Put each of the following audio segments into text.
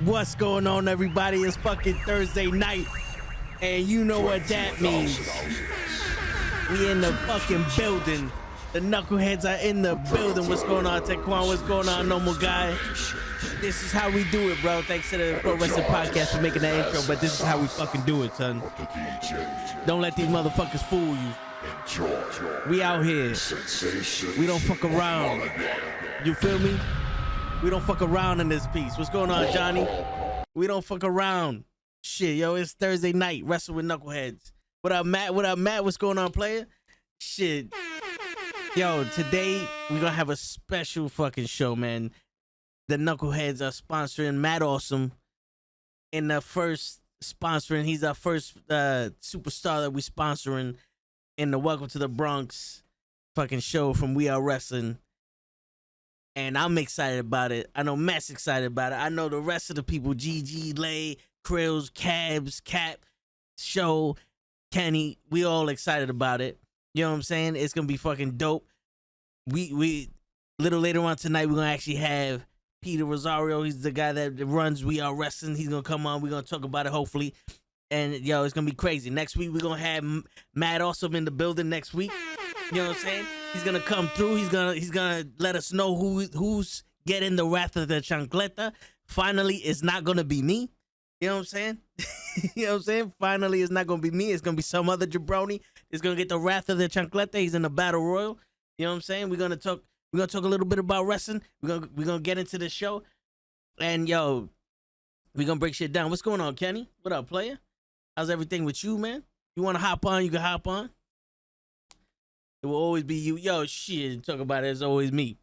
What's going on, everybody? It's fucking Thursday night, and you know what that means. We in the fucking building. The knuckleheads are in the building. What's going on, Taquan? What's going on, normal guy? This is how we do it, bro. Thanks to the Pro Wrestling Podcast for making that intro, but this is how we fucking do it, son. Don't let these motherfuckers fool you. We out here. We don't fuck around. You feel me? We don't fuck around in this piece. What's going on, Johnny? We don't fuck around. Shit, yo, it's Thursday night. Wrestle with knuckleheads. What up, Matt? What up, Matt? What's going on, player? Shit. Yo, today we're gonna have a special fucking show, man. The knuckleheads are sponsoring Matt Awesome in the first sponsoring. He's our first superstar that we sponsoring in the Welcome to the Bronx fucking show from We Are Wrestling. And I'm excited about it. I know Matt's excited about it. I know the rest of the people, GG, Lay, Krills, Cabs, Cap, Show, Kenny, we all excited about it. You know what I'm saying? It's gonna be fucking dope. We little later on tonight, we're gonna actually have Peter Rosario. He's the guy that runs We Are Wrestling. He's gonna come on. We're gonna talk about it, hopefully. And yo, it's gonna be crazy. Next week, we're gonna have Matt Awesome in the building next week. You know what I'm saying? He's gonna come through. He's gonna let us know who's getting the wrath of the chancleta. Finally, it's not gonna be me. You know what I'm saying? You know what I'm saying? Finally, it's not gonna be me. It's gonna be some other jabroni. It's gonna get the wrath of the chancleta. He's in the battle royal. You know what I'm saying? We're gonna talk a little bit about wrestling. We're gonna get into the show. And yo, we're gonna break shit down. What's going on, Kenny? What up, player? How's everything with you, man? You wanna hop on, you can hop on. It will always be you. Yo, shit, talk about it. It's always me.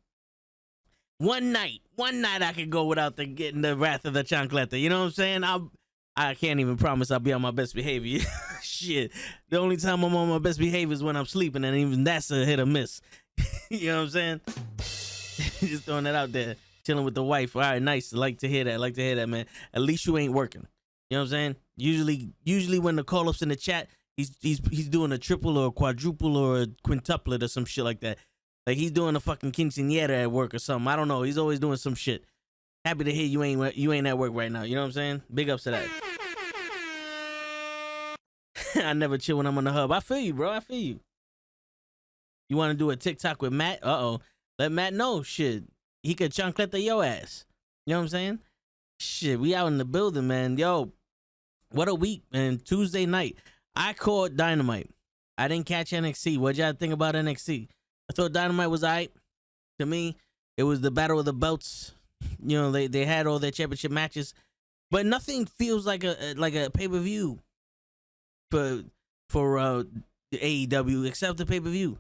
One night I could go without getting the wrath of the chancleta. You know what I'm saying? I can't even promise I'll be on my best behavior. Shit. The only time I'm on my best behavior is when I'm sleeping, and even that's a hit or miss. You know what I'm saying? Just throwing that out there. Chilling with the wife. All right, nice. Like to hear that, man. At least you ain't working. You know what I'm saying? Usually when the call-ups in the chat, he's doing a triple or a quadruple or a quintuplet or some shit like that. Like he's doing a fucking quinceañera at work or something. I don't know. He's always doing some shit. Happy to hear you ain't at work right now. You know what I'm saying? Big ups to that. I never chill when I'm on the hub. I feel you, bro. I feel you. You want to do a TikTok with Matt? Let Matt know. Shit. He could chancleta your ass. You know what I'm saying? Shit, we out in the building, man. Yo, what a week, man. Tuesday night. I called Dynamite. I didn't catch NXT. What'd y'all think about NXT? I thought Dynamite was alright. To me, it was the battle of the belts. You know, they had all their championship matches, but nothing feels like a pay-per-view for the AEW except the pay-per-view.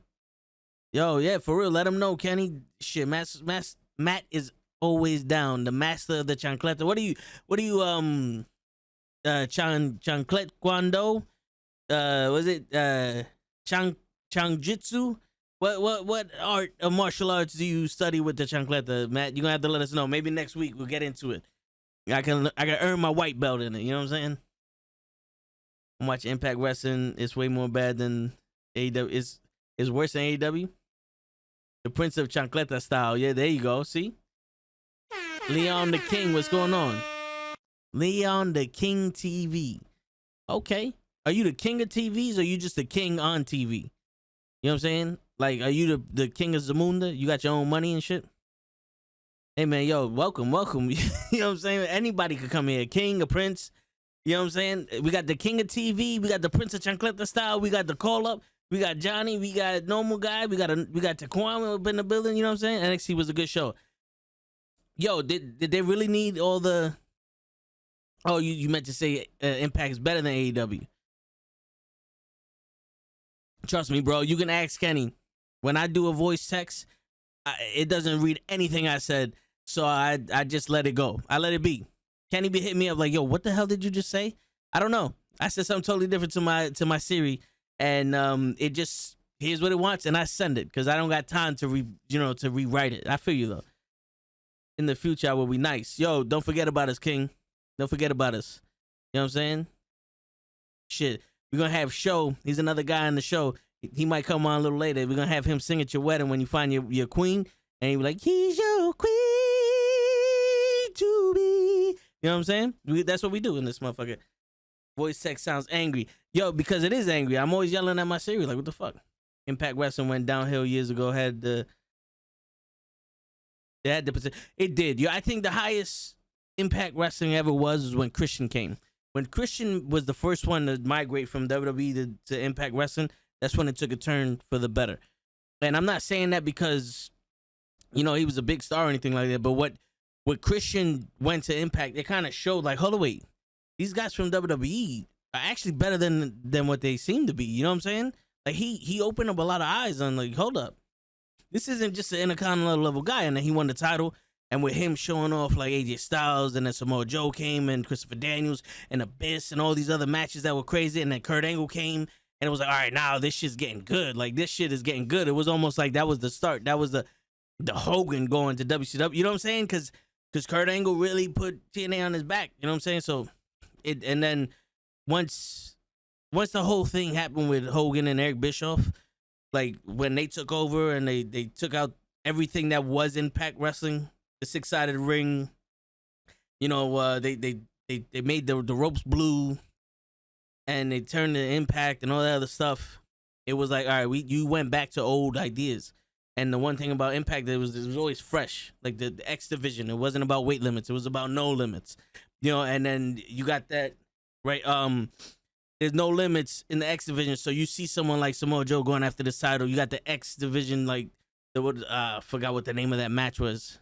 Yo, yeah, for real. Let them know, Kenny. Shit, Matt is always down. The master of the chancleta. What do you chanclet kwando? Was it changjitsu? What art of martial arts do you study with the chancleta, Matt? You're gonna have to let us know. Maybe next week we'll get into it. I can earn my white belt in it. You know what I'm saying? I'm watching Impact Wrestling. It's way more bad than AEW. It's worse than AEW. The Prince of Chancleta style. Yeah, there you go. See? Leon the King. What's going on? Leon the King TV. Okay. Are you the king of TVs or are you just the king on TV? You know what I'm saying? Like, are you the king of Zamunda? You got your own money and shit? Hey, man, yo, welcome. You know what I'm saying? Anybody could come here. King, a prince. You know what I'm saying? We got the king of TV. We got the Prince of Chancleta style. We got the call-up. We got Johnny. We got normal guy. We got Taquan up in the building. You know what I'm saying? NXT was a good show. Yo, did they really need all the... Oh, you meant to say Impact is better than AEW. Trust me, bro. You can ask Kenny. When I do a voice text, it doesn't read anything I said, so I just let it go. I let it be. Kenny be hitting me up like, yo, what the hell did you just say? I don't know. I said something totally different to my Siri, and it just here's what it wants, and I send it because I don't got time to rewrite it. I feel you though. In the future, I will be nice. Yo, don't forget about us, King. Don't forget about us. You know what I'm saying? Shit. We're going to have Show. He's another guy on the show. He might come on a little later. We're going to have him sing at your wedding when you find your queen. And he'll be like, he's your queen to be. You know what I'm saying? That's what we do in this motherfucker. Voice text sounds angry. Yo, because it is angry. I'm always yelling at my Siri. Like, what the fuck? Impact Wrestling went downhill years ago. It did. Yo, I think the highest Impact Wrestling ever was when Christian came. When Christian was the first one to migrate from WWE to Impact Wrestling, that's when it took a turn for the better. And I'm not saying that because, you know, he was a big star or anything like that. But what Christian went to Impact, it kind of showed like, hold on, wait. These guys from WWE are actually better than what they seem to be. You know what I'm saying? Like he opened up a lot of eyes on like, hold up, this isn't just an Intercontinental level guy. And then he won the title, and with him showing off like AJ Styles, and then Samoa Joe came, and Christopher Daniels, and Abyss, and all these other matches that were crazy, and then Kurt Angle came, and it was like, all right, now this shit's getting good. Like this shit is getting good. It was almost like that was the start. That was the Hogan going to WCW. You know what I'm saying? Because Kurt Angle really put TNA on his back. You know what I'm saying? So. And then once the whole thing happened with Hogan and Eric Bischoff, like when they took over and they took out everything that was Impact Wrestling, the 6-sided ring, you know, they made the ropes blue, and they turned to Impact and all that other stuff. It was like, all right, you went back to old ideas. And the one thing about Impact, it was always fresh. Like the X division, it wasn't about weight limits. It was about no limits. You know, and then you got that, right? There's no limits in the X division. So you see someone like Samoa Joe going after this title. You got the X division, like, forgot what the name of that match was.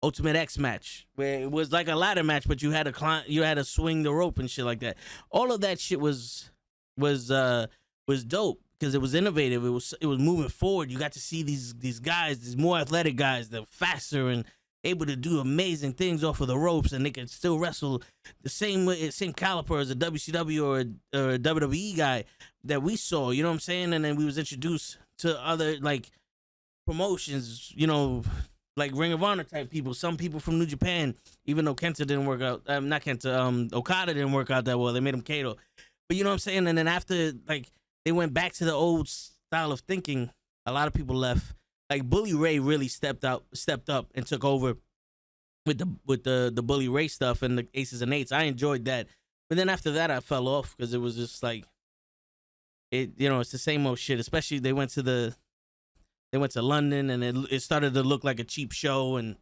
Ultimate X match, where it was like a ladder match, but you had to swing the rope and shit like that. All of that shit was dope. Because it was innovative, it was moving forward. You got to see these guys, these more athletic guys, that faster and able to do amazing things off of the ropes, and they can still wrestle the same caliber as a WCW or a WWE guy that we saw. You know what I'm saying? And then we was introduced to other like promotions, you know, like Ring of Honor type people. Some people from New Japan, even though Kenta didn't work out. Not Kenta. Okada didn't work out that well. They made him Kato. But you know what I'm saying? And then after like. They went back to the old style of thinking. A lot of people left. Like Bully Ray really stepped up and took over with the Bully Ray stuff and the Aces and Eights. I enjoyed that. But then after that I fell off because it was just like it, you know, it's the same old shit. Especially they went to London, and it started to look like a cheap show, and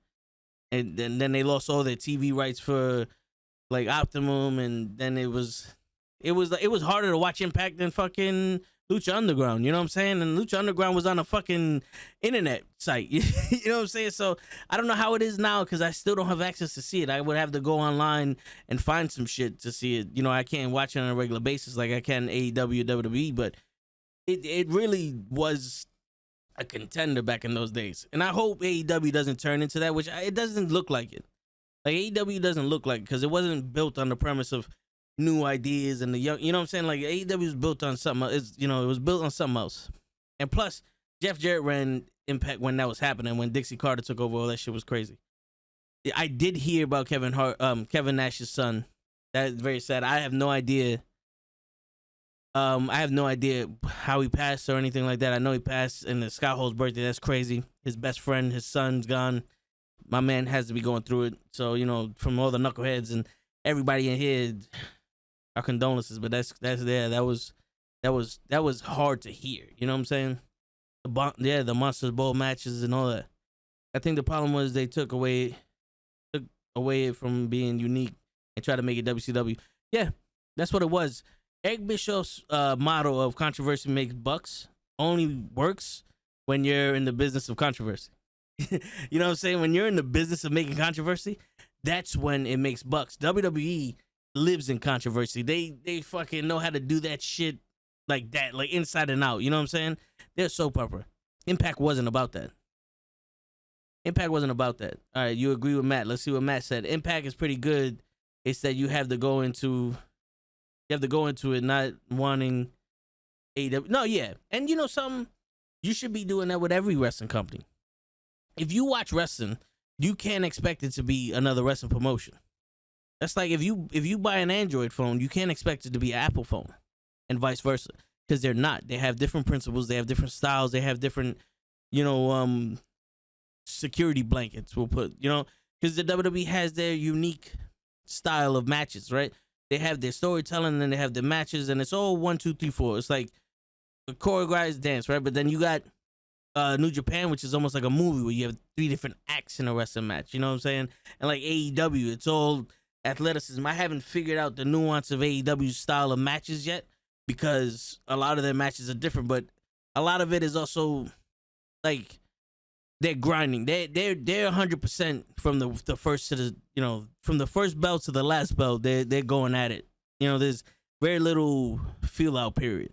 then they lost all their TV rights for like Optimum, and then it was harder to watch Impact than fucking Lucha Underground, you know what I'm saying? And Lucha Underground was on a fucking internet site, you know what I'm saying? So I don't know how it is now because I still don't have access to see it. I would have to go online and find some shit to see it. You know, I can't watch it on a regular basis like I can AEW, WWE, but it really was a contender back in those days. And I hope AEW doesn't turn into that, which it doesn't look like it. Like AEW doesn't look like it because it wasn't built on the premise of new ideas and the young, you know what I'm saying? Like AEW was built on something else. It was built on something else. And plus, Jeff Jarrett ran Impact when that was happening. When Dixie Carter took over, all that shit was crazy. I did hear about Kevin Nash's son. That is very sad. I have no idea. I have no idea how he passed or anything like that. I know he passed in the Scott Hall's birthday. That's crazy. His best friend, his son's gone. My man has to be going through it. So, you know, from all the knuckleheads and everybody in here, our condolences, but that's there. That was hard to hear. You know what I'm saying? The Monsters Bowl matches and all that. I think the problem was they took away from being unique and tried to make it WCW. Yeah, that's what it was. Eric Bischoff's motto of controversy makes bucks only works when you're in the business of controversy. You know what I'm saying? When you're in the business of making controversy, that's when it makes bucks. WWE lives in controversy. They fucking know how to do that shit like that, like inside and out. You know what I'm saying? They're soap opera. Impact wasn't about that. All right, you agree with Matt. Let's see what Matt said. Impact is pretty good. It's that you have to go into it not wanting AW. No, yeah. And you know something? You should be doing that with every wrestling company. If you watch wrestling, you can't expect it to be another wrestling promotion. That's like if you buy an Android phone, you can't expect it to be an Apple phone, and vice versa, because they're not. They have different principles. They have different styles. They have different, you know, security blankets. We'll put, you know, because the WWE has their unique style of matches, right? They have their storytelling and then they have the matches, and it's all 1, 2, 3, 4. It's like a choreographed dance, right? But then you got New Japan, which is almost like a movie where you have 3 different acts in a wrestling match. You know what I'm saying? And like AEW, it's all athleticism. I haven't figured out the nuance of AEW's style of matches yet because a lot of their matches are different, but a lot of it is also like they're grinding. They're 100% from the first to the, you know, from the first belt to the last belt. They're going at it. You know, there's very little feel out period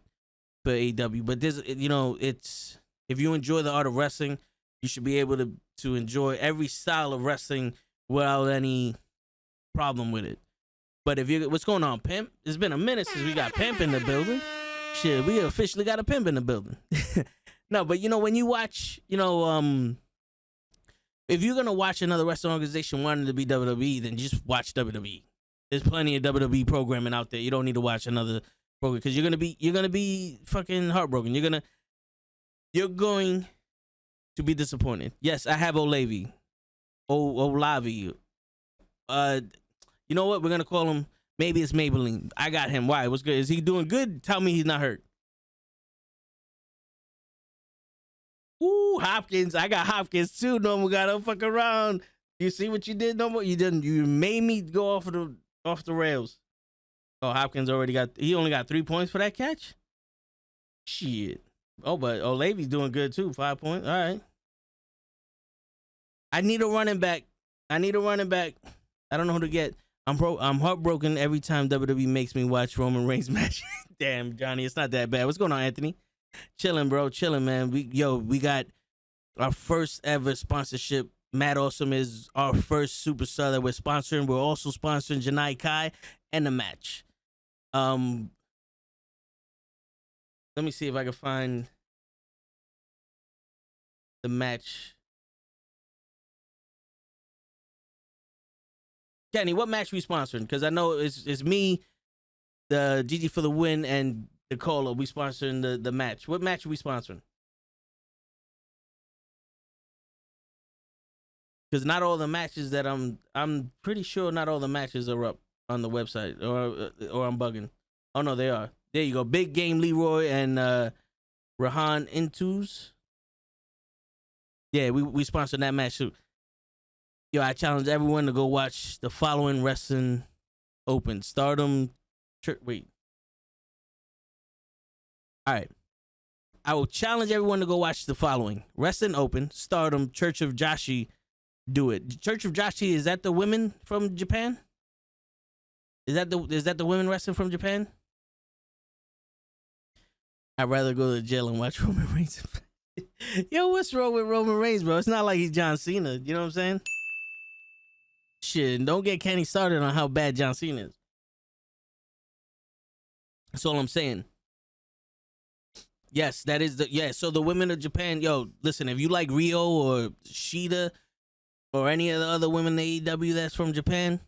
for AEW, but there's, you know, it's, if you enjoy the art of wrestling, you should be able to enjoy every style of wrestling without any problem with it. But if you, what's going on, Pimp? It's been a minute since we got Pimp in the building. Shit, we officially got a Pimp in the building. No, but you know, when you watch, you know, if you're gonna watch another wrestling organization wanting to be WWE, then just watch WWE. There's plenty of WWE programming out there. You don't need to watch another program because you're gonna be fucking heartbroken. You're going to be disappointed. Yes, I have Olavi. Olavi. You know what? We're gonna call him. Maybe it's Maybelline. I got him. Why? What's good? Is he doing good? Tell me he's not hurt. Ooh, Hopkins. I got Hopkins too. No more gotta fuck around. You see what you did? No more. You didn't. You made me go off the rails. Oh, Hopkins already got. He only got 3 points for that catch. Shit. Oh, but Olavi's doing good too. 5 points. All right. I need a running back. I don't know who to get. I'm heartbroken every time WWE makes me watch Roman Reigns match. Damn, Johnny, it's not that bad. What's going on, Anthony? Chilling, bro. Chilling, man. We got our first ever sponsorship. Matt Awesome is our first superstar that we're sponsoring. We're also sponsoring Janai Kai and the match. Let me see if I can find the match. Kenny, what match we sponsoring? Because I know it's me, the GG for the win, and NuKKle. We sponsoring the match. What match are we sponsoring? Because not all the matches that I'm pretty sure not all the matches are up on the website, or I'm bugging. Oh no, they are. There you go. Big Game Leroy and Rahan Intus. Yeah, we sponsored that match too. Yo, I challenge everyone to go watch the following wrestling open. Stardom. Wait. All right. I will challenge everyone to go watch the following. Wrestling Open, Stardom, Church of Joshi. Do it. Church of Joshi, is that the women from Japan? Is that the women wrestling from Japan? I'd rather go to jail and watch Roman Reigns. Yo, what's wrong with Roman Reigns, bro? It's not like he's John Cena. You know what I'm saying? Shit, don't get Kenny started on how bad John Cena is. That's all I'm saying. Yes, that is so the women of Japan, yo, listen, if you like Rio or Shida or any of the other women in AEW that's from Japan,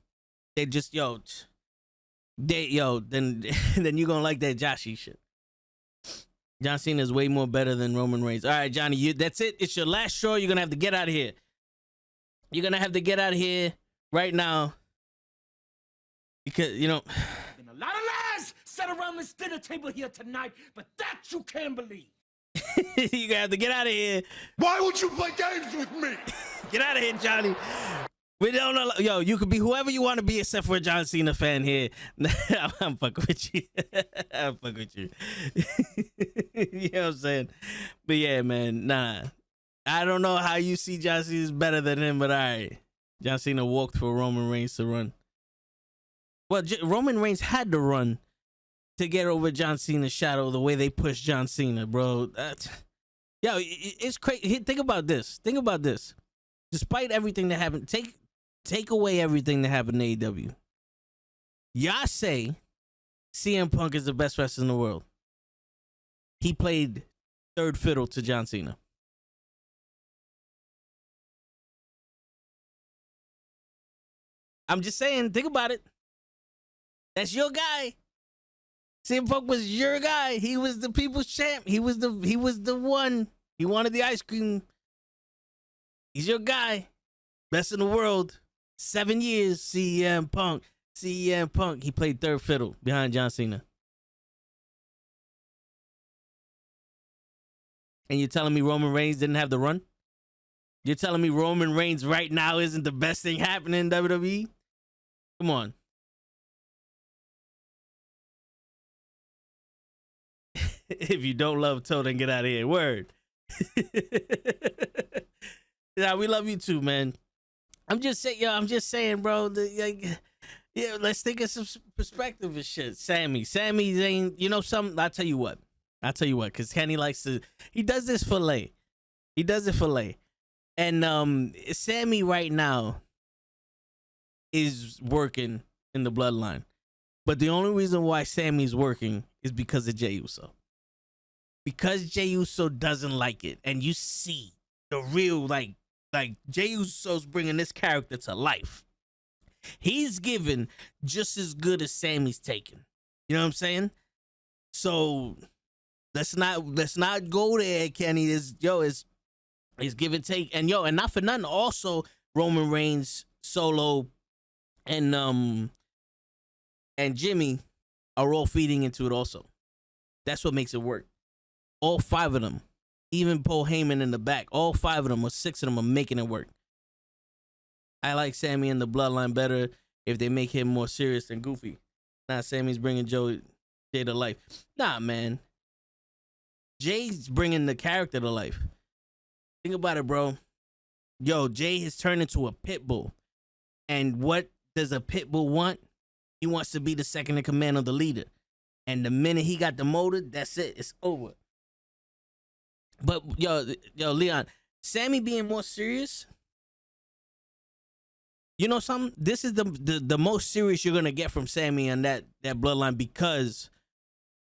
they just, then you're gonna like that Joshi shit. John Cena is way more better than Roman Reigns. All right, Johnny, that's it. It's your last show. You're gonna have to get out of here. You're gonna have to get out of here right now because you know. A lot of lies set around this dinner table here tonight, but that you can't believe. You're gonna have to get out of here. Why would you play games with me? Get out of here, Johnny. We don't know. Yo, you could be whoever you want to be except for a John Cena fan here. I'm fucking with you. I'm fucking with you. You know what I'm saying? But yeah, man, nah. I don't know how you see John Cena's better than him, but all right. John Cena walked for Roman Reigns to run. Well, Roman Reigns had to run to get over John Cena's shadow the way they pushed John Cena, bro. It's crazy. Think about this. Despite everything that happened, take away everything that happened in AEW. Y'all say CM Punk is the best wrestler in the world. He played third fiddle to John Cena. I'm just saying, think about it. That's your guy. CM Punk was your guy. He was the people's champ. He was the one. He wanted the ice cream. He's your guy. Best in the world. 7 years, CM Punk. CM Punk, he played third fiddle behind John Cena. And you're telling me Roman Reigns didn't have the run? You're telling me Roman Reigns right now isn't the best thing happening in WWE? Come on. If you don't love Toe, then get out of here. Word. Yeah, we love you too, man. I'm just saying, bro. Yeah, let's think of some perspective and shit. Sami Zayn, you know something? I'll tell you what, because Kenny likes to, he does this for Lay. He does it for Lay. And Sami right now is working in the bloodline. But the only reason why Sami's working is because of Jey Uso. Because Jey Uso doesn't like it. And you see the real, like Jey Uso's bringing this character to life. He's given just as good as Sami's taken. You know what I'm saying? So let's not go there, Kenny. It's give and take. And and not for nothing, also Roman Reigns, Solo, and Jimmy are all feeding into it also. That's what makes it work. All 5 of them, even Paul Heyman in the back, all 5 of them or 6 of them are making it work. I like Sami in the bloodline better if they make him more serious than goofy. Nah, Sami's bringing Jay to life. Nah, man. Jay's bringing the character to life. Think about it, bro. Jay has turned into a pit bull. And what does a pit bull want? He wants to be the second in command of the leader. And the minute he got demoted, that's it. It's over. But, Leon, Sami being more serious, you know something? This is the most serious you're going to get from Sami and that bloodline, because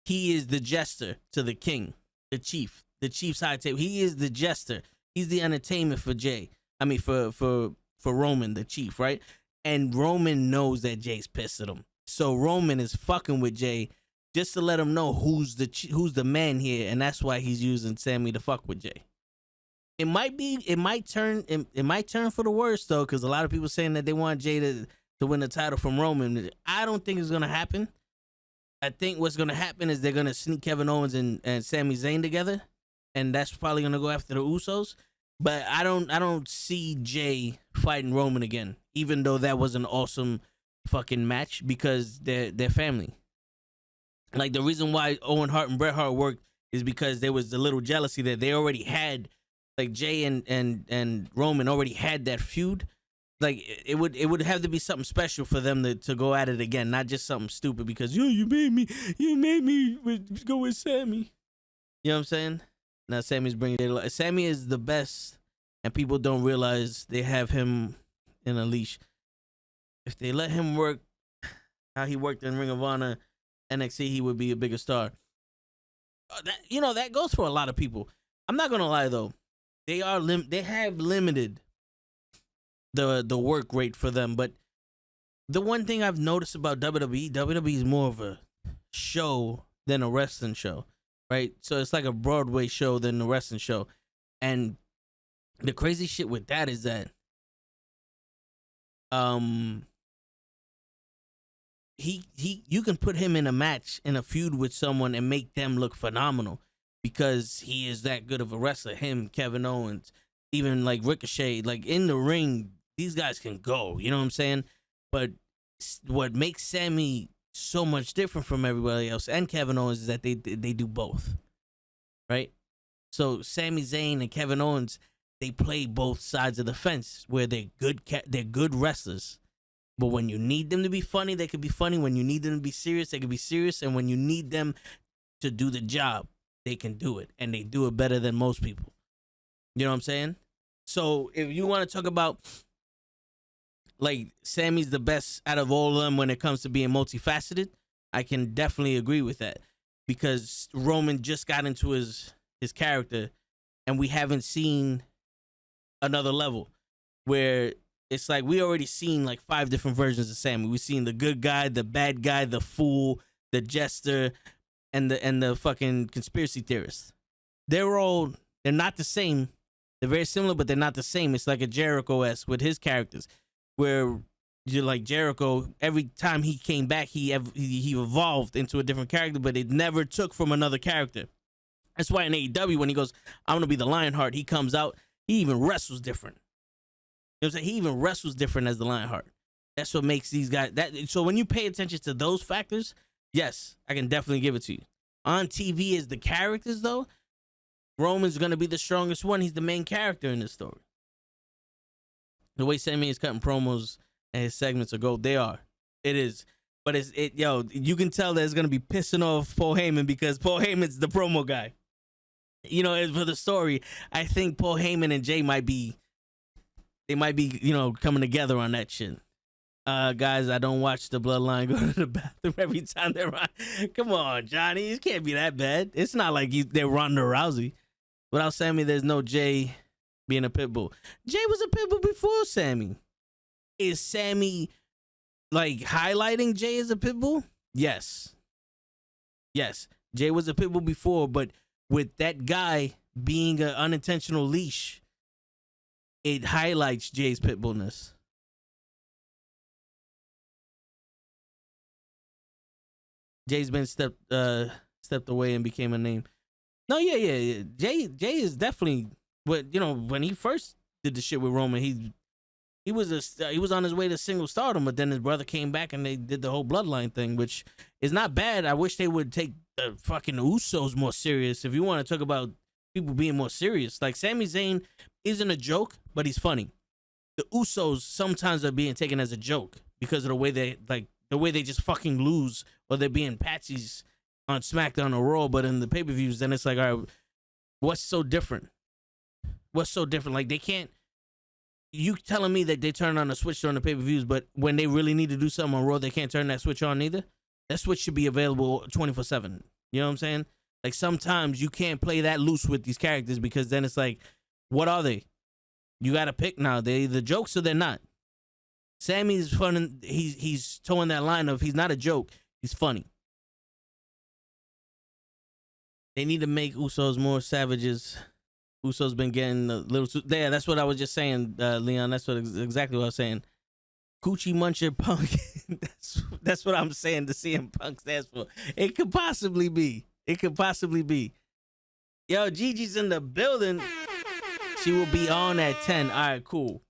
he is the jester to the king, the chief's high table. He is the jester. He's the entertainment for Jay. I mean, for Roman, the chief, right? And Roman knows that Jay's pissed at him. So Roman is fucking with Jay just to let him know who's the man here, and that's why he's using Sami to fuck with Jay. It might turn for the worse though, because a lot of people saying that they want Jay to win the title from Roman. I don't think it's gonna happen. I think what's gonna happen is they're gonna sneak Kevin Owens and Sami Zayn together, and that's probably gonna go after the Usos. But I don't see Jay fighting Roman again, even though that was an awesome fucking match, because they're family. Like, the reason why Owen Hart and Bret Hart worked is because there was a little jealousy that they already had. Like, Jay and Roman already had that feud. Like, it would have to be something special for them to go at it again, not just something stupid because you made me go with Sami. You know what I'm saying? Now Sami's bringing it. Sami is the best, and people don't realize they have him in a leash. If they let him work how he worked in Ring of Honor, NXT, he would be a bigger star. That goes for a lot of people. I'm not gonna lie though, they have limited the work rate for them. But the one thing I've noticed about WWE is more of a show than a wrestling show, right? So it's like a Broadway show than a wrestling show. And the crazy shit with that is that you can put him in a match, in a feud with someone, and make them look phenomenal because he is that good of a wrestler. Him, Kevin Owens, even like Ricochet, like in the ring, these guys can go. You know what I'm saying? But what makes Sami so much different from everybody else and Kevin Owens is that they do both, right? So Sami Zayn and Kevin Owens, they play both sides of the fence where they're good wrestlers. But when you need them to be funny, they can be funny. When you need them to be serious, they can be serious. And when you need them to do the job, they can do it. And they do it better than most people. You know what I'm saying? So if you want to talk about, like, Sami's the best out of all of them when it comes to being multifaceted, I can definitely agree with that. Because Roman just got into his character, and we haven't seen another level where it's like we already seen like 5 different versions of Sami. We've seen the good guy, the bad guy, the fool, the jester, and the fucking conspiracy theorist. They're not the same. They're very similar, but they're not the same. It's like a Jericho-esque with his characters, where like Jericho, every time he came back, he evolved into a different character, but it never took from another character. That's why in AEW, when he goes, I'm going to be the Lionheart, he comes out, he even wrestles different. You know what I'm saying? He even wrestles different as the Lionheart. That's what makes these guys. So when you pay attention to those factors, yes, I can definitely give it to you. On TV as the characters, though, Roman's going to be the strongest one. He's the main character in this story. The way Sami is cutting promos and his segments are gold, they are. It is. But you can tell that it's going to be pissing off Paul Heyman because Paul Heyman's the promo guy. You know, for the story, I think Paul Heyman and Jay might be coming together on that shit. Guys, I don't watch the Bloodline go to the bathroom every time they're on. Come on, Johnny. It can't be that bad. It's not like they're Ronda Rousey. Without Sami, there's no Jay being a pit bull. Jay was a pit bull before Sami. Is Sami like highlighting Jay as a pit bull? Yes. Yes. Jay was a pit bull before, but with that guy being an unintentional leash, it highlights Jay's pit bullness. Jay's been stepped away and became a name. No, yeah. Jay is definitely when he first did the shit with Roman, he was on his way to single stardom, but then his brother came back and they did the whole Bloodline thing, which is not bad. I wish they would take the fucking Usos more serious. If you want to talk about people being more serious, like Sami Zayn isn't a joke, but he's funny. The Usos sometimes are being taken as a joke because of the way they just fucking lose, or they're being patsies on SmackDown or Raw, but in the pay-per-views, then it's like, all right, what's so different? What's so different? Like, they can't. You telling me that they turn on the switch during the pay-per-views, but when they really need to do something on Raw, they can't turn that switch on either? That switch should be available 24/7. You know what I'm saying? Like, sometimes you can't play that loose with these characters because then it's like, what are they? You got to pick now. They either jokes or they're not. Sammy's fun. He's towing that line of he's not a joke. He's funny. They need to make Usos more savages. Usos been getting a little too. Yeah, that's what I was just saying, Leon. That's exactly what I was saying. Coochie Muncher Punk. that's what I'm saying. The CM Punk stands for. It could possibly be. Yo, Gigi's in the building. She will be on at 10. All right, cool.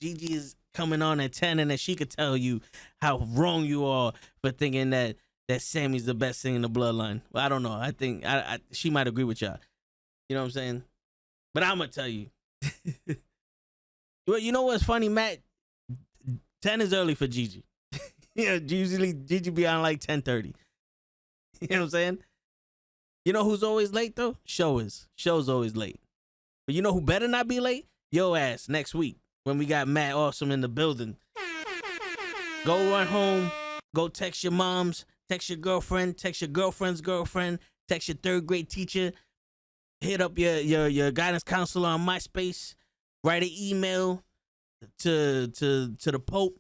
Gigi is coming on at 10, and then she could tell you how wrong you are for thinking that Sammy's the best thing in the Bloodline. Well, I don't know. I think she might agree with y'all. You know what I'm saying? But I'm going to tell you. Well, you know what's funny, Matt? 10 is early for Gigi. Usually Gigi be on like 10:30. You know what I'm saying? You know who's always late, though? Show's always late. But you know who better not be late? Yo ass next week when we got Matt Awesome in the building. Go run home. Go text your moms. Text your girlfriend. Text your girlfriend's girlfriend. Text your third grade teacher. Hit up your guidance counselor on MySpace. Write an email to the Pope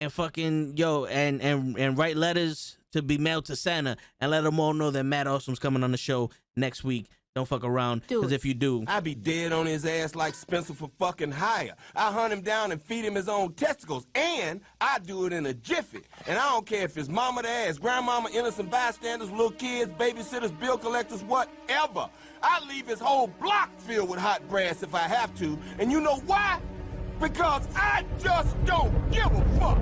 and fucking and write letters to be mailed to Santa and let them all know that Matt Awesome's coming on the show next week. Don't fuck around, because if you do, I be dead on his ass like Spencer for fucking hire. I hunt him down and feed him his own testicles, and I do it in a jiffy. And I don't care if it's mama to ass, grandmama, innocent bystanders, little kids, babysitters, bill collectors, whatever. I leave his whole block filled with hot brass if I have to. And you know why? Because I just don't give a fuck.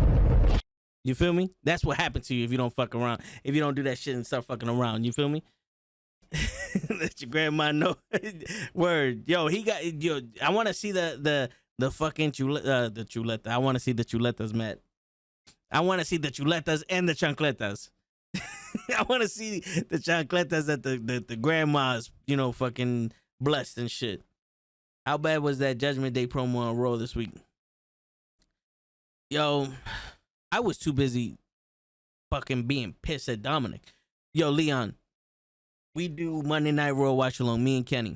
You feel me? That's what happened to you if you don't fuck around. If you don't do that shit and start fucking around. You feel me? Let your grandma know. Word. Yo, I want to see the fucking the chuleta. I want to see the chuletas, Matt. I want to see the chuletas and the chancletas. I want to see the chancletas that the grandmas, fucking blessed and shit. How bad was that Judgment Day promo on Raw this week? Yo, I was too busy fucking being pissed at Dominic. Yo, Leon, we do Monday Night Raw watch along, me and Kenny.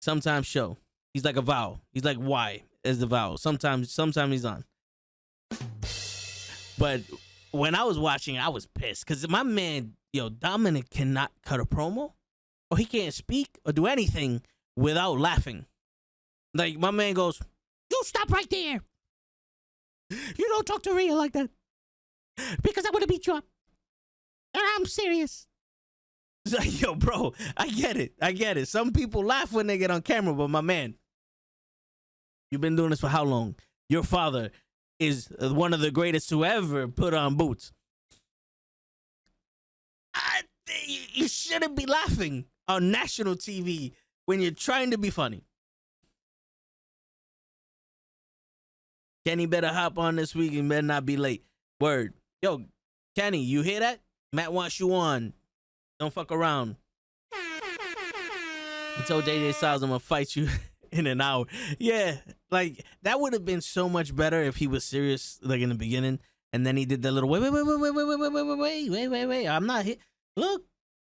Sometimes show. He's like a vowel. He's like Y as the vowel. Sometimes he's on. But when I was watching, I was pissed because my man, Dominic cannot cut a promo, or he can't speak or do anything without laughing. Like, my man goes, "You stop right there." You don't talk to Rhea like that. Because I want to beat you up. And I'm serious. It's like, yo, bro, I get it. Some people laugh when they get on camera, but my man, you've been doing this for how long? Your father is one of the greatest to ever put on boots. You shouldn't be laughing on national TV when you're trying to be funny. Kenny better hop on this week and better not be late. Word. Yo, Kenny, you hear that? Matt wants you on. Don't fuck around. He told JJ Styles, I'm gonna fight you in an hour. Yeah, like that would have been so much better if he was serious, like in the beginning, and then he did the little wait. I'm not here. Look,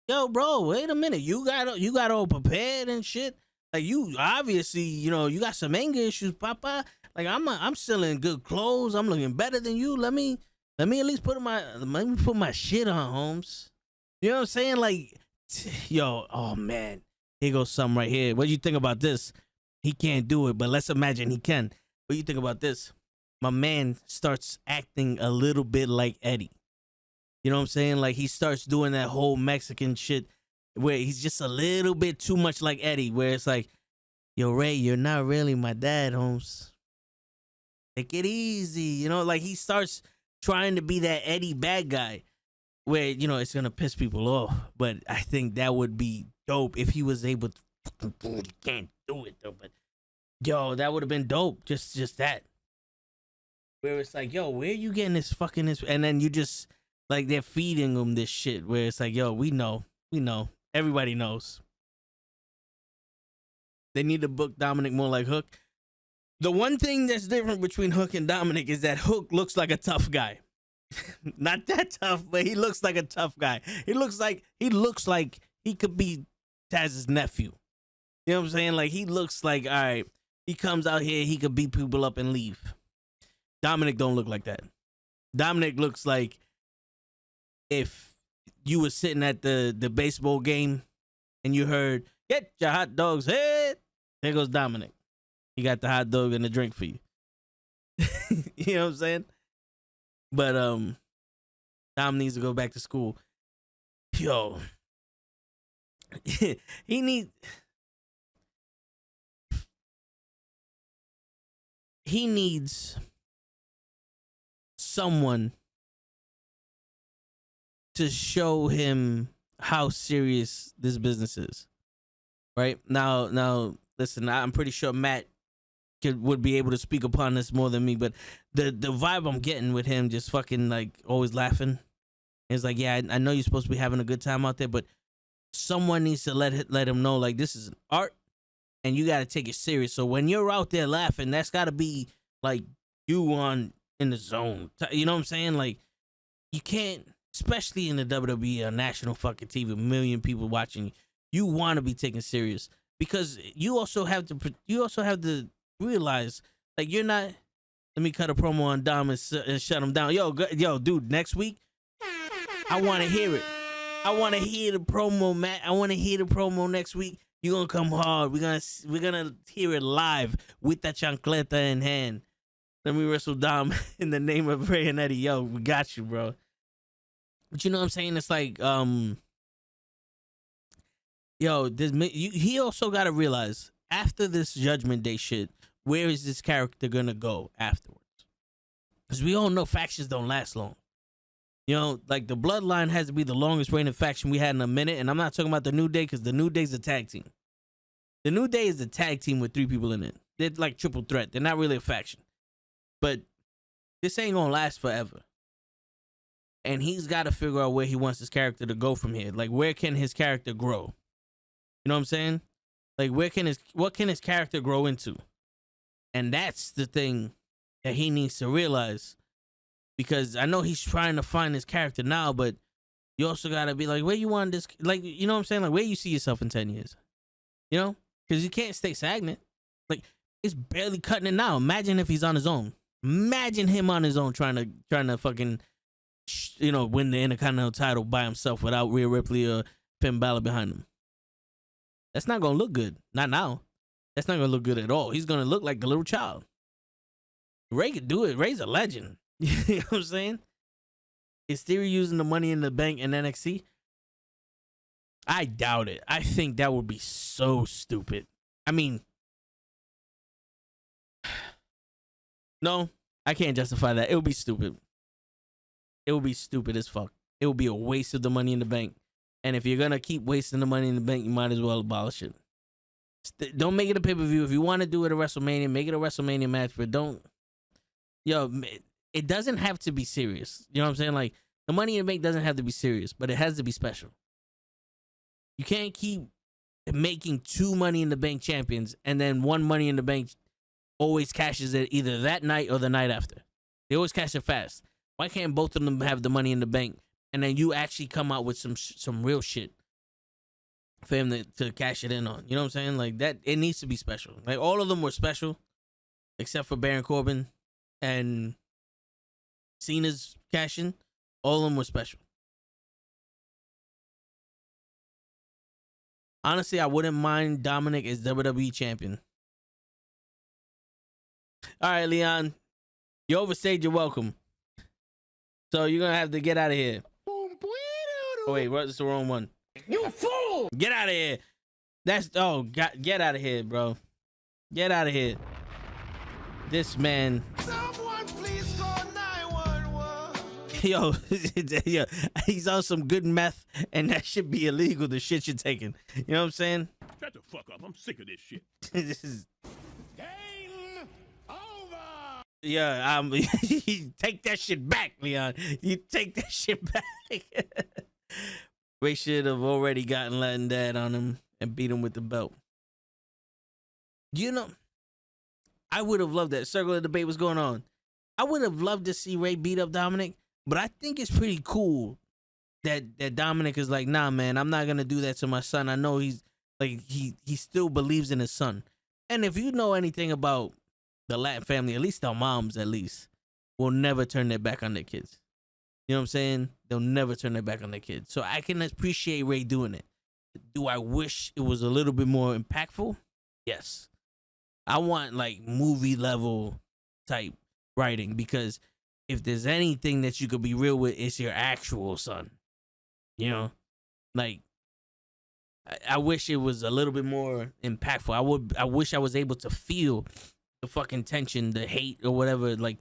yo, bro, wait a minute. You got all prepared and shit. Like you obviously, you know, you got some anger issues, Papa. Like I'm still in good clothes. I'm looking better than you. Let me at least put my shit on, Holmes. You know what I'm saying? Like, yo, oh man, here goes something right here. What do you think about this? He can't do it, but let's imagine he can. What do you think about this? My man starts acting a little bit like Eddie. You know what I'm saying? Like he starts doing that whole Mexican shit where he's just a little bit too much like Eddie, where it's like, yo, Ray, you're not really my dad, Holmes. Take it easy. You know, like he starts trying to be that Eddie bad guy where, you know, it's going to piss people off. But I think that would be dope if he was able to fucking do it. He can't do it, though. But, yo, that would have been dope. Just that. Where it's like, yo, where you getting this fucking... And then you just, like, they're feeding them this shit where it's like, yo, we know. Everybody knows. They need to book Dominic more like Hook. The one thing that's different between Hook and Dominic is that Hook looks like a tough guy. Not that tough, but he looks like a tough guy. He looks like he could be Taz's nephew. You know what I'm saying? Like he looks like, all right, he comes out here, he could beat people up and leave. Dominic don't look like that. Dominic looks like if you were sitting at the baseball game and you heard, get your hot dog's head. There goes Dominic. He got the hot dog and the drink for you. You know what I'm saying? But Dom needs to go back to school. Yo. he needs someone to show him how serious this business is. Right? Now listen, I'm pretty sure Matt would be able to speak upon this more than me, but the vibe I'm getting with him, just fucking like always laughing, is like, yeah, I know you're supposed to be having a good time out there, but someone needs to let him know, like, this is an art and you got to take it serious. So when you're out there laughing, that's got to be like you in the zone. You know what I'm saying? Like you can't, especially in the WWE on national fucking TV, 1 million people watching you want to be taken serious, because you also have to realize, like, you're not, let me cut a promo on Dom and shut him down. Yo, dude, next week, I want to hear it. I want to hear the promo, Matt. I want to hear the promo next week. You're going to come hard. We're gonna hear it live with that chancleta in hand. Let me wrestle Dom in the name of Ray and Eddie. Yo, we got you, bro. But you know what I'm saying? It's like, he also got to realize, after this Judgment Day shit, where is this character gonna go afterwards? Because we all know factions don't last long. You know, like the Bloodline has to be the longest reigning faction we had in a minute, and I'm not talking about the New Day, because the New Day's a tag team. The New Day is a tag team with 3 people in it. They're like triple threat. They're not really a faction. But this ain't gonna last forever. And he's got to figure out where he wants his character to go from here. Like, where can his character grow? You know what I'm saying? Like, what can his character grow into? And that's the thing that he needs to realize. Because I know he's trying to find his character now, but you also got to be like, where you want this, like, you know what I'm saying? Like, where you see yourself in 10 years? You know? Because you can't stay stagnant. Like, it's barely cutting it now. Imagine if he's on his own. Imagine him on his own trying to fucking, you know, win the Intercontinental title by himself without Rhea Ripley or Finn Balor behind him. That's not going to look good. Not now. That's not going to look good at all. He's going to look like a little child. Ray could do it. Ray's a legend. You know what I'm saying? Is Theory using the Money in the Bank in NXT? I doubt it. I think that would be so stupid. I mean, no, I can't justify that. It would be stupid. It would be stupid as fuck. It would be a waste of the Money in the Bank. And if you're going to keep wasting the Money in the Bank, you might as well abolish it. Don't make it a pay-per-view. If you want to do it at WrestleMania, make it a WrestleMania match, but don't. Yo, it doesn't have to be serious. You know what I'm saying? Like, the Money in the Bank doesn't have to be serious, but it has to be special. You can't keep making 2 Money in the Bank champions and then 1 Money in the Bank always cashes it either that night or the night after. They always cash it fast. Why can't both of them have the Money in the Bank and then you actually come out with some real shit for him to cash it in on? You know what I'm saying? Like, that, it needs to be special. Like, all of them were special except for Baron Corbin and Cena's cash-in. All of them were special. Honestly, I wouldn't mind Dominic as WWE champion. All right, Leon. You overstayed your welcome. So you're going to have to get out of here. Oh, wait, that's the wrong one. You fool! Get out of here. Get out of here, bro. Get out of here. This man. Someone please call 911. Yo, yo, he's on some good meth, and that should be illegal, the shit you're taking. You know what I'm saying? Shut the fuck up. I'm sick of this shit. This is... Game over. Yeah, take that shit back, Leon. You take that shit back. Ray should have already gotten Latin Dad on him and beat him with the belt. You know, I would have loved that. Circular debate was going on. I would have loved to see Ray beat up Dominic, but I think it's pretty cool that Dominic is like, nah, man, I'm not gonna do that to my son. I know he's like he still believes in his son. And if you know anything about the Latin family, at least their moms, will never turn their back on their kids. You know what I'm saying? They'll never turn their back on their kids. So I can appreciate Ray doing it. Do I wish it was a little bit more impactful? Yes. I want like movie level type writing, because if there's anything that you could be real with, it's your actual son. You know, like I wish it was a little bit more impactful. I wish I was able to feel the fucking tension, the hate or whatever. Like,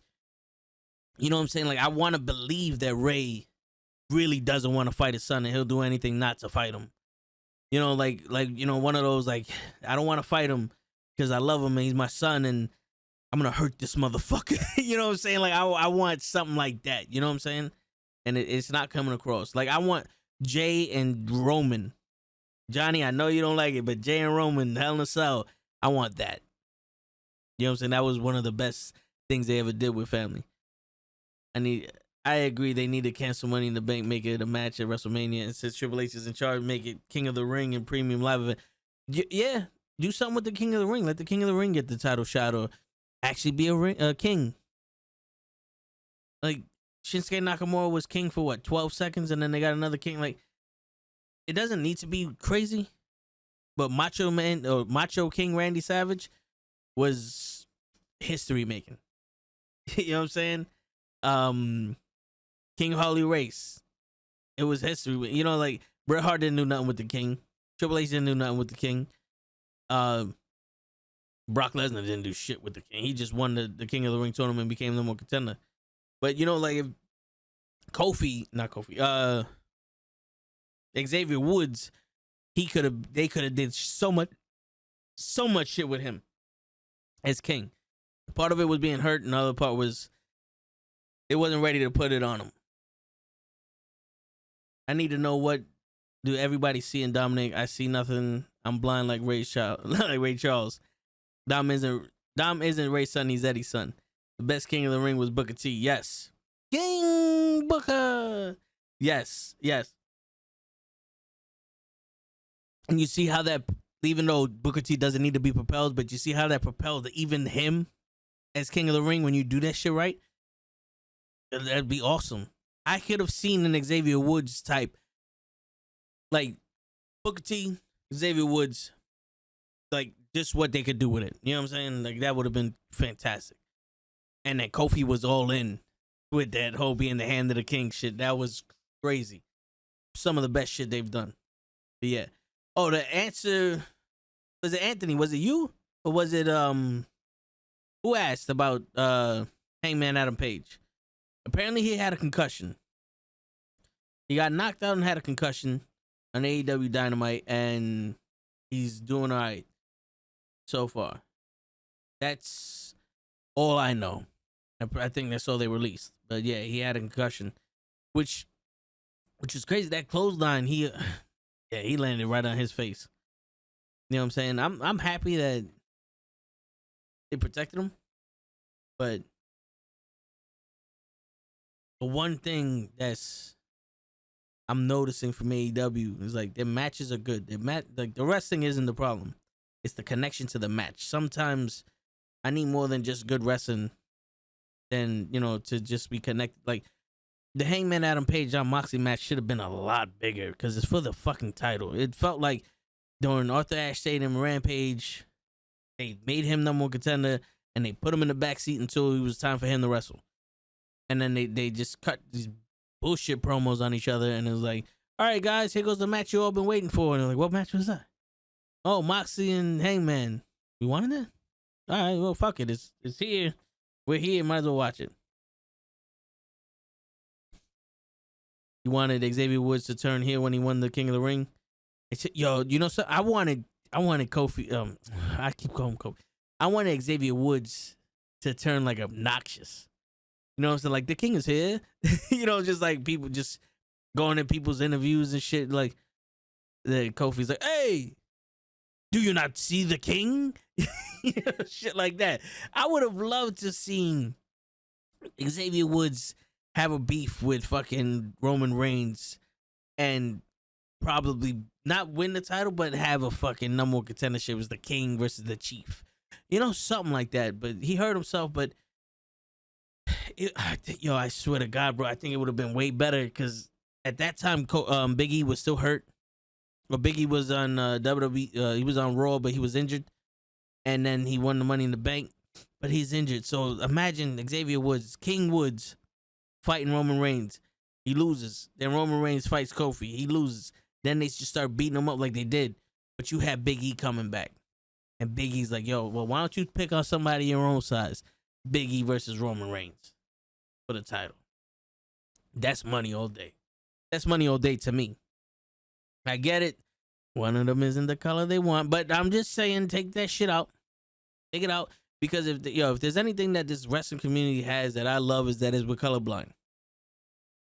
you know what I'm saying? Like, I want to believe that Ray really doesn't want to fight his son and he'll do anything not to fight him. You know, like, you know, one of those, like, I don't want to fight him because I love him and he's my son and I'm going to hurt this motherfucker. You know what I'm saying? Like, I want something like that. You know what I'm saying? And it's not coming across. Like, I want Jay and Roman. Johnny, I know you don't like it, but Jay and Roman, Hell in a Cell, I want that. You know what I'm saying? That was one of the best things they ever did with family. I agree they need to cancel Money in the Bank, make it a match at WrestleMania, and since Triple H is in charge, make it King of the Ring and Premium Live event. Yeah, do something with the King of the Ring. Let the King of the Ring get the title shot or actually be a king. Like, Shinsuke Nakamura was king for what, 12 seconds, and then they got another king. Like, it doesn't need to be crazy, but Macho Man or Macho King Randy Savage was history making. You know what I'm saying? King Harley Race, it was history. You know, like Bret Hart didn't do nothing with the King. Triple H didn't do nothing with the King. Brock Lesnar didn't do shit with the King. He just won the King of the Ring tournament and became the more contender. But you know, like if Xavier Woods, they could have did so much shit with him as King. Part of it was being hurt, and the other part was it wasn't ready to put it on him. I need to know, what do everybody see in Dominic? I see nothing. I'm blind like Ray Charles. Dom isn't Ray's son, he's Eddie's son. The best King of the Ring was Booker T. Yes. King Booker. Yes. And you see how that, even though Booker T doesn't need to be propelled, but you see how that propelled even him as King of the Ring when you do that shit right? That'd be awesome. I could have seen an Xavier Woods type, like Booker T, Xavier Woods, like just what they could do with it. You know what I'm saying? Like that would have been fantastic. And then Kofi was all in with that whole being the hand of the king shit. That was crazy. Some of the best shit they've done. But yeah. Oh, the answer, was it Anthony? Was it you? Or was it who asked about Hangman Adam Page? Apparently he had a concussion. He got knocked out and had a concussion on AEW Dynamite, and he's doing all right so far. That's all I know. I think that's all they released. But yeah, he had a concussion, which is crazy. That clothesline, he landed right on his face. You know what I'm saying? I'm happy that they protected him, but the one thing that's I'm noticing from AEW is like their matches are good. Like the wrestling isn't the problem. It's the connection to the match. Sometimes I need more than just good wrestling than, to just be connected. Like the Hangman Adam Page John Moxley match should have been a lot bigger because it's for the fucking title. It felt like during Arthur Ashe Stadium Rampage, they made him number one contender and they put him in the backseat until it was time for him to wrestle. And then they just cut these bullshit promos on each other, and it was like, all right, guys, here goes the match you all been waiting for. And they're like, what match was that? Oh, Moxley and Hangman. We wanted that? All right, well, fuck it. It's here. We're here. Might as well watch it. You wanted Xavier Woods to turn heel when he won the King of the Ring. Yo, so I wanted Kofi. I keep calling him Kofi. I wanted Xavier Woods to turn like obnoxious. You know what I'm saying? Like, the king is here. Just like people just going in people's interviews and shit. Like, the Kofi's like, hey, do you not see the king? Shit like that. I would have loved to seen Xavier Woods have a beef with fucking Roman Reigns and probably not win the title, but have a fucking number one contendership. It was the king versus the chief. Something like that. But he hurt himself, but I swear to God, bro, I think it would have been way better because at that time, Big E was still hurt. Or Big E was on WWE. He was on Raw, but he was injured, and then he won the Money in the Bank, but he's injured. So imagine Xavier Woods, King Woods, fighting Roman Reigns. He loses. Then Roman Reigns fights Kofi. He loses. Then they just start beating him up like they did. But you have Big E coming back, and Big E's like, yo, well, why don't you pick on somebody your own size? Big E versus Roman Reigns for the title. That's money all day. That's money all day to me. I get it. One of them isn't the color they want, but I'm just saying, take that shit out. Take it out, because if there's anything that this wrestling community has that I love, is that we're colorblind.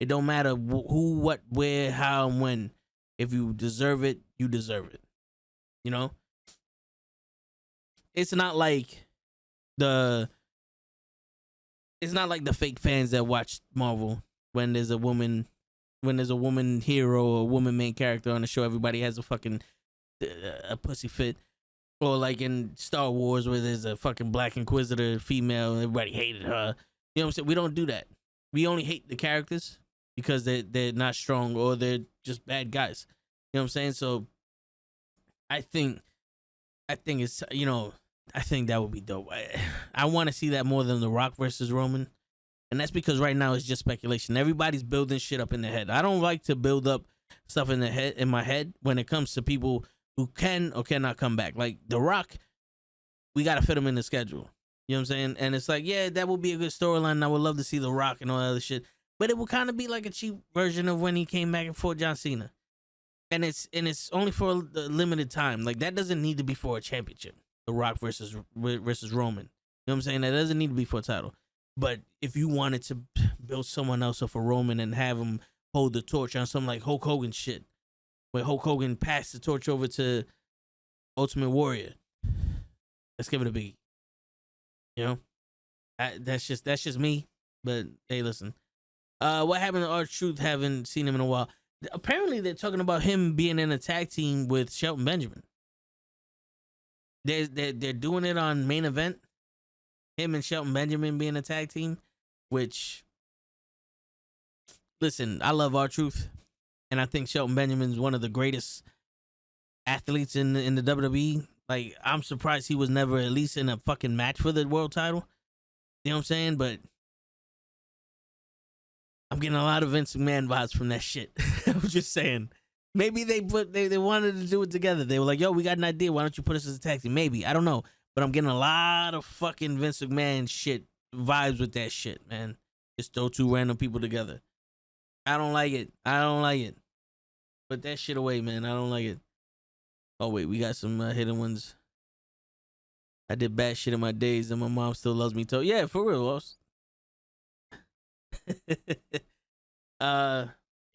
It don't matter who, what, where, how, and when. If you deserve it, you deserve it. It's not like the fake fans that watch Marvel when there's a woman hero or a woman main character on the show. Everybody has a fucking a pussy fit, or like in Star Wars where there's a fucking Black Inquisitor female and everybody hated her. You know what I'm saying? We don't do that. We only hate the characters because they're not strong or they're just bad guys. You know what I'm saying? So I think it's I think that would be dope. I want to see that more than The Rock versus Roman. And that's because right now it's just speculation. Everybody's building shit up in their head. I don't like to build up stuff in my head when it comes to people who can or cannot come back. Like The Rock, we got to fit him in the schedule. You know what I'm saying? And it's like, yeah, that would be a good storyline. I would love to see The Rock and all that other shit. But it would kind of be like a cheap version of when he came back and fought John Cena. And it's only for a limited time. Like, that doesn't need to be for a championship. The Rock versus Roman. You know what I'm saying? That doesn't need to be for a title. But if you wanted to build someone else up for Roman and have him hold the torch on something like Hulk Hogan shit, where Hulk Hogan passed the torch over to Ultimate Warrior, let's give it a B. That's just me. But hey, listen. What happened to R-Truth? Haven't seen him in a while. Apparently, they're talking about him being in a tag team with Shelton Benjamin. They're doing it on Main Event. Him and Shelton Benjamin being a tag team, which, listen, I love R-Truth, and I think Shelton Benjamin's one of the greatest athletes in the WWE. Like, I'm surprised he was never at least in a fucking match for the world title. You know what I'm saying? But I'm getting a lot of Vince McMahon vibes from that shit. I'm just saying. Maybe they wanted to do it together. They were like, yo, we got an idea. Why don't you put us as a tag team? Maybe. I don't know. But I'm getting a lot of fucking Vince McMahon shit vibes with that shit, man. Just throw two random people together. I don't like it. I don't like it. Put that shit away, man. I don't like it. Oh, wait. We got some hidden ones. I did bad shit in my days and my mom still loves me. Yeah, for real, boss.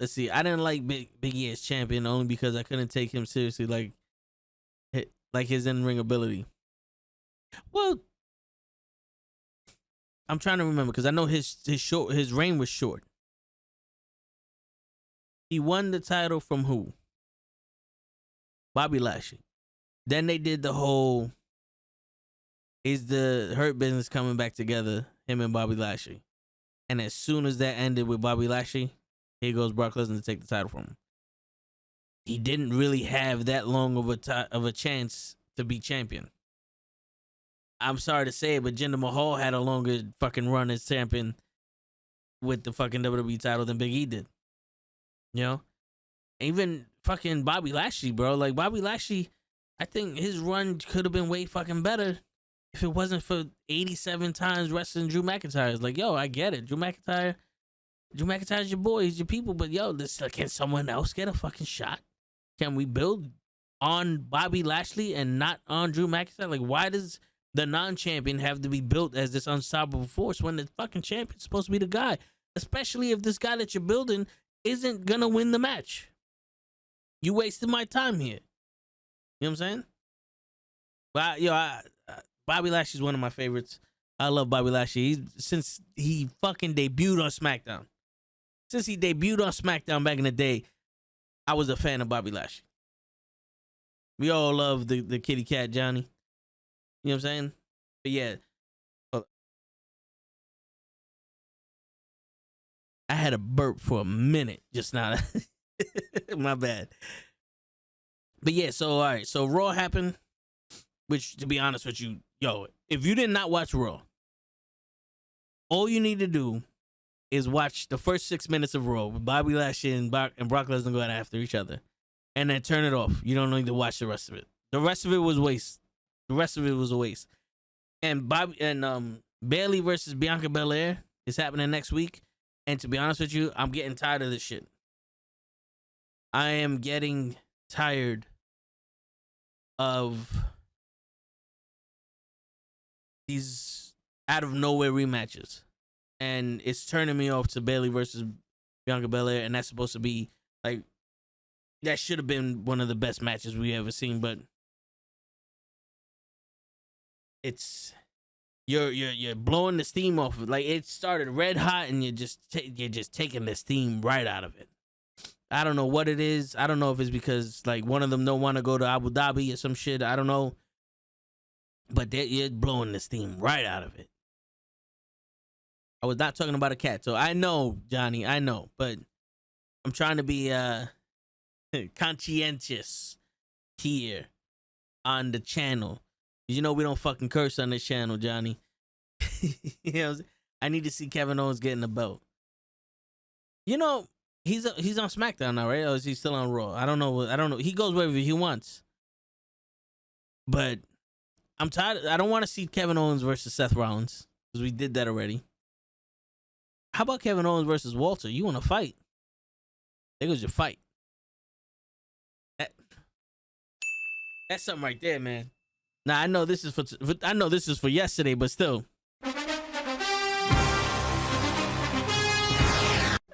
Let's see. I didn't like Big E as champion only because I couldn't take him seriously, like his in-ring ability. Well, I'm trying to remember because I know his reign was short. He won the title from who? Bobby Lashley. Then they did the whole, is the Hurt Business coming back together, him and Bobby Lashley. And as soon as that ended with Bobby Lashley, here goes Brock Lesnar to take the title from him. He didn't really have that long of a chance to be champion. I'm sorry to say it, but Jinder Mahal had a longer fucking run as champion with the fucking WWE title than Big E did. You know? Even fucking Bobby Lashley, bro. Like, Bobby Lashley, I think his run could have been way fucking better if it wasn't for 87 times wrestling Drew McIntyre. It's like, yo, I get it. Drew McIntyre's your boy, he's your people, but yo, can someone else get a fucking shot? Can we build on Bobby Lashley and not on Drew McIntyre? Like, why does the non-champion have to be built as this unstoppable force when the fucking champion's supposed to be the guy? Especially if this guy that you're building isn't gonna win the match. You wasted my time here. You know what I'm saying? But Bobby Lashley's one of my favorites. I love Bobby Lashley. Since he fucking debuted on SmackDown. Since he debuted on SmackDown back in the day, I was a fan of Bobby Lashley. We all love the kitty cat Johnny. You know what I'm saying? But yeah. I had a burp for a minute just now. My bad. But yeah, so all right. So Raw happened, which, to be honest with you, yo, if you did not watch Raw, all you need to do is watch the first 6 minutes of Raw with Bobby Lashley and Brock Lesnar going after each other, and then turn it off. You don't need to watch the rest of it. The rest of it was waste. The rest of it was a waste. And Bayley versus Bianca Belair is happening next week. And to be honest with you, I'm getting tired of this shit. I am getting tired of these out of nowhere rematches. And it's turning me off to Bayley versus Bianca Belair. And that's supposed to be like, that should have been one of the best matches we ever seen. But it's, you're blowing the steam off of it. Like, it started red hot and you're just taking the steam right out of it. I don't know what it is. I don't know if it's because like one of them don't want to go to Abu Dhabi or some shit. I don't know. But you're blowing the steam right out of it. I was not talking about a cat. So I know, Johnny, I know. But I'm trying to be conscientious here on the channel. You know we don't fucking curse on this channel, Johnny. You know, I need to see Kevin Owens getting the belt. You know, he's on SmackDown now, right? Or is he still on Raw? I don't know. He goes wherever he wants. But I'm tired. I don't want to see Kevin Owens versus Seth Rollins because we did that already. How about Kevin Owens versus Walter? You want to fight? There goes your fight. That's something right there, man. Now I know this is for yesterday, but still.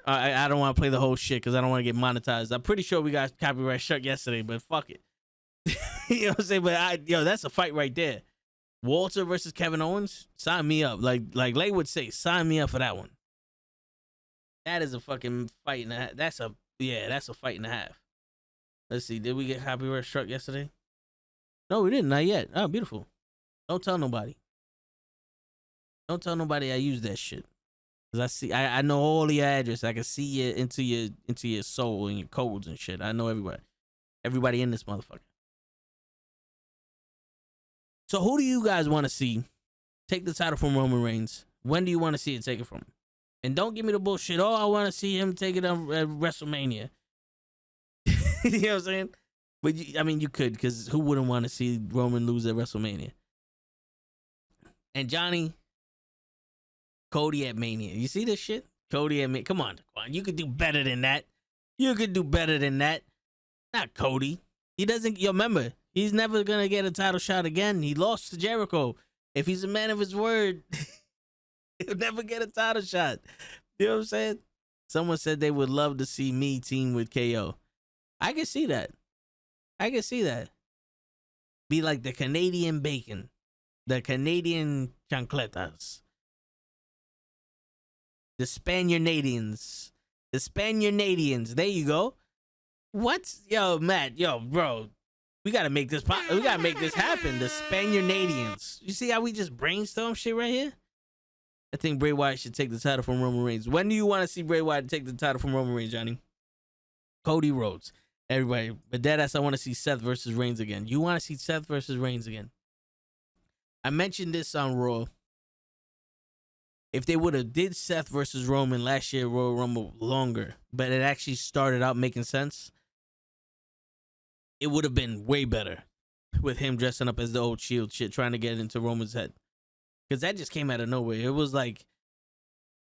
I don't want to play the whole shit because I don't want to get monetized. I'm pretty sure we got copyright struck yesterday, but fuck it. You know what I'm saying? But that's a fight right there. Walter versus Kevin Owens, sign me up. Like Lay would say, sign me up for that one. That is a fucking fight and a half. That's a fight and a half. Let's see, did we get copyright struck yesterday? No, we didn't. Not yet. Oh, beautiful. Don't tell nobody. Don't tell nobody I use that shit. Cause I know all your address. I can see you into your soul and your codes and shit. I know everybody in this motherfucker. So who do you guys want to see take the title from Roman Reigns When do you want to see it taken from him? And don't give me the bullshit. Oh, I want to see him take it on at WrestleMania. You know what I'm saying? But I mean, you could, because who wouldn't want to see Roman lose at WrestleMania? And Johnny, Cody at Mania. You see this shit? Cody at Mania. Come on. You could do better than that. You could do better than that. Not Cody. He doesn't. You remember, he's never going to get a title shot again. He lost to Jericho. If he's a man of his word, he'll never get a title shot. You know what I'm saying? Someone said they would love to see me team with KO. I can see that. I can see that. Be like the Canadian bacon. The Canadian chancletas. The Spaniardians. The Spaniardians. There you go. What? Yo, Matt. Yo, bro. We gotta make this we gotta make this happen. The Spaniardians. You see how we just brainstorm shit right here? I think Bray Wyatt should take the title from Roman Reigns. When do you want to see Bray Wyatt take the title from Roman Reigns, Johnny? Cody Rhodes. Everybody. But deadass, I want to see Seth versus Reigns again. You want to see Seth versus Reigns again? I mentioned this on Raw. If they would have did Seth versus Roman last year, Royal Rumble longer, but it actually started out making sense, it would have been way better with him dressing up as the old Shield shit, trying to get into Roman's head. Because that just came out of nowhere. It was like,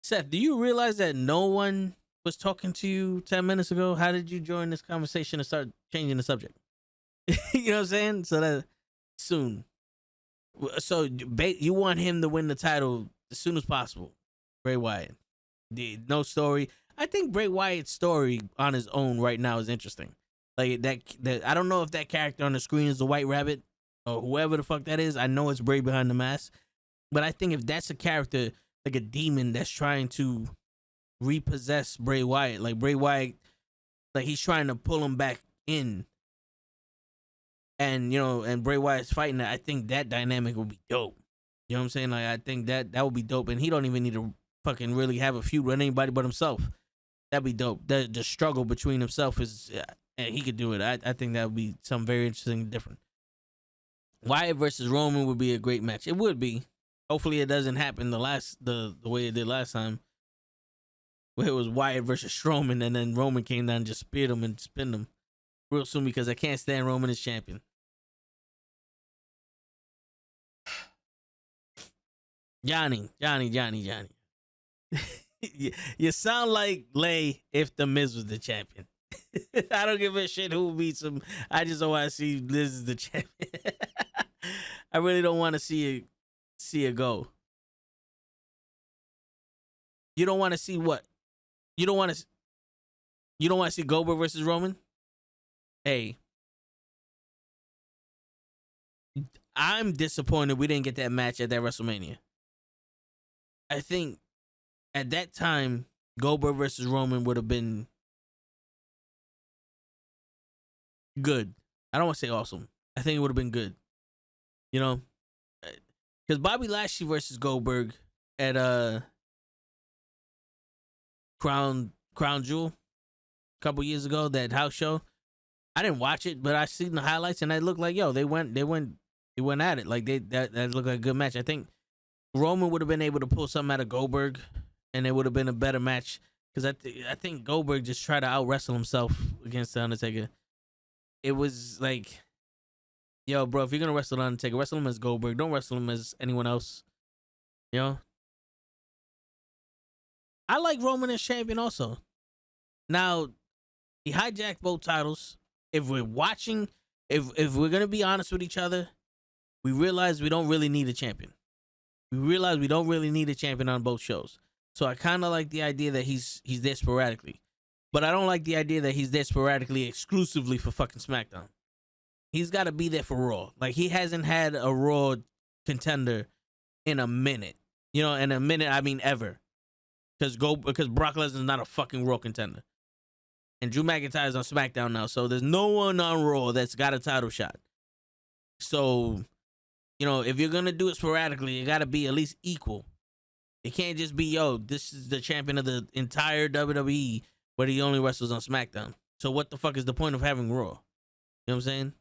Seth, do you realize that no one was talking to you 10 minutes ago? How did you join this conversation and start changing the subject? You know what I'm saying? So that soon. So you want him to win the title as soon as possible. Bray Wyatt. No story. I think Bray Wyatt's story on his own right now is interesting. Like that I don't know if that character on the screen is the White Rabbit or whoever the fuck that is. I know it's Bray behind the mask. But I think if that's a character, like a demon that's trying to repossess Bray Wyatt, like Bray Wyatt, like he's trying to pull him back in. And, you know, and Bray Wyatt's fighting that, I think that dynamic will be dope. You know what I'm saying? Like, I think that would be dope. And he don't even need to fucking really have a feud with anybody but himself. That'd be dope. The struggle between himself is, and he could do it. I think that would be something very interesting and different. Wyatt versus Roman would be a great match. It would be. Hopefully it doesn't happen the way it did last time. Where it was Wyatt versus Strowman, and then Roman came down and just speared him and spinned him real soon, because I can't stand Roman as champion. Johnny. You sound like Lay if The Miz was the champion. I don't give a shit who beats him. I just don't want to see Liz as the champion. I really don't want to see it go. You don't want to see what? You don't want to see Goldberg versus Roman? Hey, I'm disappointed we didn't get that match at that WrestleMania. I think at that time, Goldberg versus Roman would have been good. I don't want to say awesome. I think it would have been good. You know? Because Bobby Lashley versus Goldberg at Crown Jewel a couple years ago, that house show, I didn't watch it, but I seen the highlights and it looked like, yo, they went at it. Like that looked like a good match. I think Roman would have been able to pull something out of Goldberg, and it would have been a better match, because I think Goldberg just tried to out wrestle himself against the Undertaker. It was like, yo, bro, if you're gonna wrestle the Undertaker, wrestle him as Goldberg. Don't wrestle him as anyone else. You know? I like Roman as champion also. Now, he hijacked both titles. If we're watching, if we're gonna be honest with each other, we realize we don't really need a champion. We realize we don't really need a champion on both shows. So I kind of like the idea that he's there sporadically. But I don't like the idea that he's there sporadically exclusively for fucking SmackDown. He's got to be there for Raw. Like, he hasn't had a Raw contender in a minute. You know, in a minute, I mean ever. Because Brock Lesnar's not a fucking Raw contender. And Drew McIntyre's on SmackDown now. So there's no one on Raw that's got a title shot. So, you know, if you're going to do it sporadically, it got to be at least equal. It can't just be, yo, this is the champion of the entire WWE, but he only wrestles on SmackDown. So what the fuck is the point of having Raw? You know what I'm saying?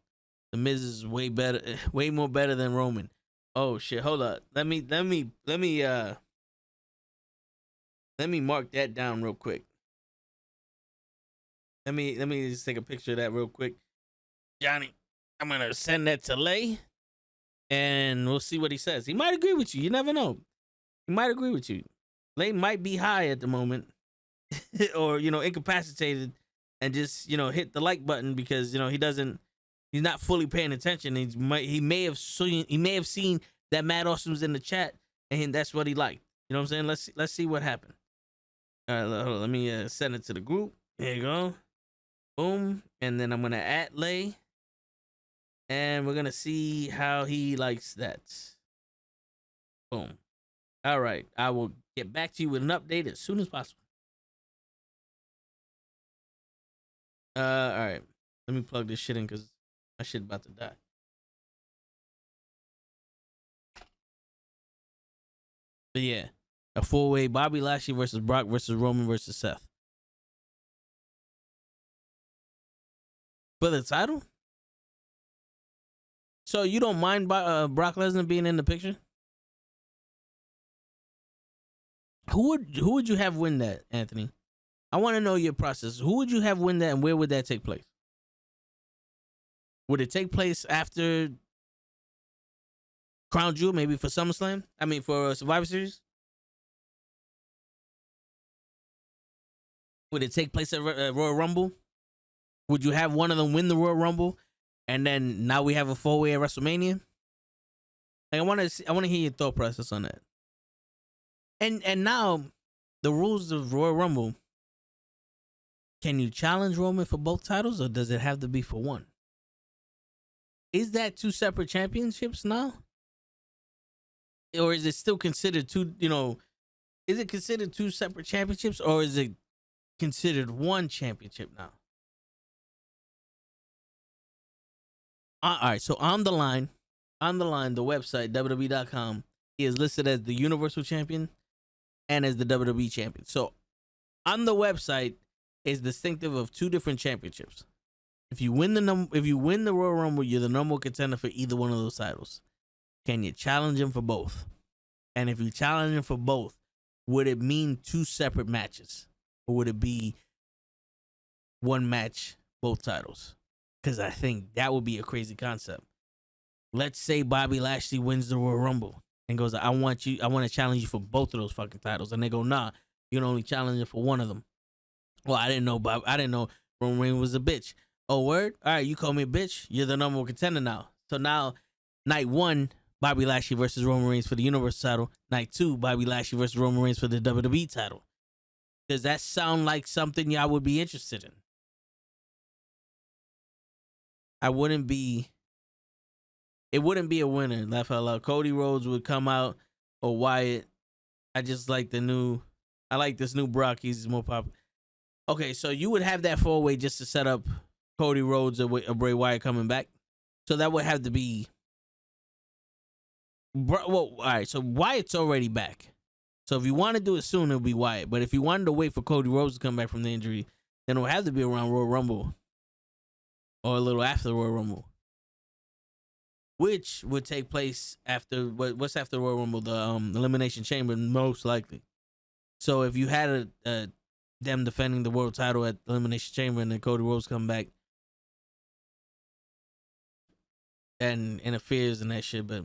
The Miz is way better, way more better than Roman. Oh shit, hold up. Let me Let me mark that down real quick. Let me just take a picture of that real quick. Johnny, I'm gonna send that to Lay, and we'll see what he says. He might agree with you. You never know. He might agree with you. Lay might be high at the moment, or incapacitated, and just hit the like button because he's not fully paying attention. He may have seen that Mad Awesome was in the chat, and that's what he liked. You know what I'm saying? Let's see what happened. All right, hold on, let me send it to the group. There you go. Boom, and then I'm gonna add Lay, and we're gonna see how he likes that. Boom. All right, I will get back to you with an update as soon as possible. All right, let me plug this shit in because my shit about to die. But yeah, a 4-way Bobby Lashley versus Brock versus Roman versus Seth. For the title? So you don't mind Brock Lesnar being in the picture? Who would you have win that, Anthony? I want to know your process. Who would you have win that, and where would that take place? Would it take place after Crown Jewel, maybe for SummerSlam? I mean, for Survivor Series? Would it take place at Royal Rumble? Would you have one of them win the Royal Rumble, and then now we have a 4-way at WrestleMania? Like, I want to hear your thought process on that. And now the rules of Royal Rumble. Can you challenge Roman for both titles, or does it have to be for one? Is that 2 separate championships now? Or is it still considered is it considered 2 separate championships, or is it considered one championship now? All right, so on the line, the website, WWE.com, he is listed as the Universal Champion and as the WWE Champion. So on the website is distinctive of 2 different championships. If you win the Royal Rumble, you're the number 1 contender for either one of those titles. Can you challenge him for both? And if you challenge him for both, would it mean 2 separate matches? Or would it be 1 match, both titles? Because I think that would be a crazy concept. Let's say Bobby Lashley wins the Royal Rumble and goes, I want to challenge you for both of those fucking titles. And they go, nah, you can only challenge him for one of them. Well, I didn't know Roman Reigns was a bitch. Oh, word? All right, you call me a bitch. You're the number 1 contender now. So now, night 1, Bobby Lashley versus Roman Reigns for the Universal title. Night 2, Bobby Lashley versus Roman Reigns for the WWE title. Does that sound like something y'all would be interested in? It wouldn't be a winner. Laugh out loud. Cody Rhodes would come out, or Wyatt. I like this new Brock. He's more popular. Okay, so you would have that 4-way just to set up Cody Rhodes or Bray Wyatt coming back. So that would have to be. Well, all right. So Wyatt's already back. So if you want to do it soon, it'll be Wyatt. But if you wanted to wait for Cody Rhodes to come back from the injury, then it would have to be around Royal Rumble. Or a little after the Royal Rumble, which would take place after what's after Royal Rumble, the Elimination Chamber, most likely. So if you had them defending the world title at the Elimination Chamber and then Cody Rhodes come back and interferes and that shit, but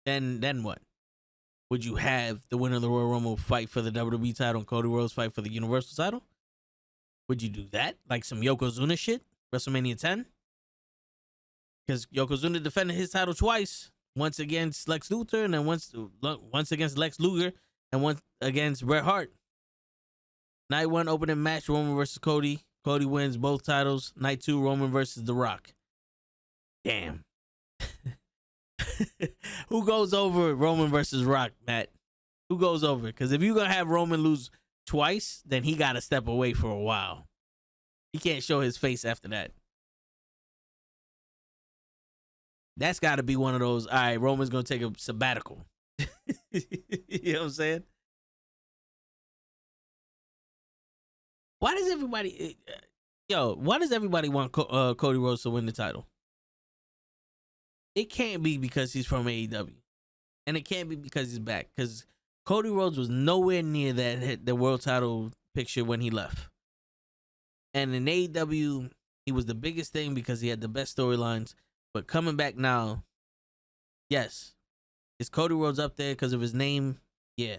then what? Would you have the winner of the Royal Rumble fight for the WWE title and Cody Rhodes fight for the Universal title? Would you do that? Like some Yokozuna shit? WrestleMania 10? Because Yokozuna defended his title twice. Once against Lex Luthor, and then once against Lex Luger, and once against Bret Hart. Night 1 opening match, Roman versus Cody. Cody wins both titles. Night 2, Roman versus The Rock. Damn. Who goes over Roman versus Rock, Matt? Who goes over? Because if you're going to have Roman lose twice, then he got to step away for a while. He can't show his face after that. That's got to be one of those, all right, Roman's going to take a sabbatical. You know what I'm saying? Why does everybody want Cody Rhodes to win the title? It can't be because he's from AEW. And it can't be because he's back. Because Cody Rhodes was nowhere near the world title picture when he left. And in AEW, he was the biggest thing because he had the best storylines. But coming back now, yes, is Cody Rhodes up there because of his name? Yeah.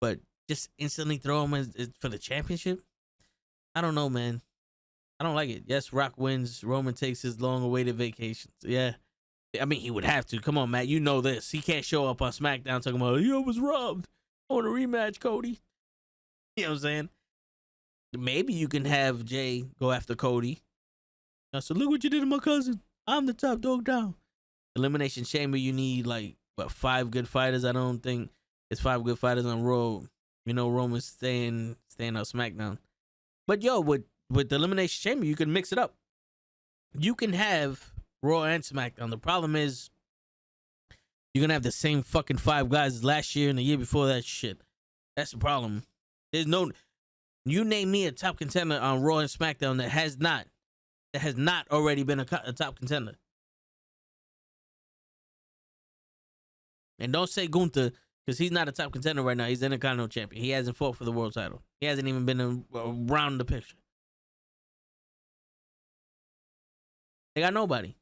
But just instantly throw him for the championship? I don't know, man. I don't like it. Yes, Rock wins. Roman takes his long-awaited vacation. Yeah. I mean, he would have to. Come on, Matt. You know this. He can't show up on SmackDown talking about, I was robbed. I want a rematch, Cody. You know what I'm saying? Maybe you can have Jay go after Cody. I said, look what you did to my cousin. I'm the top dog now. Elimination Chamber, you need, like, what, 5 good fighters? I don't think it's 5 good fighters on Raw. You know, Roman's staying on SmackDown. But, yo, with the Elimination Chamber, you can mix it up. You can have Raw and SmackDown. The problem is you're going to have the same fucking 5 guys as last year and the year before that shit. That's the problem. There's no... You name me a top contender on Raw and SmackDown that has not already been a top contender. And don't say Gunther, because he's not a top contender right now. He's the Intercontinental Champion. He hasn't fought for the world title. He hasn't even been around the picture. They got nobody.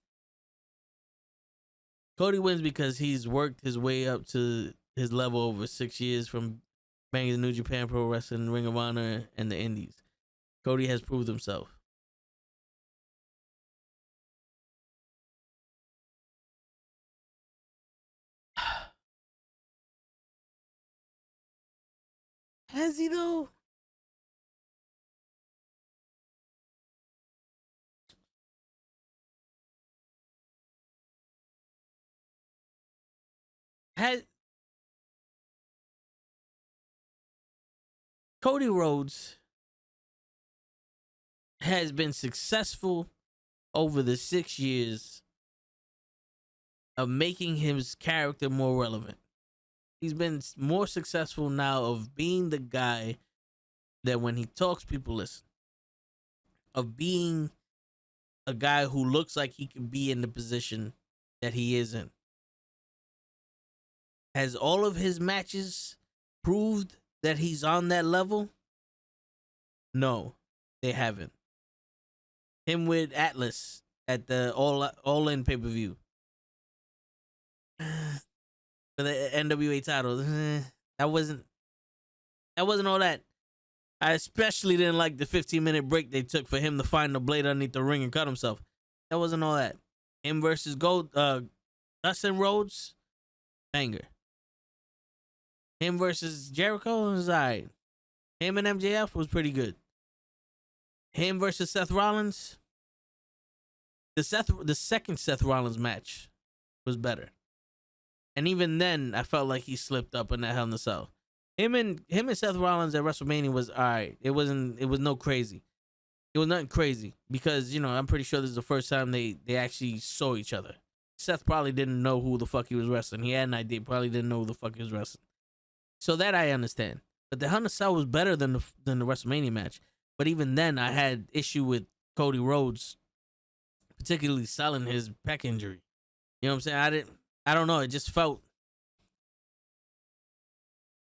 Cody wins because he's worked his way up to his level over 6 years from banging the New Japan Pro Wrestling, Ring of Honor, and the Indies. Cody has proved himself. Has he though? Cody Rhodes has been successful over the 6 years of making his character more relevant. He's been more successful now of being the guy that when he talks, people listen. Of being a guy who looks like he could be in the position that he is in. Has all of his matches proved that he's on that level? No, they haven't. Him with Atlas at the All-In pay-per-view. For the NWA title. That wasn't all that. I especially didn't like the 15-minute break they took for him to find the blade underneath the ring and cut himself. That wasn't all that. Him versus Dustin Rhodes, banger. Him versus Jericho was alright. Him and MJF was pretty good. Him versus Seth Rollins, the second Seth Rollins match was better. And even then, I felt like he slipped up in that Hell in a Cell. Him and Seth Rollins at WrestleMania was alright. It was no crazy. It was nothing crazy because, you know, I'm pretty sure this is the first time they actually saw each other. Seth probably didn't know who the fuck he was wrestling. He had an idea, probably didn't know who the fuck he was wrestling. So that I understand. But the Hell in a Cell was better than the WrestleMania match. But even then, I had issue with Cody Rhodes, particularly selling his pec injury. You know what I'm saying? I don't know. It just felt...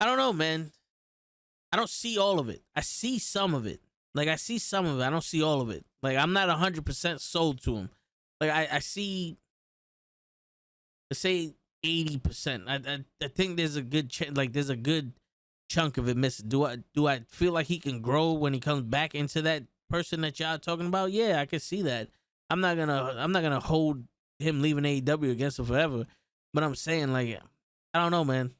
I don't know, man. I don't see all of it. I see some of it. Like, I see some of it. I don't see all of it. Like, I'm not 100% sold to him. Like, I see... Let's say 80%. I think there's a good... there's a good chunk of it missing. Do I feel like he can grow when he comes back into that person that y'all talking about? Yeah, I can see that. I'm not gonna hold him leaving AEW against him forever. But I'm saying, like, I don't know, man.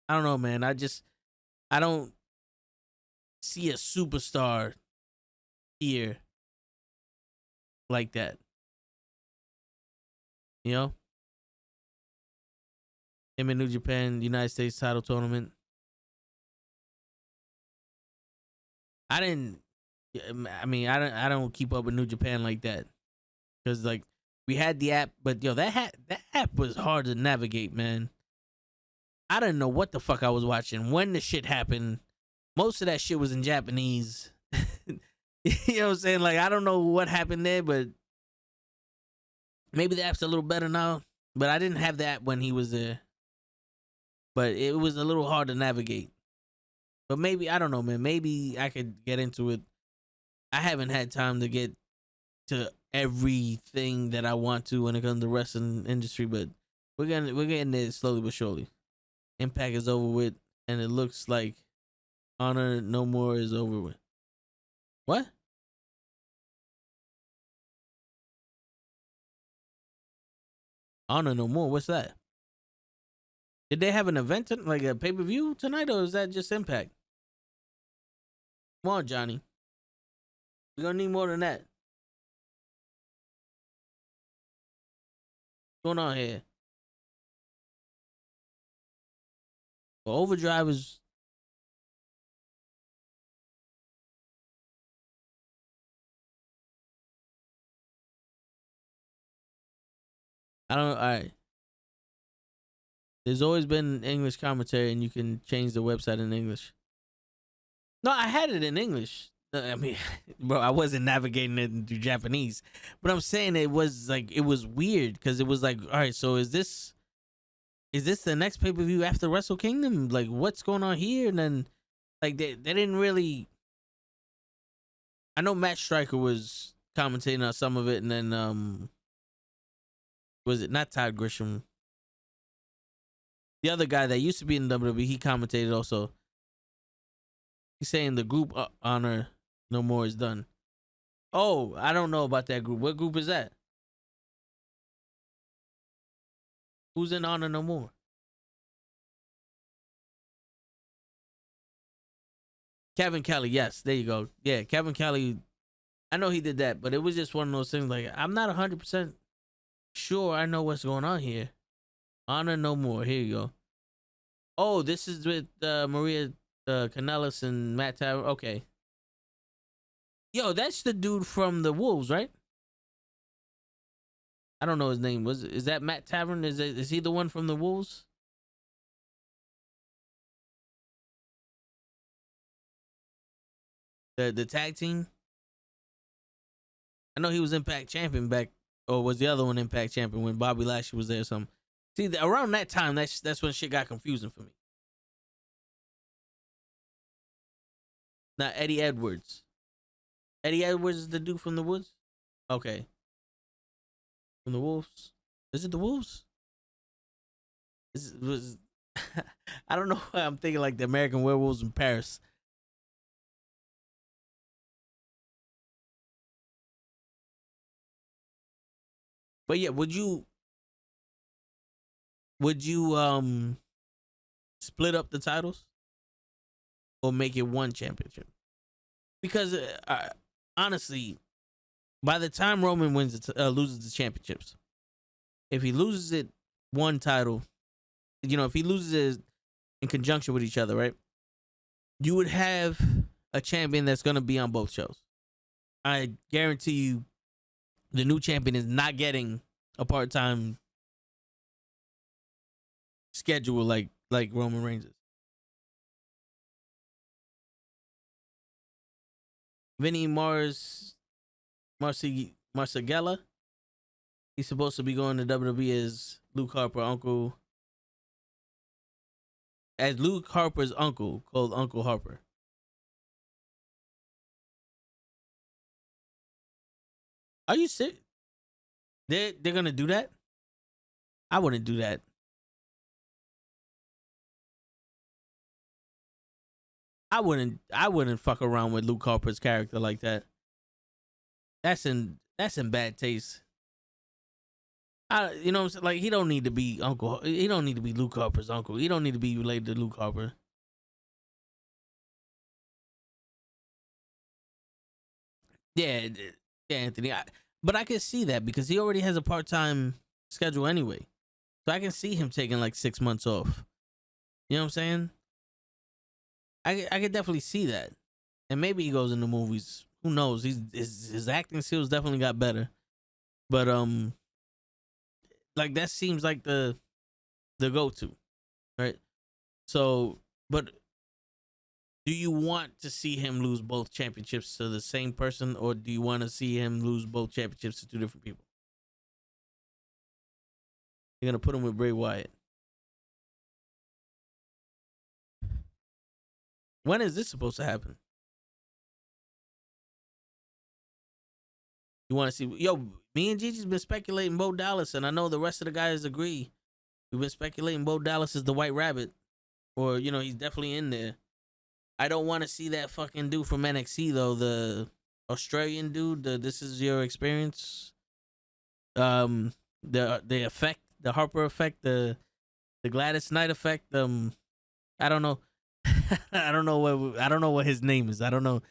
I don't see a superstar here like that. You know? Him in New Japan, United States title tournament. I don't keep up with New Japan like that. Because, like, we had the app, but, yo, that app was hard to navigate, man. I didn't know what the fuck I was watching when the shit happened. Most of that shit was in Japanese. You know what I'm saying? Like, I don't know what happened there, but maybe the app's a little better now. But I didn't have that when he was there. but it was a little hard to navigate. But maybe I don't know, man. Maybe I could get into it. I haven't had time to get to everything that I want to when it comes to the wrestling industry, but we're getting there slowly but surely. Impact is over with, and it looks like Honor No More is over with. What? Honor No More? What's that? Did they have an event, like a pay-per-view tonight, or is that just Impact? Come on, Johnny. We're gonna need more than that. What's going on here? Well, Overdrive is... I don't know. All right. There's always been English commentary, and you can change the website in English. No, I had it in English. I mean, bro, I wasn't navigating it into Japanese, but I'm saying it was weird because it was like, all right, so is this the next pay-per-view after Wrestle Kingdom? Like, what's going on here? And then, like, they didn't really. I know Matt Stryker was commentating on some of it, and then was it not Todd Grisham? The other guy that used to be in WWE, he commentated also. He's saying the group Honor No More is done. Oh, I don't know about that group. What group is that? Who's in Honor No More? Kevin Kelly, yes, there you go. Yeah, Kevin Kelly. I know he did that, but it was just one of those things like, I'm not 100% sure I know what's going on here. Honor No More. Here you go. Oh, this is with Maria Kanellis and Matt Taven. Okay. Yo, that's the dude from the Wolves, right? I don't know his name. Is that Matt Tavern? Is he the one from the Wolves? The tag team? I know he was Impact Champion back, or was the other one Impact Champion when Bobby Lashley was there or something. See, around that time, that's when shit got confusing for me. Now, Eddie Edwards. Eddie Edwards is the dude from the Woods? Okay. From the Wolves? Is it the Wolves? I don't know why I'm thinking like the American Werewolves in Paris. But yeah, would you split up the titles or make it one championship? Because honestly, by the time Roman loses the championships, if he loses it one title, if he loses it in conjunction with each other, right? You would have a champion that's going to be on both shows. I guarantee you the new champion is not getting a part-time schedule like Roman Reigns is. Vinny Marseglia, he's supposed to be going to WWE as Luke Harper's uncle, called Uncle Harper. Are you serious? They're gonna do that? I wouldn't do that. I wouldn't fuck around with Luke Harper's character like that. That's in bad taste. You know what I'm saying? Like, he don't need to be Uncle. He don't need to be Luke Harper's uncle. He don't need to be related to Luke Harper. Yeah, Anthony. But I can see that because he already has a part-time schedule anyway. So I can see him taking like 6 months off. You know what I'm saying? I could definitely see that. And maybe he goes into movies. Who knows? His acting skills definitely got better. But like, that seems like the go-to, right? So, but do you want to see him lose both championships to the same person, or do you want to see him lose both championships to two different people? You're gonna put him with Bray Wyatt. When is this supposed to happen? You want to see? Yo, me and Gigi's been speculating Bo Dallas, and I know the rest of the guys agree. We've been speculating Bo Dallas is the White Rabbit, or he's definitely in there. I don't want to see that fucking dude from NXT though, the Australian dude. This is your experience. The effect, the Harper effect, the Gladys Knight effect. I don't know. I don't know what his name is. I don't know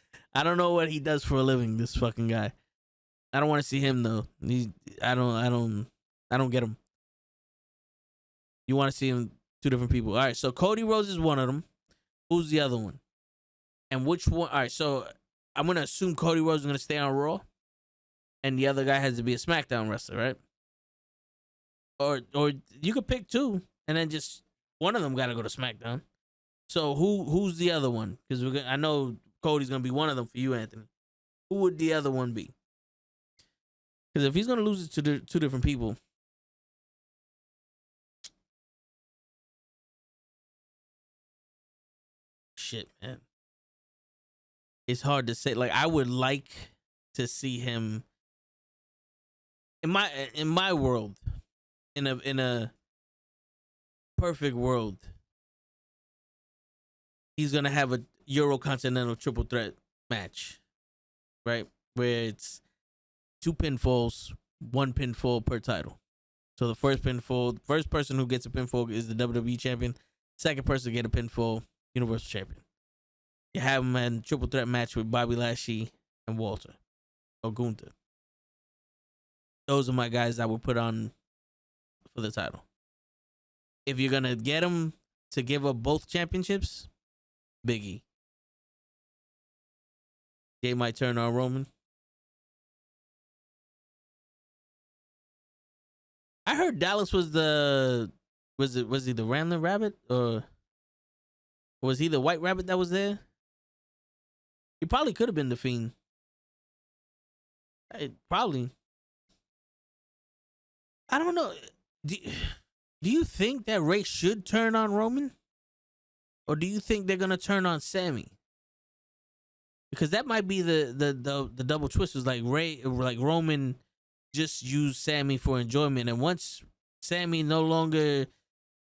what he does for a living. This fucking guy. I don't want to see him though. I don't get him. You want to see him? Two different people. All right. So Cody Rhodes is one of them. Who's the other one? And which one? All right. So I'm gonna assume Cody Rhodes is gonna stay on Raw, and the other guy has to be a SmackDown wrestler, right? Or you could pick two, and then just one of them got to go to SmackDown. So who's the other one? Because I know Cody's gonna be one of them for you, Anthony. Who would the other one be? Because if he's gonna lose it to two different people, shit, man, it's hard to say. Like, I would like to see him in my world, in a perfect world. He's gonna have a Eurocontinental triple threat match, right? Where it's 2 pinfalls, 1 pinfall per title. So the first person who gets a pinfall is the WWE champion. Second person to get a pinfall, Universal champion. You have him in a triple threat match with Bobby Lashley and Walter or Gunther. Those are my guys I would put on for the title. If you're gonna get him to give up both championships, Big E. They might turn on Roman. I heard Dallas was he the Rambling Rabbit, or was he the White Rabbit that was there? He probably could have been the Fiend. Probably. I don't know. Do you think that Ray should turn on Roman? Or do you think they're gonna turn on Sammy? Because that might be the double twist. Was like Roman just used Sammy for enjoyment, and once Sammy no longer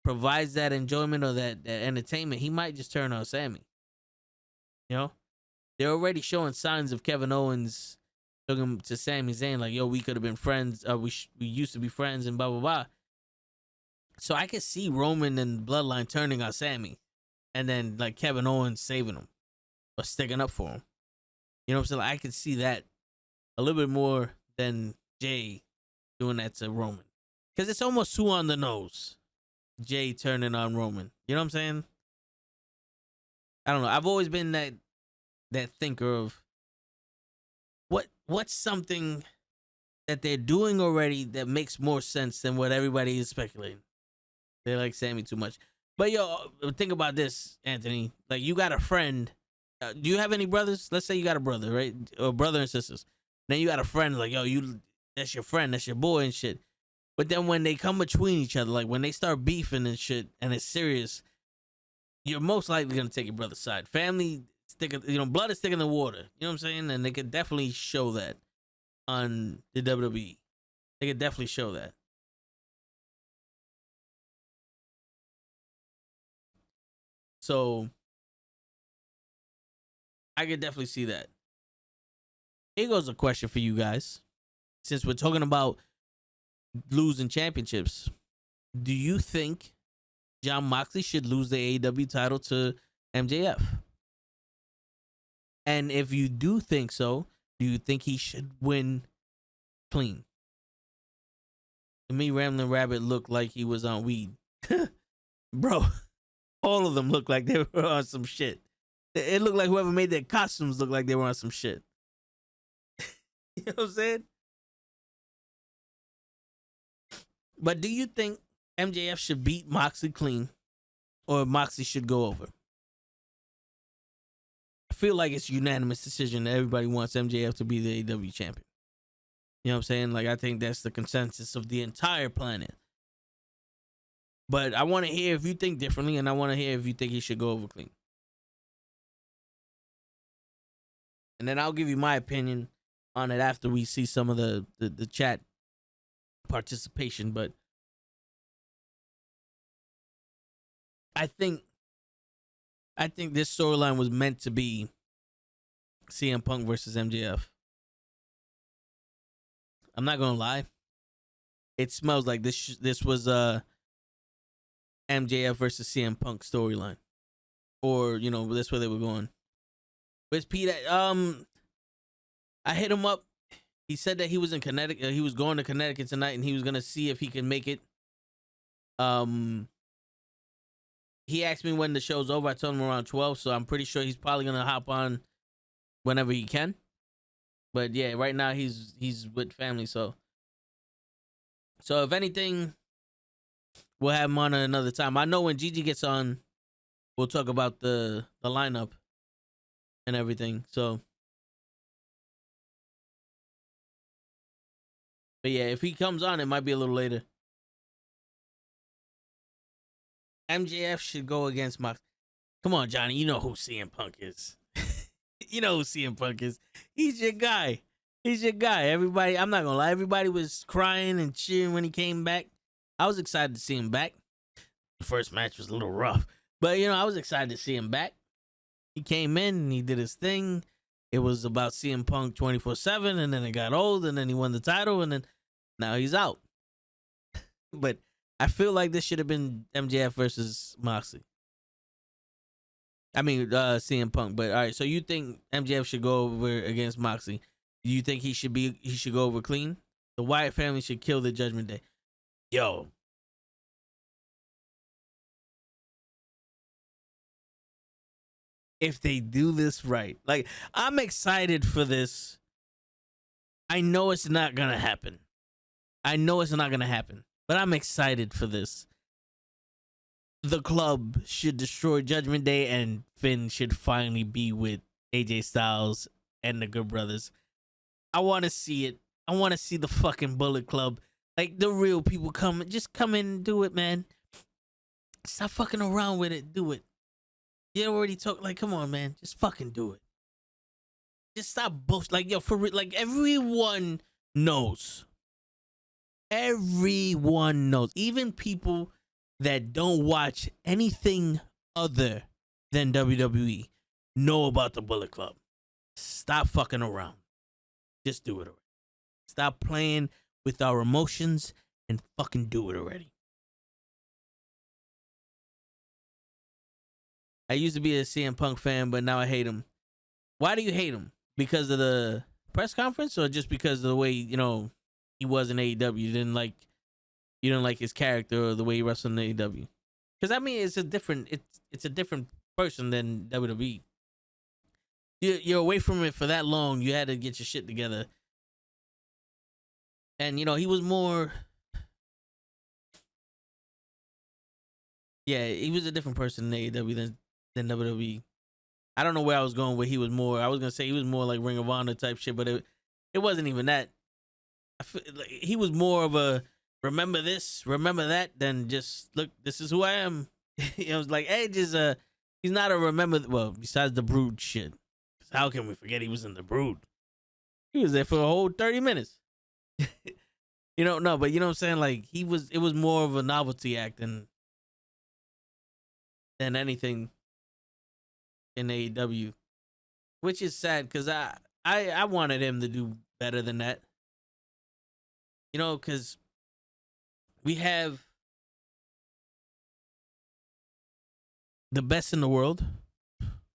provides that enjoyment or that entertainment, he might just turn on Sammy. They're already showing signs of Kevin Owens talking to Sami Zayn like, "Yo, we could have been friends. We used to be friends," and blah blah blah. So I could see Roman and Bloodline turning on Sammy, and then like Kevin Owens saving him or sticking up for him. You know what I'm saying? Like, I could see that a little bit more than Jay doing that to Roman, because it's almost too on the nose. Jay turning on Roman. You know what I'm saying? I don't know. I've always been that thinker of what's something that they're doing already that makes more sense than what everybody is speculating. They like Sammy too much. But think about this, Anthony. Like, you got a friend. Do you have any brothers? Let's say you got a brother, right? Or brother and sisters. Then you got a friend like, yo, that's your friend, that's your boy and shit. But then when they come between each other, like when they start beefing and shit, and it's serious, you're most likely gonna take your brother's side. Family blood is thicker than water. You know what I'm saying? And they could definitely show that on the WWE. They could definitely show that. So I could definitely see that. Here goes a question for you guys. Since we're talking about losing championships, do you think Jon Moxley should lose the AEW title to MJF? And if you do think so, do you think he should win clean? To me, Ramblin' Rabbit looked like he was on weed. Bro, all of them looked like they were on some shit. It looked like whoever made their costumes looked like they were on some shit. You know what I'm saying? But do you think MJF should beat Moxley clean, or Moxley should go over? I feel like it's a unanimous decision that everybody wants MJF to be the AEW champion. You know what I'm saying? Like, I think that's the consensus of the entire planet. But I want to hear if you think differently, and I want to hear if you think he should go over clean. and then I'll give you my opinion on it after we see some of the chat participation. But I think this storyline was meant to be CM Punk versus MJF. I'm not gonna lie. It smells like this was MJF versus CM Punk storyline, or that's where they were going. Where's Pete at? I hit him up. He said that he was in Connecticut. He was going to Connecticut tonight, and he was gonna see if he can make it. He asked me when the show's over. I told him around 12, so I'm pretty sure he's probably gonna hop on whenever he can. But yeah, right now he's with family, so if anything, we'll have him on at another time. I know when Gigi gets on, we'll talk about the lineup and everything. So, but yeah, if he comes on, it might be a little later. MJF should go against Mox. Come on, Johnny, you know who CM Punk is. You know who CM Punk is. He's your guy. He's your guy. Everybody, I'm not gonna lie, everybody was crying and cheering when he came back. I was excited to see him back. The first match was a little rough, but I was excited to see him back. He came in and he did his thing. It was about CM Punk 24/7, and then it got old, and then he won the title, and then now he's out. But I feel like this should have been MJF versus Moxley. I mean, CM Punk. But all right, so you think MJF should go over against Moxley? Do you think he should go over clean? The Wyatt family should kill the Judgment Day. Yo. If they do this right. Like, I'm excited for this. I know it's not going to happen. But I'm excited for this. The club should destroy Judgment Day, and Finn should finally be with AJ Styles and the Good Brothers. I want to see it. I want to see the fucking Bullet Club. Like, the real people come in and do it, man. Stop fucking around with it. Do it. You already talk. Like, come on, man. Just fucking do it. Just stop bullshit. Like, yo, for real. Like, everyone knows. Everyone knows. Even people that don't watch anything other than WWE know about the Bullet Club. Stop fucking around. Just do it already. Stop playing with our emotions and fucking do it already. I used to be a CM Punk fan, but now I hate him. Why do you hate him? Because of the press conference, or just because of the way, he was in AEW? You didn't like his character or the way he wrestled in AEW? Because I mean, it's a different person than WWE. You're away from it for that long. You had to get your shit together. And he was more. Yeah, he was a different person in AEW than WWE. I don't know where I was going. Where he was more. I was gonna say he was more like Ring of Honor type shit, but it wasn't even that. I feel like he was more of a remember this, remember that, than just look. This is who I am. I was like, Edge is he's not a remember. Well, besides the Brood shit, how can we forget he was in the Brood? He was there for a whole 30 minutes. No, but you know what I'm saying? Like, it was more of a novelty act than anything in AEW, which is sad because I wanted him to do better than that. Because we have the best in the world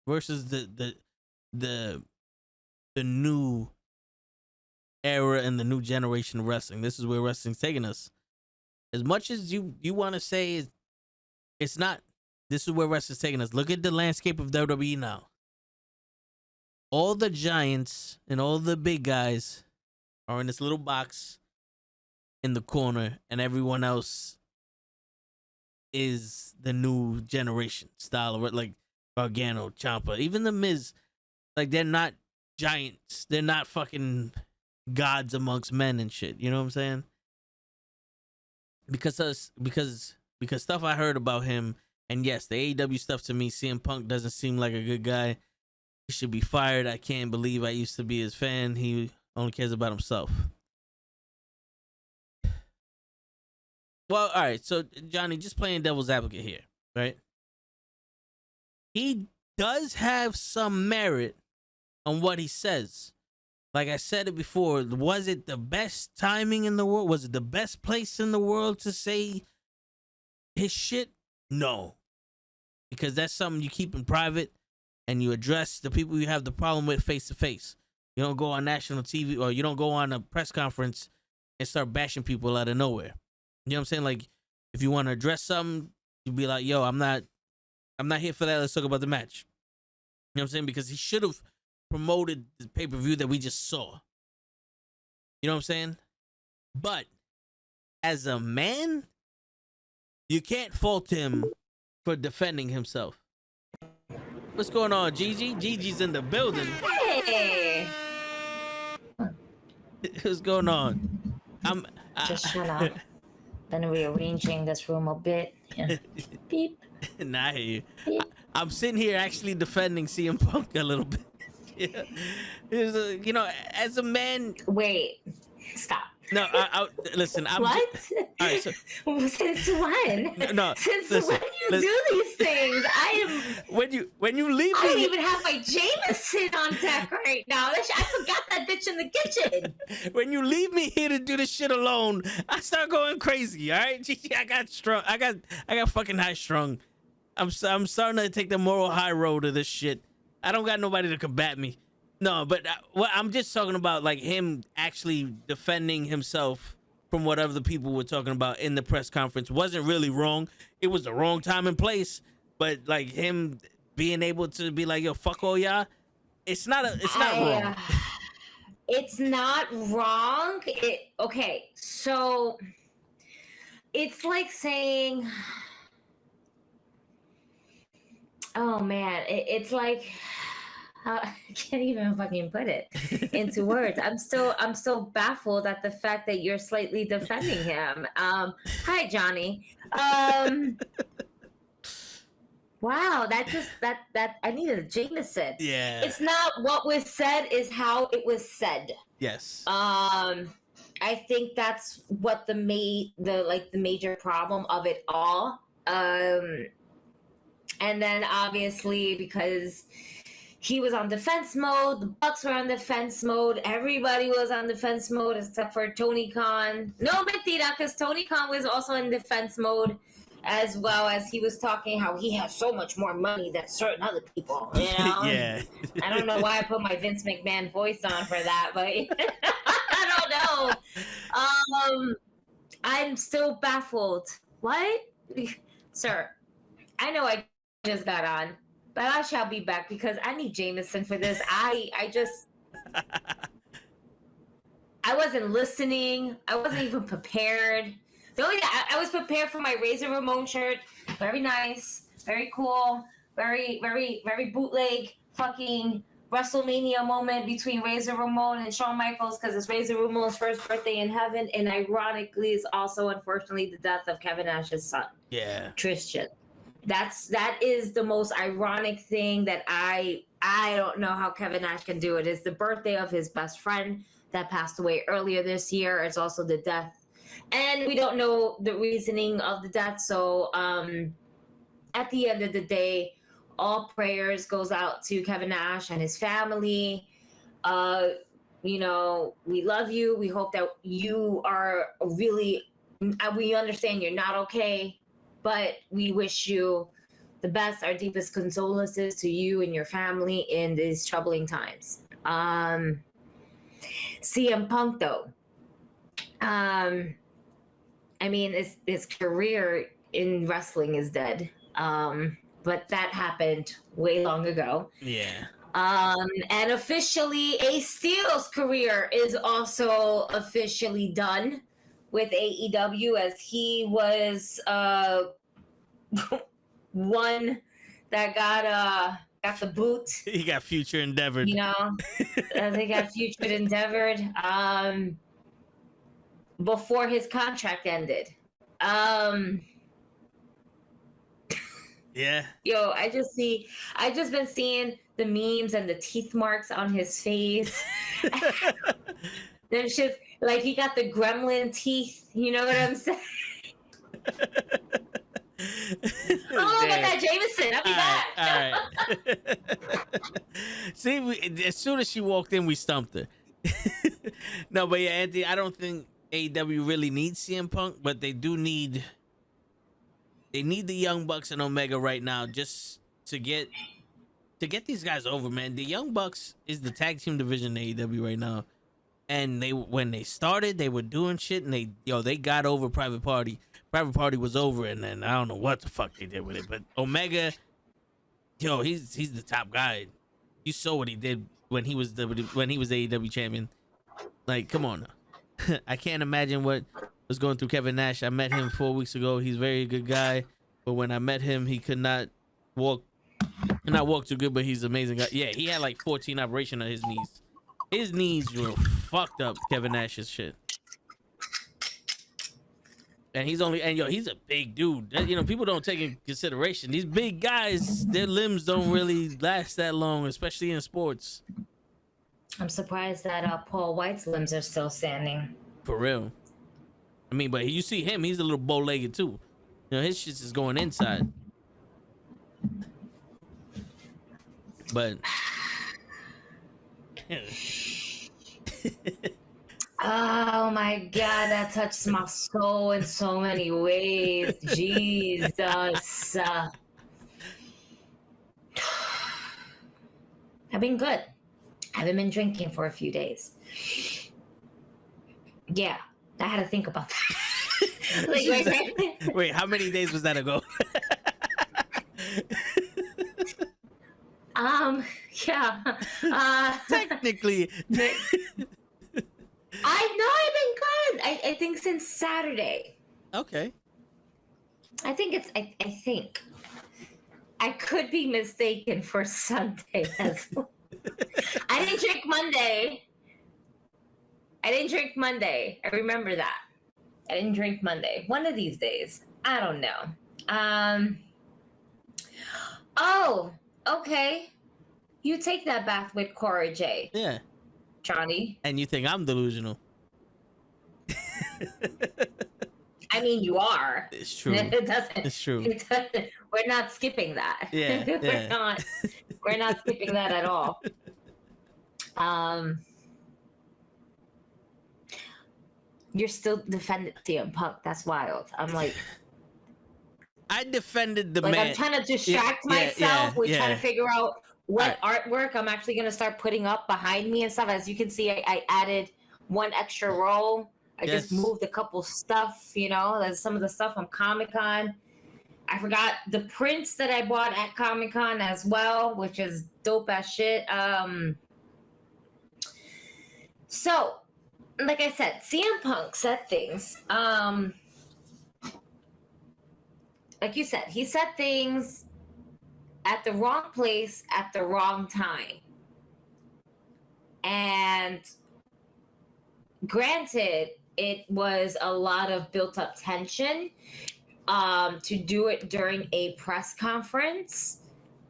versus the new era and the new generation of wrestling. This is where wrestling's taking us. As much as you want to say it's not. This is where wrestling's taking us. Look at the landscape of WWE now. All the giants and all the big guys are in this little box in the corner, and everyone else is the new generation style of it, like Gargano, Ciampa, even the Miz. Like, they're not giants. They're not fucking gods amongst men and shit. You know what I'm saying? Because stuff I heard about him, and yes, the AEW stuff, to me, CM Punk doesn't seem like a good guy. He should be fired. I can't believe I used to be his fan. He only cares about himself. Well, all right. So, Johnny, just playing devil's advocate here, right? He does have some merit on what he says. Like I said it before, was it the best timing in the world? Was it the best place in the world to say his shit? No. Because that's something you keep in private and you address the people you have the problem with face to face. You don't go on national TV or you don't go on a press conference and start bashing people out of nowhere. You know what I'm saying? Like, if you want to address something, you be like, yo, I'm not here for that. Let's talk about the match. You know what I'm saying? Because he should have promoted the pay-per-view that we just saw. You know what I'm saying? But as a man, you can't fault him for defending himself. What's going on, Gigi? Gigi's in the building. Hey! What's going on? Just shut up. Been rearranging this room a bit. Yeah. Beep. Nah, I hear you. Beep. I'm sitting here actually defending CM Punk a little bit. Yeah. You know, as a man. Wait. Stop. No, listen. What? All right, so, Since when? no. Since listen, when you do these things? When you leave I don't me. even have my Jameson on deck right now. I forgot that bitch in the kitchen. When you leave me here to do this shit alone, I start going crazy. All right, Gigi, I got strung. I got fucking high strung. I'm starting to take the moral high road of this shit. I don't got nobody to combat me. No, but what I'm just talking about, like him actually defending himself from what other people were talking about in the press conference wasn't really wrong. It was the wrong time and place, but like him being able to be like, yo, fuck all y'all. It's not wrong. It's not wrong. Okay, so it's like saying, oh man, it's like. I can't even fucking put it into words. I'm still baffled at the fact that you're slightly defending him. Hi, Johnny. Wow, that I needed a Jameson. Yeah. It's not what was said, is how it was said. Yes. I think that's what the major problem of it all. And then obviously because he was on defense mode. The Bucks were on defense mode. Everybody was on defense mode except for Tony Khan. No, mentira, because Tony Khan was also in defense mode, as well as he was talking how he has so much more money than certain other people. You know? Yeah. I don't know why I put my Vince McMahon voice on for that, but I don't know. I'm still baffled. What? Sir, I know I just got on. But I shall be back because I need Jameson for this. I wasn't listening. I wasn't even prepared. The only I was prepared for my Razor Ramon shirt. Very nice, very cool, very bootleg fucking WrestleMania moment between Razor Ramon and Shawn Michaels because it's Razor Ramon's first birthday in heaven, and ironically, is also unfortunately the death of Kevin Nash's son. Yeah, Tristan. That is the most ironic thing that I don't know how Kevin Nash can do it. It's the birthday of his best friend that passed away earlier this year. It's also the death. And we don't know the reasoning of the death. So at the end of the day, all prayers goes out to Kevin Nash and his family. You know, we love you. We hope that you are really, we understand you're not okay. But we wish you the best, our deepest condolences to you and your family in these troubling times. CM Punk, though, I mean, his career in wrestling is dead. But that happened way long ago. Yeah. And officially, Ace Steel's career is also officially done with AEW, as he was one that got the boot. He got future endeavored. You know, they got future endeavored before his contract ended. Yeah. Yo, I just been seeing the memes and the teeth marks on his face. There's just like he got the gremlin teeth. You know what I'm saying? Oh, look at that Jameson. I'll be back. All right. See, as soon as she walked in, we stumped her. No, but yeah, Anthony, I don't think AEW really needs CM Punk, but they do need. They need the Young Bucks and Omega right now just to get these guys over, man. The Young Bucks is the tag team division in AEW right now. And when they started, they were doing shit, and they got over Private Party. Private Party was over, and then I don't know what the fuck they did with it. But Omega, he's the top guy. You saw what he did when he was AEW champion. Like, come on now. I can't imagine what was going through Kevin Nash. I met him 4 weeks ago. He's a very good guy, but when I met him, he could not walk. Not walk too good, but he's an amazing guy. Yeah, he had like 14 operation on his knees. His knees were fucked up, Kevin Nash's shit. And he's a big dude. People don't take in consideration. These big guys, their limbs don't really last that long, especially in sports. I'm surprised that Paul White's limbs are still standing. For real. I mean, but you see him, he's a little bow-legged too. His shit is going inside. But oh my God, that touched my soul in so many ways. Jesus. I've been good. I haven't been drinking for a few days. Yeah, I had to think about that. Wait, how many days was that ago? Yeah. Technically. I've been good. I think since Saturday. Okay. I think I could be mistaken for Sunday as well. I didn't drink Monday. I remember that. I didn't drink Monday. One of these days. I don't know. Oh, okay. You take that bath with Cora J. Yeah. Johnny. And you think I'm delusional. I mean, you are. It's true. It's true. We're not skipping that. Yeah. We're not skipping that at all. You're still defending CM Punk. That's wild. I'm like, I defended the man. I'm trying to distract myself. We're trying to figure out what artwork I'm actually going to start putting up behind me and stuff. As you can see, I added one extra row. I just moved a couple stuff, there's some of the stuff from Comic-Con. I forgot the prints that I bought at Comic-Con as well, which is dope as shit. So, like I said, CM Punk said things. Like you said, he said things at the wrong place at the wrong time. And granted, it was a lot of built up tension. To do it during a press conference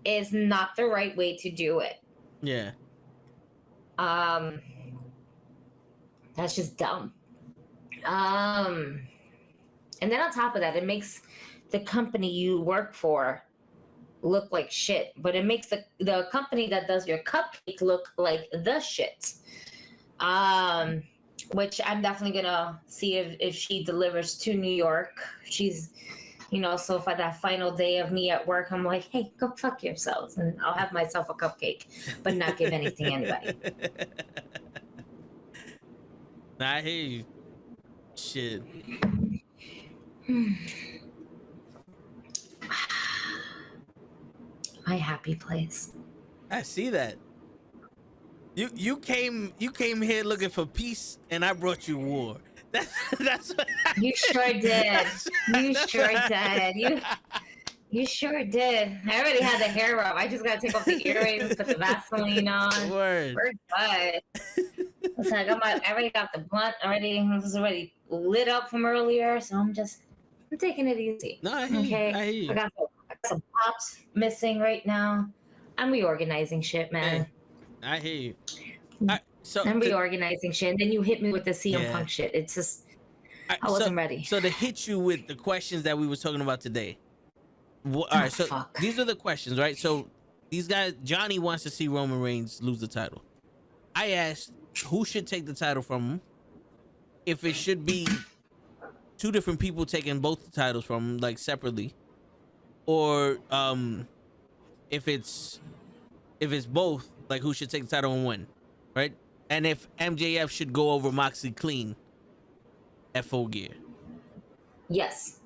is not the right way to do it. Yeah. That's just dumb. And then on top of that, it makes the company you work for look like shit, but it makes the company that does your cupcake look like the shit. Which I'm definitely gonna see if she delivers to New York. She's, so for that final day of me at work, I'm like, hey, go fuck yourselves, and I'll have myself a cupcake, but not give anything to anybody. I hear you. Shit. My happy place. I see that. You came here looking for peace, and I brought you war. That's what you sure did. You sure did. You sure did. I already had the hair up. I just gotta take off the earrings, put the Vaseline on. Word. We're good. It's like I already got the blunt already. It was already lit up from earlier, so I'm taking it easy. No, I hear you. I hear you. I got some pops missing right now. I'm reorganizing shit, man. Hey, I hear you. So I'm reorganizing shit, and then you hit me with the CM Punk shit. It's just I wasn't ready. So to hit you with the questions that we were talking about today. All right, so fuck. These are the questions, right? So these guys, Johnny wants to see Roman Reigns lose the title. I asked who should take the title from him. If it should be two different people taking both the titles from him, like separately, or if it's both, like who should take the title and win, right? And if MJF should go over Moxley clean at Full Gear. Yes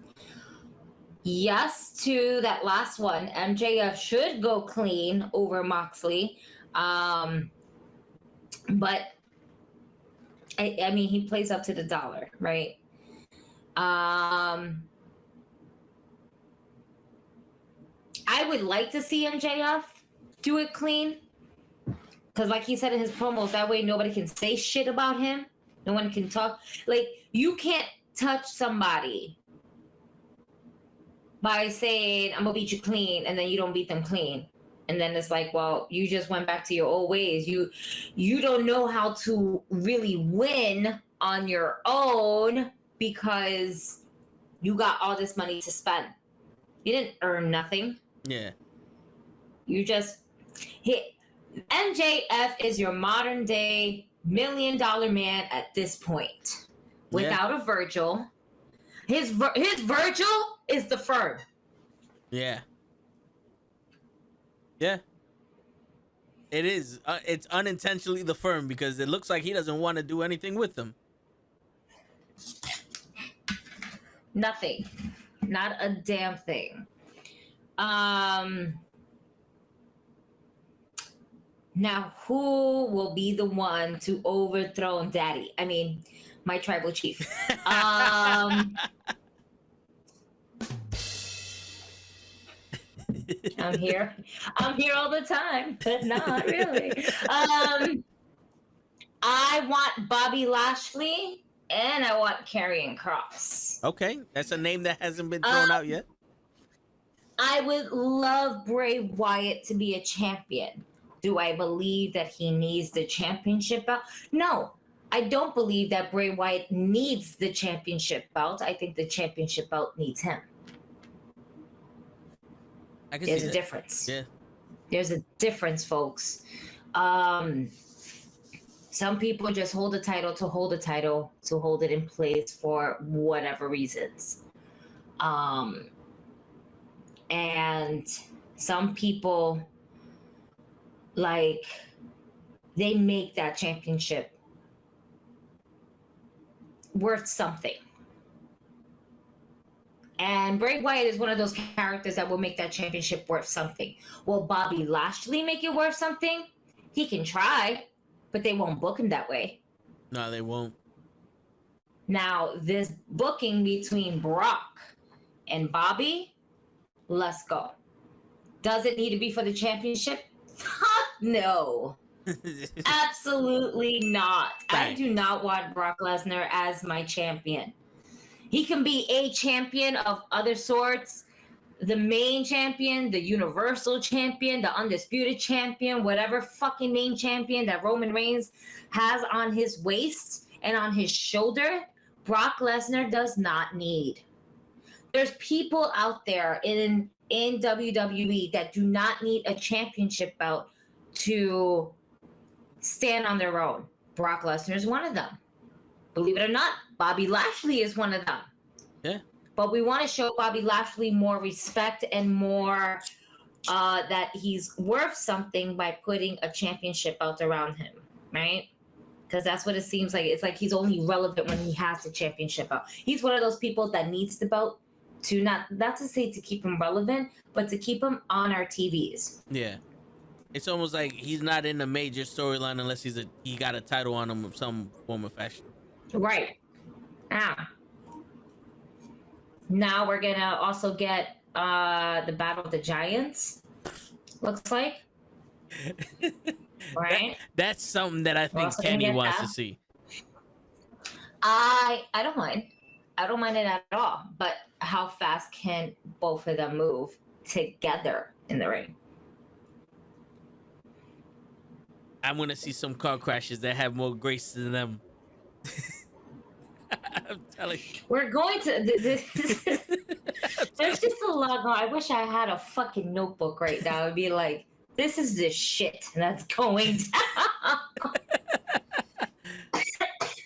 to that last one. MJF should go clean over Moxley, but I mean, he plays up to the dollar, right? I would like to see MJF do it clean, because like he said in his promos, that way nobody can say shit about him. No one can talk. Like, you can't touch somebody by saying, I'm gonna beat you clean, and then you don't beat them clean. And then it's like, well, you just went back to your old ways. You don't know how to really win on your own because you got all this money to spend. You didn't earn nothing. Yeah. You just hit. MJF is your modern day $1 million man at this point. Without a Virgil. His Virgil is the Firm. Yeah. Yeah. It is. It's unintentionally the Firm because it looks like he doesn't want to do anything with them. Nothing. Not a damn thing. Now, who will be the one to overthrow Daddy? I mean, my tribal chief. I'm here all the time, but not really. I want Bobby Lashley and I want Karrion Kross. Okay, that's a name that hasn't been thrown out yet. I would love Bray Wyatt to be a champion. Do I believe that he needs the championship belt? No, I don't believe that Bray Wyatt needs the championship belt. I think the championship belt needs him. There's a difference. Yeah. There's a difference, folks. Some people just hold the title to hold the title, to hold it in place for whatever reasons. And some people, like, they make that championship worth something. And Bray Wyatt is one of those characters that will make that championship worth something. Will Bobby Lashley make it worth something? He can try, but they won't book him that way. No, they won't. Now, this booking between Brock and Bobby, let's go. Does it need to be for the championship? No. Absolutely not. Right. I do not want Brock Lesnar as my champion. He can be a champion of other sorts. The main champion, the universal champion, the undisputed champion, whatever fucking main champion that Roman Reigns has on his waist and on his shoulder, Brock Lesnar does not need. There's people out there in WWE that do not need a championship belt to stand on their own. Brock Lesnar is one of them. Believe it or not, Bobby Lashley is one of them. Yeah. But we want to show Bobby Lashley more respect and more that he's worth something by putting a championship belt around him, right? Because that's what it seems like. It's like he's only relevant when he has the championship belt. He's one of those people that needs the belt to not to say to keep him relevant, but to keep him on our TVs. Yeah. It's almost like he's not in a major storyline unless he got a title on him of some form of fashion. Right. Now we're gonna also get the Battle of the Giants. Looks like. Right. That's something that I think Kenny wants to see. I don't mind. I don't mind it at all. But how fast can both of them move together in the ring? I'm gonna see some car crashes that have more grace than them. I'm telling you. We're going to. There's just a lot. I wish I had a fucking notebook right now. I'd be like, this is the shit that's going down.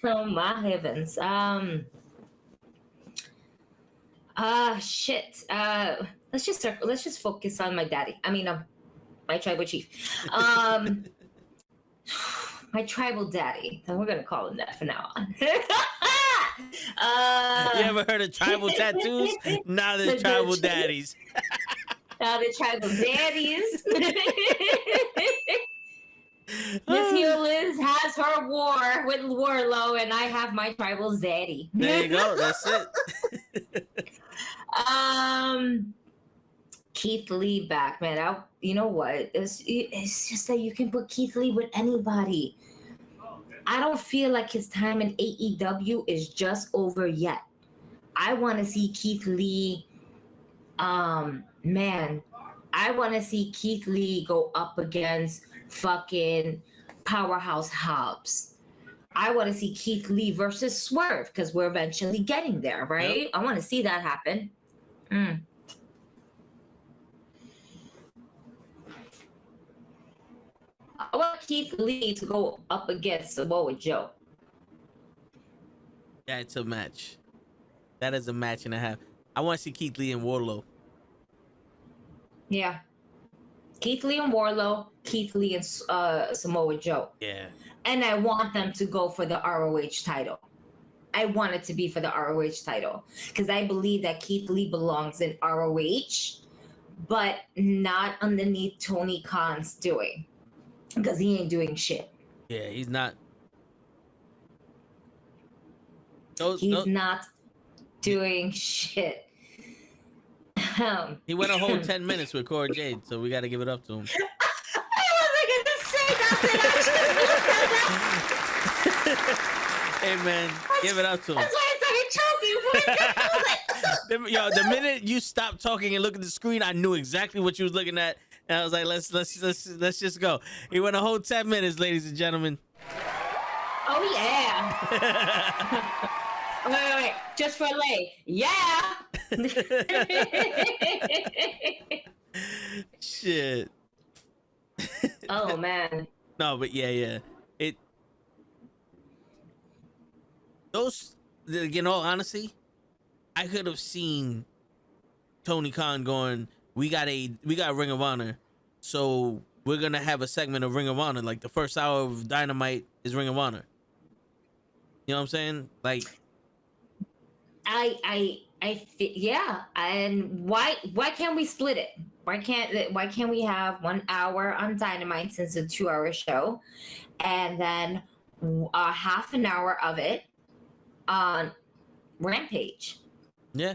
Oh my heavens. Shit. Let's just focus on my daddy. I mean, my tribal chief. My tribal daddy. We're gonna call him that from now on. You ever heard of tribal tattoos? Now there's tribal daddies. Now the tribal daddies. Miss Hewlett has her war with Warlow, and I have my tribal daddy. There you go. That's it. Keith Lee back, man. You know what? It's just that you can put Keith Lee with anybody. I don't feel like his time in AEW is just over yet. I want to see Keith Lee. Man, I want to see Keith Lee go up against fucking Powerhouse Hobbs. I want to see Keith Lee versus Swerve because we're eventually getting there, right? Yep. I want to see that happen. I want Keith Lee to go up against Samoa Joe. Yeah, it's a match. That is a match and a half. I want to see Keith Lee and Warlow. Yeah. Keith Lee and Warlow, Keith Lee and Samoa Joe. Yeah. And I want them to go for the ROH title. I want it to be for the ROH title because I believe that Keith Lee belongs in ROH, but not underneath Tony Khan's doing because he ain't doing shit. Yeah, he's not. He's not doing shit. He went a whole 10 minutes with Cora Jade, so we got to give it up to him. I wasn't gonna say nothing. Hey man, give it up to him. That's why I started choking. Yo, the minute you stopped talking and looked at the screen, I knew exactly what you was looking at, and I was like, let's just go. He went a whole 10 minutes, ladies and gentlemen. Oh yeah. Wait. Just for Lay. Yeah. Shit. Oh man. No, but yeah. In all honesty, I could have seen Tony Khan going, we got Ring of Honor, so we're gonna have a segment of Ring of Honor. Like the first hour of Dynamite is Ring of Honor. You know what I'm saying? Like, yeah. And why can't we split it? Why can't we have 1 hour on Dynamite since it's a 2-hour show, and then half an hour of it on Rampage? Yeah.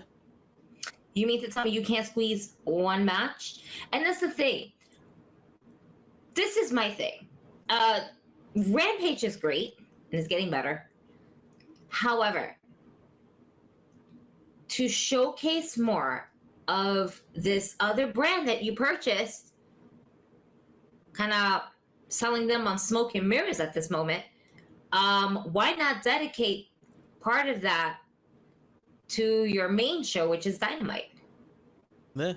You mean to tell me you can't squeeze one match? And that's the thing. This is my thing. Rampage is great and it's getting better. However, to showcase more of this other brand that you purchased, kind of selling them on smoke and mirrors at this moment, why not dedicate part of that to your main show, which is Dynamite? Yeah.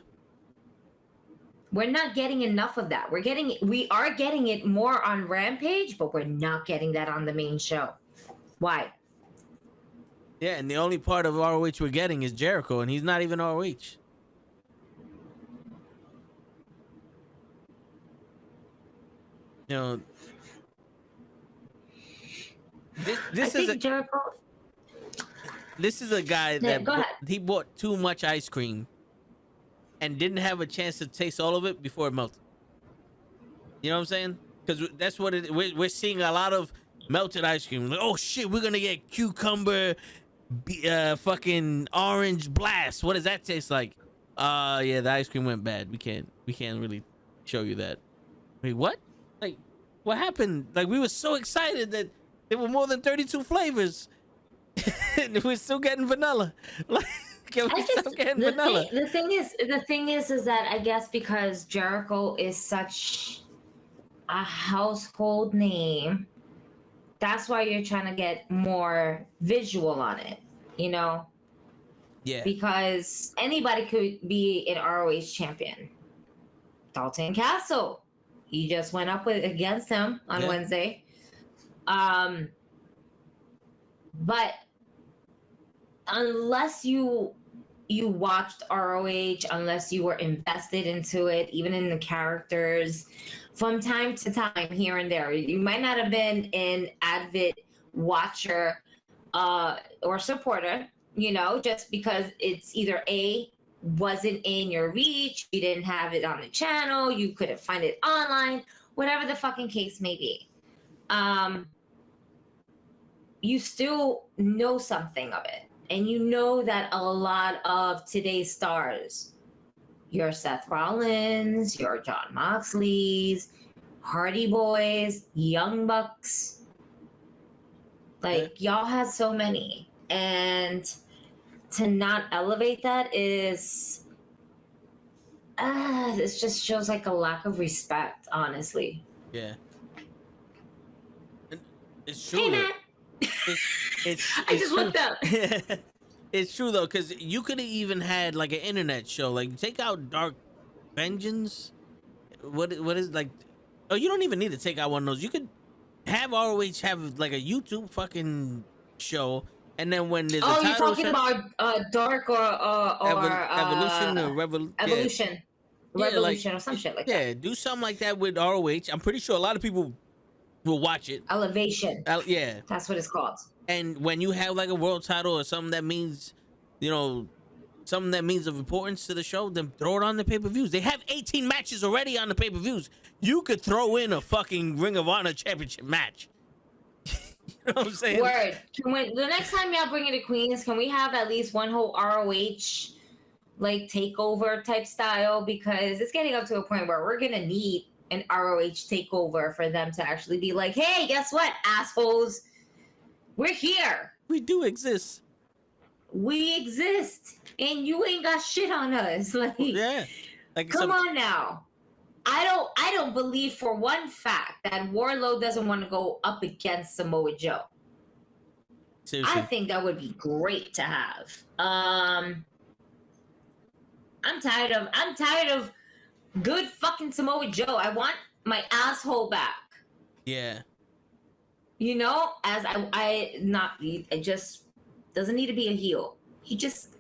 We're not getting enough of that. We are getting it more on Rampage, but we're not getting that on the main show. Why? Yeah, and the only part of ROH we're getting is Jericho, and he's not even ROH. You know, this is Jericho. This is a guy that go ahead. He bought too much ice cream and didn't have a chance to taste all of it before it melted. You know what I'm saying? Because that's what we're seeing a lot of melted ice cream. Like, oh shit, we're gonna get cucumber, fucking orange blast. What does that taste like? Yeah, the ice cream went bad. We can't really show you that. Wait, what? Like, what happened? Like, we were so excited that there were more than 32 flavors. And we're still getting vanilla. Like, can we stop getting vanilla? The thing is that I guess because Jericho is such a household name. That's why you're trying to get more visual on it, you know? Yeah. Because anybody could be an ROH champion. Dalton Castle, he just went up against him on Wednesday. But unless you watched ROH, unless you were invested into it, even in the characters, from time to time, here and there, you might not have been an avid watcher or supporter, you know, just because it's either wasn't in your reach, you didn't have it on the channel, you couldn't find it online, whatever the fucking case may be. You still know something of it. And you know that a lot of today's stars, your Seth Rollins, your Jon Moxleys, Hardy Boys, Young Bucks, like y'all had so many. And to not elevate that is, this just shows like a lack of respect, honestly. Yeah. It's true. Hey, man. I just looked up. It's true though, because you could have even had like an internet show. Like take out Dark Vengeance. What is like? Oh, you don't even need to take out one of those. You could have ROH have like a YouTube fucking show, and then when there's you're talking about Dark or Evolution or Evolution, Revolution, or some shit like that. Yeah, do something like that with ROH. I'm pretty sure a lot of people will watch it. Elevation. Yeah, that's what it's called. And when you have like a world title or something that means, you know, something that means of importance to the show, then throw it on the pay-per-views. They have 18 matches already on the pay-per-views. You could throw in a fucking Ring of Honor championship match. You know what I'm saying? Word. The next time y'all bring it to Queens, can we have at least one whole ROH like takeover type style? Because it's getting up to a point where we're gonna need an ROH takeover for them to actually be like, hey, guess what, assholes? We're here. We do exist. We exist, and you ain't got shit on us. Like, yeah. Like, come on now. I don't believe for one fact that Warlow doesn't want to go up against Samoa Joe. Seriously. I think that would be great to have. I'm tired of good fucking Samoa Joe. I want my asshole back. Yeah. You know, it just doesn't need to be a heel. He just,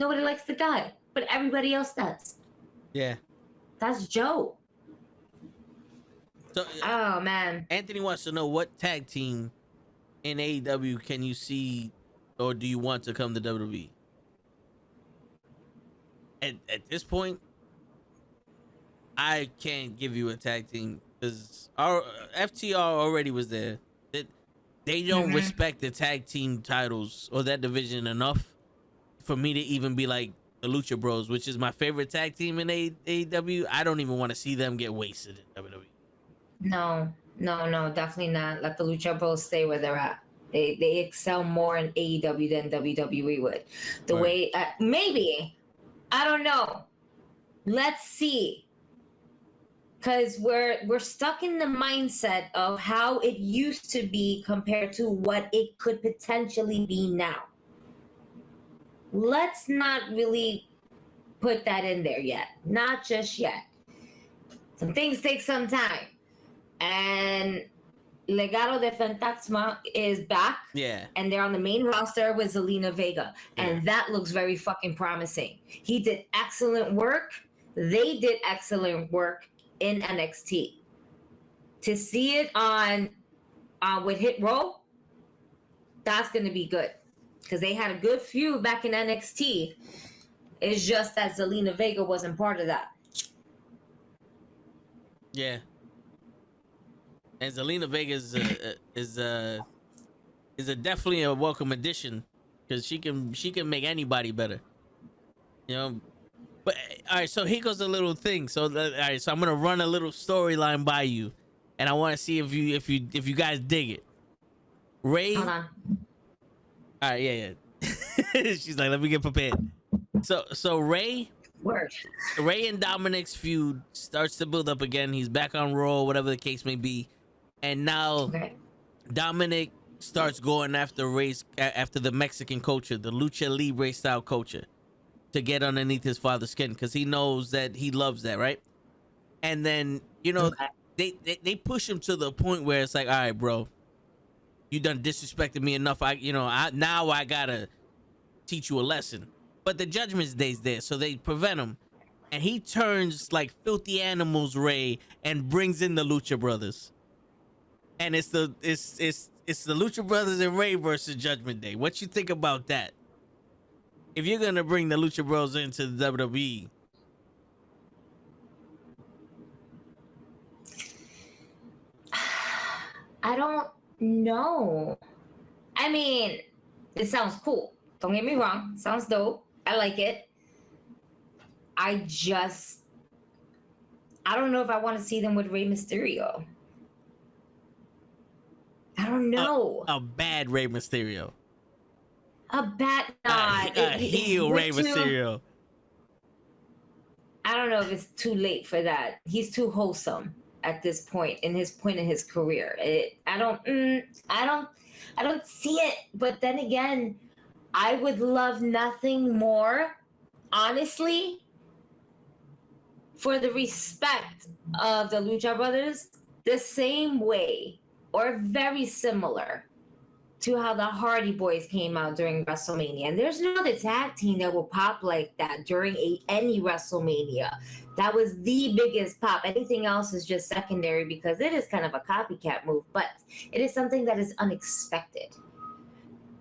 nobody likes the guy, but everybody else does. Yeah. That's Joe. So, oh, man. Anthony wants to know, what tag team in AEW can you see or do you want to come to WWE? At this point, I can't give you a tag team because our FTR already was there. They don't respect the tag team titles or that division enough for me to even be like the Lucha Bros, which is my favorite tag team in AEW. I don't even want to see them get wasted in WWE. No, definitely not. Let the Lucha Bros stay where they're at. They excel more in AEW than WWE would. The way, maybe, I don't know. Let's see. Because we're stuck in the mindset of how it used to be compared to what it could potentially be now. Let's not really put that in there yet. Not just yet. Some things take some time. And Legado de Fantasma is back. Yeah. And they're on the main roster with Zelina Vega. And that looks very fucking promising. He did excellent work. They did excellent work in NXT. To see it on with Hit Row, that's going to be good. Because they had a good feud back in NXT. It's just that Zelina Vega wasn't part of that. Yeah. And Zelina Vega is definitely a welcome addition because she can make anybody better. You know. But all right, so here goes a little thing. So all right, so I'm gonna run a little storyline by you, and I want to see if you guys dig it. Ray. Hold on. All right, yeah. She's like, let me get prepared. So Ray Word. Ray and Dominic's feud starts to build up again. He's back on Raw, whatever the case may be, and now Dominic starts going after after the Mexican culture, the lucha libre style culture, to get underneath his father's skin because he knows that he loves that, right? And then they push him to the point where it's like, all right, bro, you done disrespected me enough. Now I gotta teach you a lesson. But the Judgment Day's there, so they prevent him, and he turns like filthy animals Ray and brings in the Lucha Brothers, and it's the Lucha Brothers and Ray versus Judgment Day. What you think about that? If you're gonna bring the Lucha Bros into the WWE, I don't know. I mean, it sounds cool. Don't get me wrong. Sounds dope. I like it. I don't know if I want to see them with Rey Mysterio. I don't know. A bad Rey Mysterio. A bad heel Rey Mysterio. I don't know if it's too late for that. He's too wholesome at this point in his career. I don't see it. But then again, I would love nothing more, honestly, for the respect of the Lucha Brothers, the same way or very similar to how the Hardy Boys came out during WrestleMania. And there's no other tag team that will pop like that during any WrestleMania. That was the biggest pop. Anything else is just secondary because it is kind of a copycat move, but it is something that is unexpected.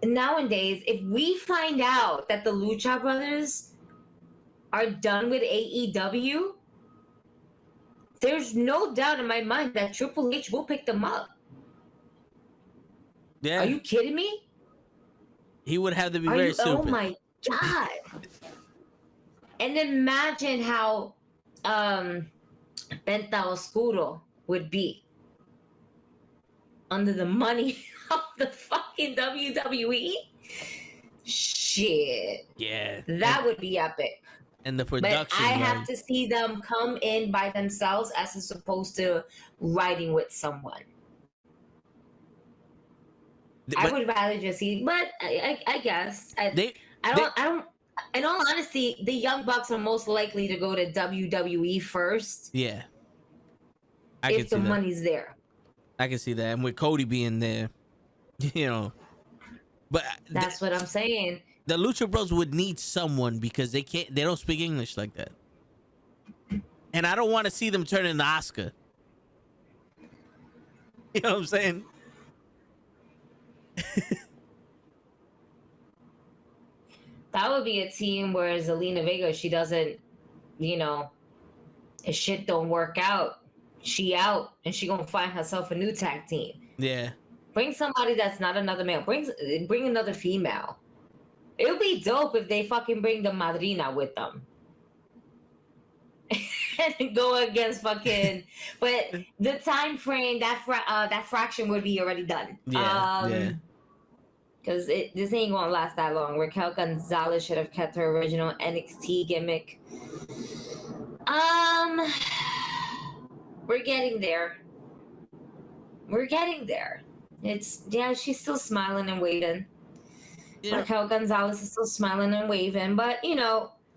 Nowadays, if we find out that the Lucha Brothers are done with AEW, there's no doubt in my mind that Triple H will pick them up. Yeah. Are you kidding me? He would have to be very stupid. Oh my God. And imagine how Penta Oscuro would be under the money of the fucking WWE. Shit. Yeah. That would be epic. And the production. But I have to see them come in by themselves as opposed to riding with someone. I would rather just see, but I guess I don't. In all honesty, the Young Bucks are most likely to go to WWE first. Yeah, if the money's there. I can see that, and with Cody being there, but that's what I'm saying. The Lucha Bros would need someone because they don't speak English like that, and I don't want to see them turn into Oscar. You know what I'm saying? That would be a team where Zelina Vega, she doesn't, if shit don't work out, she out and she gonna find herself a new tag team. Yeah. Bring somebody that's not another male. Bring another female. It would be dope if they fucking bring the Madrina with them. And go against fucking, but the time frame that fraction would be already done. Yeah. Because this ain't gonna last that long. Raquel Gonzalez should have kept her original NXT gimmick. We're getting there. She's still smiling and waving. Yeah. Raquel Gonzalez is still smiling and waving, but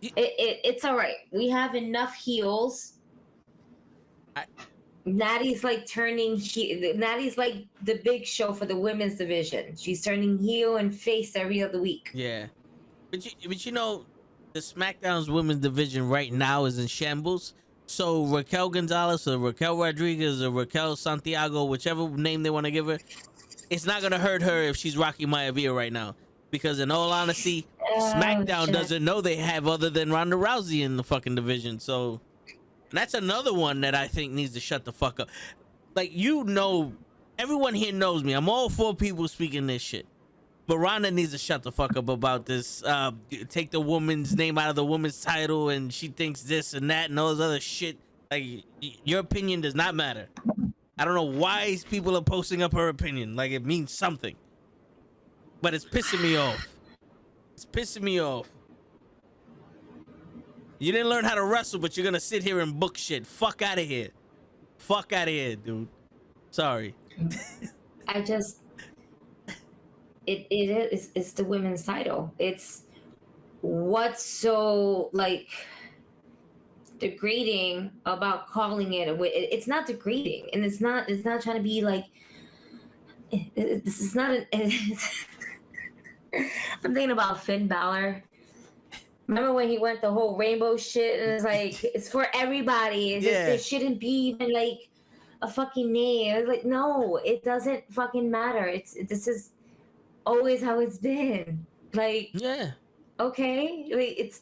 it's all right. We have enough heels. Natty's like Natty's like the big show for the women's division. She's turning heel and face every other week. Yeah, but the SmackDown's women's division right now is in shambles. So Raquel Gonzalez or Raquel Rodriguez or Raquel Santiago, whichever name they want to give her, it's not gonna hurt her if she's Rocky Maivia right now. Because in all honesty, SmackDown doesn't know they have other than Ronda Rousey in the fucking division. So that's another one that I think needs to shut the fuck up. Like, everyone here knows me. I'm all for people speaking this shit. But Ronda needs to shut the fuck up about this. Take the woman's name out of the woman's title and she thinks this and that and all this other shit. Like, your opinion does not matter. I don't know why people are posting up her opinion. Like, it means something. But it's pissing me off. You didn't learn how to wrestle, but you're gonna sit here and book shit. Fuck out of here. Fuck out of here, dude. Sorry. I just, it's the women's title. It's what's so like degrading about calling it it's not degrading, and it's not trying to be like this is not I'm thinking about Finn Balor. Remember when he went the whole rainbow shit, and it's like it's for everybody. It's just, there shouldn't be even like a fucking name. It's like, no, it doesn't fucking matter. This is always how it's been. Like, okay, like it's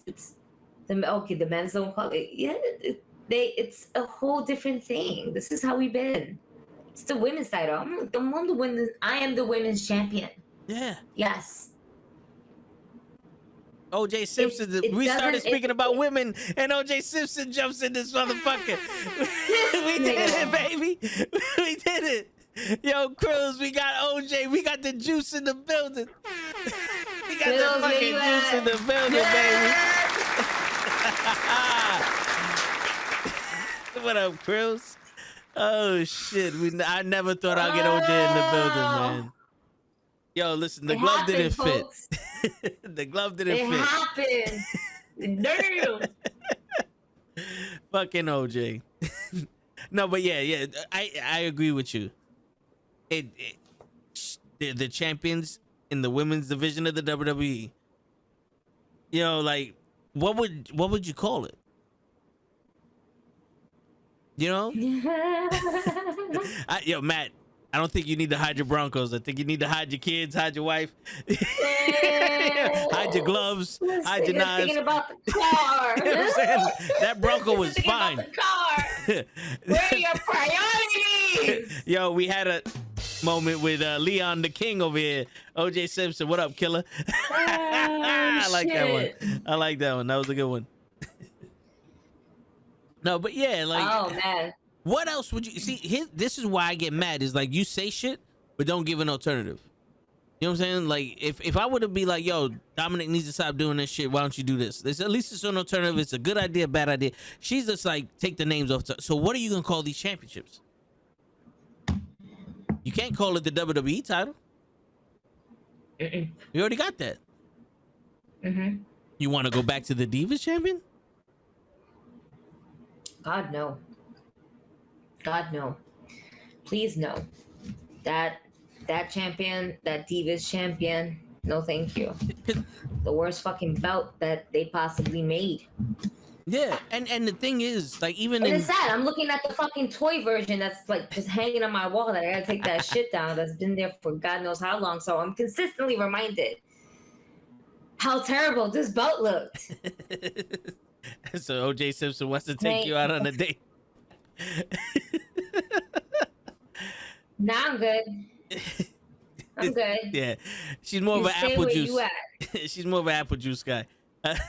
the men's don't call it. Yeah, it's a whole different thing. This is how we've been. It's the women's title. I am the women's champion. Yeah. Yes. OJ Simpson. We started speaking about women, and OJ Simpson jumps in this motherfucker. We did it, baby. We did it. Yo, Cruz, we got OJ. We got the juice in the building. We got the fucking juice in the building, baby. What up, Cruz? Oh shit. I never thought I'd get OJ in the building, man. Yo, listen, the glove didn't fit. The glove didn't fit. It happened. Damn. Fucking OJ. No, but yeah, I agree with you. The champions in the women's division of the WWE. You know, like, what would you call it? You know? Yo, Matt, I don't think you need to hide your Broncos. I think you need to hide your kids, hide your wife, hide your gloves, hide your knives. Thinking about the car. You know what I'm saying? That Bronco was fine. About the car. Where are your priorities? Yo, we had a moment with Leon the King over here. OJ Simpson, what up, killer? I like that one. I like that one. That was a good one. No, but yeah, like, oh man, what else would you see? This is why I get mad. Is like, you say shit, but don't give an alternative. You know what I'm saying? Like, if I were to be like, yo, Dominic needs to stop doing this shit, why don't you do this? At least it's an alternative. It's a good idea, bad idea. She's just like, take the names off. So what are you gonna call these championships? You can't call it the WWE title. You already got that. You want to go back to the Divas champion? God no. God no. Please no. That champion, that Divas champion, no thank you. The worst fucking belt that they possibly made. Yeah, and the thing is, like, even it's sad. I'm looking at the fucking toy version that's like just hanging on my wall that I gotta take that shit down. That's been there for God knows how long. So I'm consistently reminded how terrible this belt looked. So OJ Simpson wants to take you out on a date. Nah, I'm good. I'm good. Yeah, she's more of an apple juice. She's more of an apple juice guy,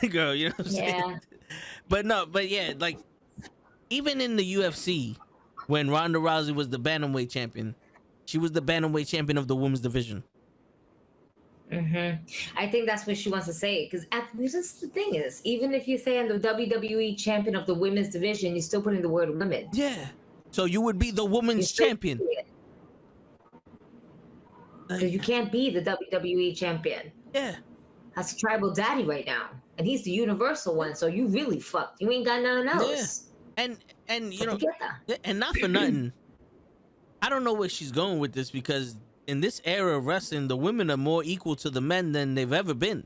girl. You know what I'm saying? But yeah, like, even in the UFC, when Ronda Rousey was the bantamweight champion, she was the bantamweight champion of the women's division. I think that's what she wants to say, because just the thing is, even if you say I'm the WWE champion of the women's division, you're still putting the word women. Yeah. So you would be the women's champion. Because you can't be the WWE champion. Yeah. That's a tribal daddy right now, and he's the universal one. So you really fucked. You ain't got nothing else. Yeah. And you know, and not for nothing. I don't know where she's going with this, because in this era of wrestling, the women are more equal to the men than they've ever been.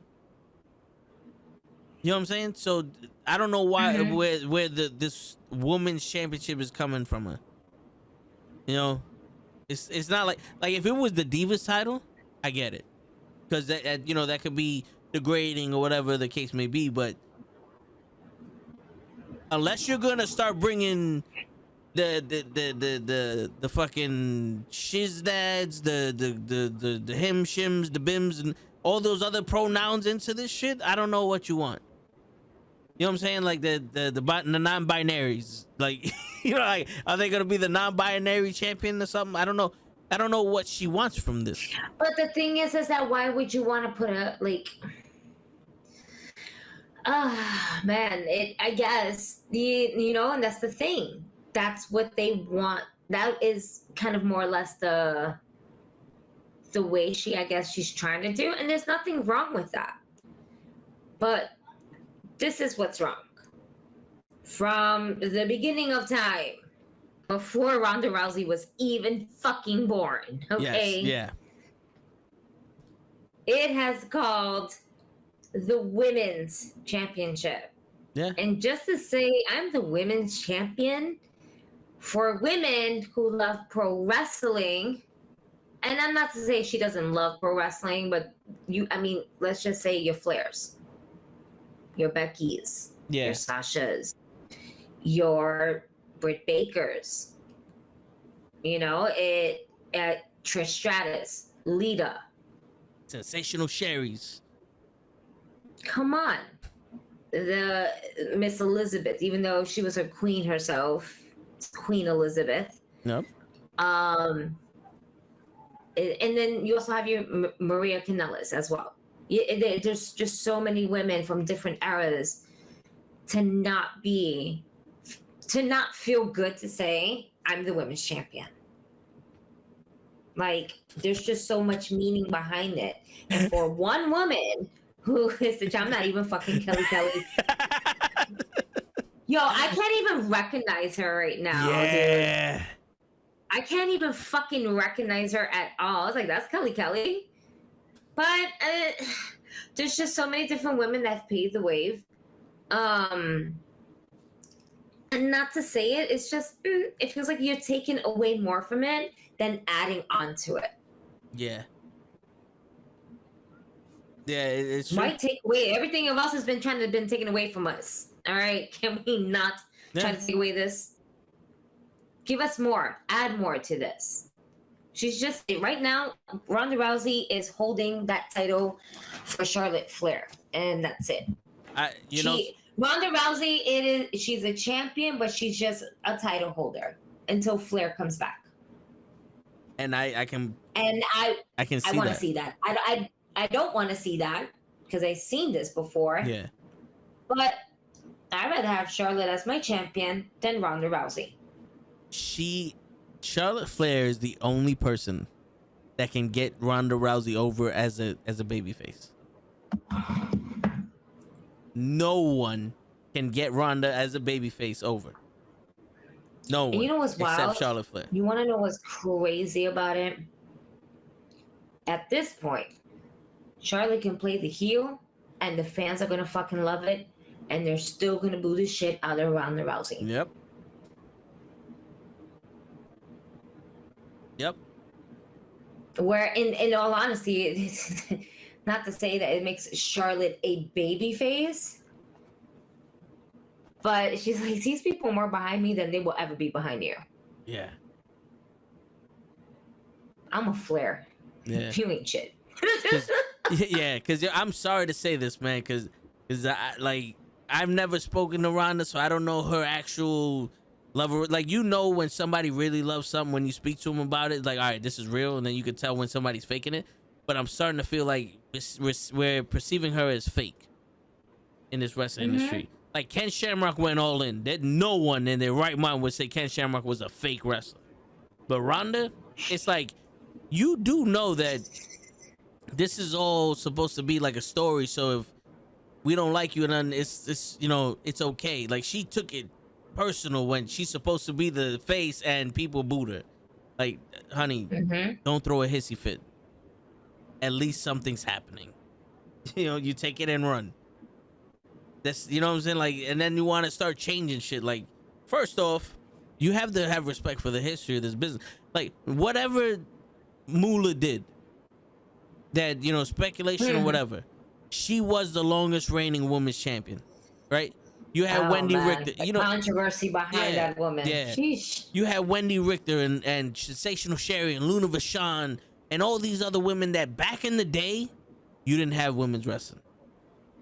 You know what I'm saying? So I don't know why where this women's championship is coming from her. You know, it's not like if it was the Divas title, I get it, because that you know, that could be degrading or whatever the case may be. But unless you're gonna start bringing the fucking shizdads, the him shims, the bims, and all those other pronouns into this shit, I don't know what you want. You know what I'm saying? Like the non-binaries, like, you know, like, are they gonna be the non-binary champion or something? I don't know. I don't know what she wants from this. But the thing is that why would you want to put a, like, Ah, man, I guess and that's the thing. That's what they want. That is kind of more or less the way I guess she's trying to do, and there's nothing wrong with that. But this is what's wrong. From the beginning of time, before Ronda Rousey was even fucking born, okay? Yes, yeah. It has called the Women's Championship. Yeah. And just to say I'm the women's champion for women who love pro wrestling, and I'm not to say she doesn't love pro wrestling, but let's just say your Flairs, your Beckys, your Sashas, your Britt Bakers, Trish Stratus, Lita, Sensational Sherry's. Come on. The Miss Elizabeth, even though she was a queen herself, Queen Elizabeth. Yep. And then you also have your Maria Kanellis as well. There's just so many women from different eras to not feel good to say I'm the women's champion. Like, there's just so much meaning behind it. And for one woman who is I'm not even fucking Kelly. Yo, I can't even recognize her right now. Yeah. Dude. I can't even fucking recognize her at all. I was like, that's Kelly. But there's just so many different women that have paved the wave. And not to say it, it's just, it feels like you're taking away more from it than adding on to it. Yeah. Yeah, it's true. Might take away. Everything of us has been taken away from us. All right? Can we not try to take away this? Give us more. Add more to this. She's just, right now, Ronda Rousey is holding that title for Charlotte Flair. And that's it. Ronda Rousey, she's a champion, but she's just a title holder until Flair comes back. And I can see I want to see that. I don't want to see that because I've seen this before. Yeah. But I'd rather have Charlotte as my champion than Ronda Rousey. Charlotte Flair is the only person that can get Ronda Rousey over as a babyface. No one can get Ronda as a babyface over. No one. And you know what's wild? Except Charlotte Flair. You want to know what's crazy about it? At this point, Charlotte can play the heel, and the fans are gonna fucking love it, and they're still gonna boo the shit out of Ronda Rousey. Yep. Where, in all honesty, not to say that it makes Charlotte a baby face, but she's like, these people are more behind me than they will ever be behind you. Yeah. I'm a Flair. Yeah. You ain't shit. Because I'm sorry to say this, man, because I've never spoken to Ronda, so I don't know her actual love. Like, when somebody really loves something when you speak to them about it, like, all right, this is real, and then you can tell when somebody's faking it. But I'm starting to feel like we're perceiving her as fake in this wrestling industry. Like, Ken Shamrock went all in. That no one in their right mind would say Ken Shamrock was a fake wrestler. But Ronda, it's like, you do know that this is all supposed to be like a story. So if we don't like you, then it's okay. Like, she took it personal when she's supposed to be the face and people booed her. Like, honey, don't throw a hissy fit. At least something's happening. You take it and run. That's, what I'm saying? Like, and then you want to start changing shit. Like, first off, you have to have respect for the history of this business. Like, whatever Moolah did, that, speculation or whatever, she was the longest reigning women's champion, right? You had Wendy Richter. The controversy behind that woman. Yeah. Sheesh. You had Wendy Richter and Sensational Sherry and Luna Vachon and all these other women that back in the day, you didn't have women's wrestling.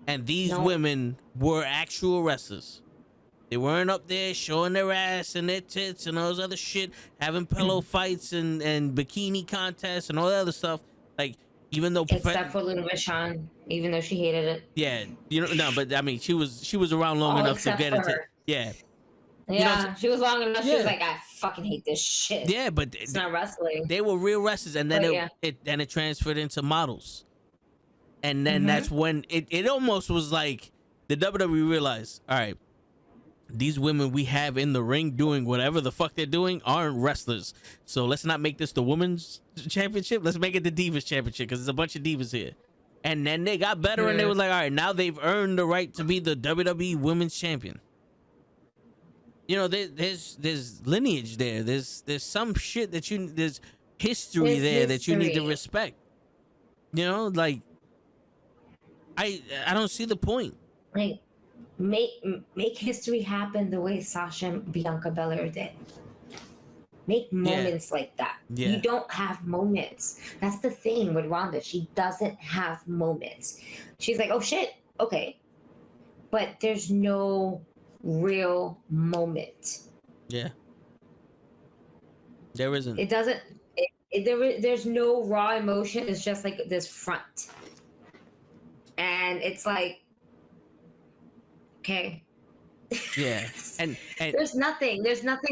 And these women were actual wrestlers. They weren't up there showing their ass and their tits and all this other shit, having pillow fights and bikini contests and all that other stuff. Like, Even though except for Luna Vachon, even though she hated it. yeah, you know, no, but I mean, she was around long All enough to except for it. her. Yeah, Yeah, she was long enough. She was Yeah. like, I fucking hate this shit. yeah, but It's not wrestling. they were real wrestlers, and then But yeah. it transferred into models, and then that's when it almost was like the WWE realized, all right, these women we have in the ring doing whatever the fuck they're doing aren't wrestlers, so let's not make this the women's championship. Let's make it the Divas Championship because there's a bunch of divas here. And then they got better, and they was like, all right, now they've earned the right to be the WWE Women's Champion. You know, there's lineage there. There's some shit that there's history there that you need to respect. You know, like I don't see the point. Like, make history happen the way Sasha and Bianca Belair did. Make moments like that. Yeah. You don't have moments. That's the thing with Ronda. She doesn't have moments. She's like, oh shit, okay. But there's no real moment. Yeah. There isn't. It doesn't. There's no raw emotion. It's just like this front, and it's like, okay. Yeah, and there's nothing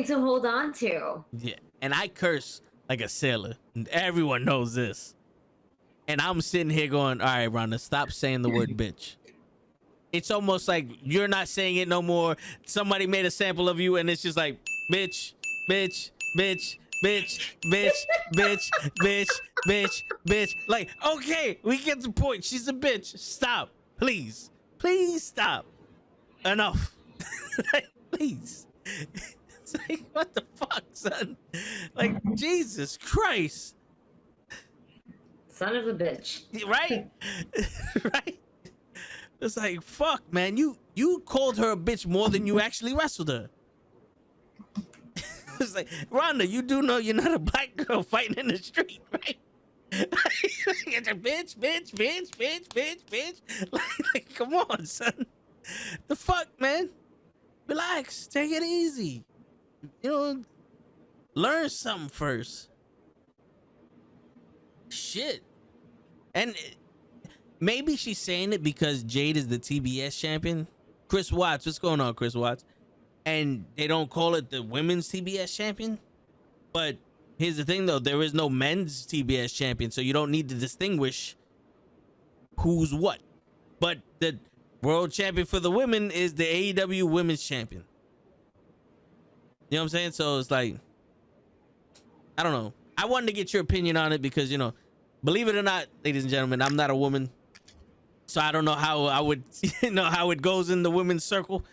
to hold on to. yeah, and I curse like a sailor. And everyone knows this. And I'm sitting here going, all right, Ronda, stop saying the word bitch. It's almost like you're not saying it no more. Somebody made a sample of you, and it's just like bitch, bitch, bitch, bitch, bitch, bitch, bitch, bitch, bitch. Like, okay, we get the point. She's a bitch. Stop, please, please stop. Enough. Like, please. It's like, what the fuck, son? Like, Jesus Christ. Son of a bitch. Right? Right? It's like, fuck, man. You called her a bitch more than you actually wrestled her. It's like, Ronda, you do know you're not a black girl fighting in the street, right? Bitch, bitch, bitch, bitch, bitch, bitch. Like, come on, son. The fuck, man? Relax. Take it easy. You know, learn something first. Shit. And maybe she's saying it because Jade is the TBS champion. Chris Watts, what's going on, Chris Watts? And they don't call it the women's TBS champion. But here's the thing, though. There is no men's TBS champion, so you don't need to distinguish who's what. But the world champion for the women is the AEW women's champion. You know what I'm saying? So it's like, I don't know. I wanted to get your opinion on it because, you know, believe it or not, ladies and gentlemen, I'm not a woman. So I don't know how I would, you know, how it goes in the women's circle.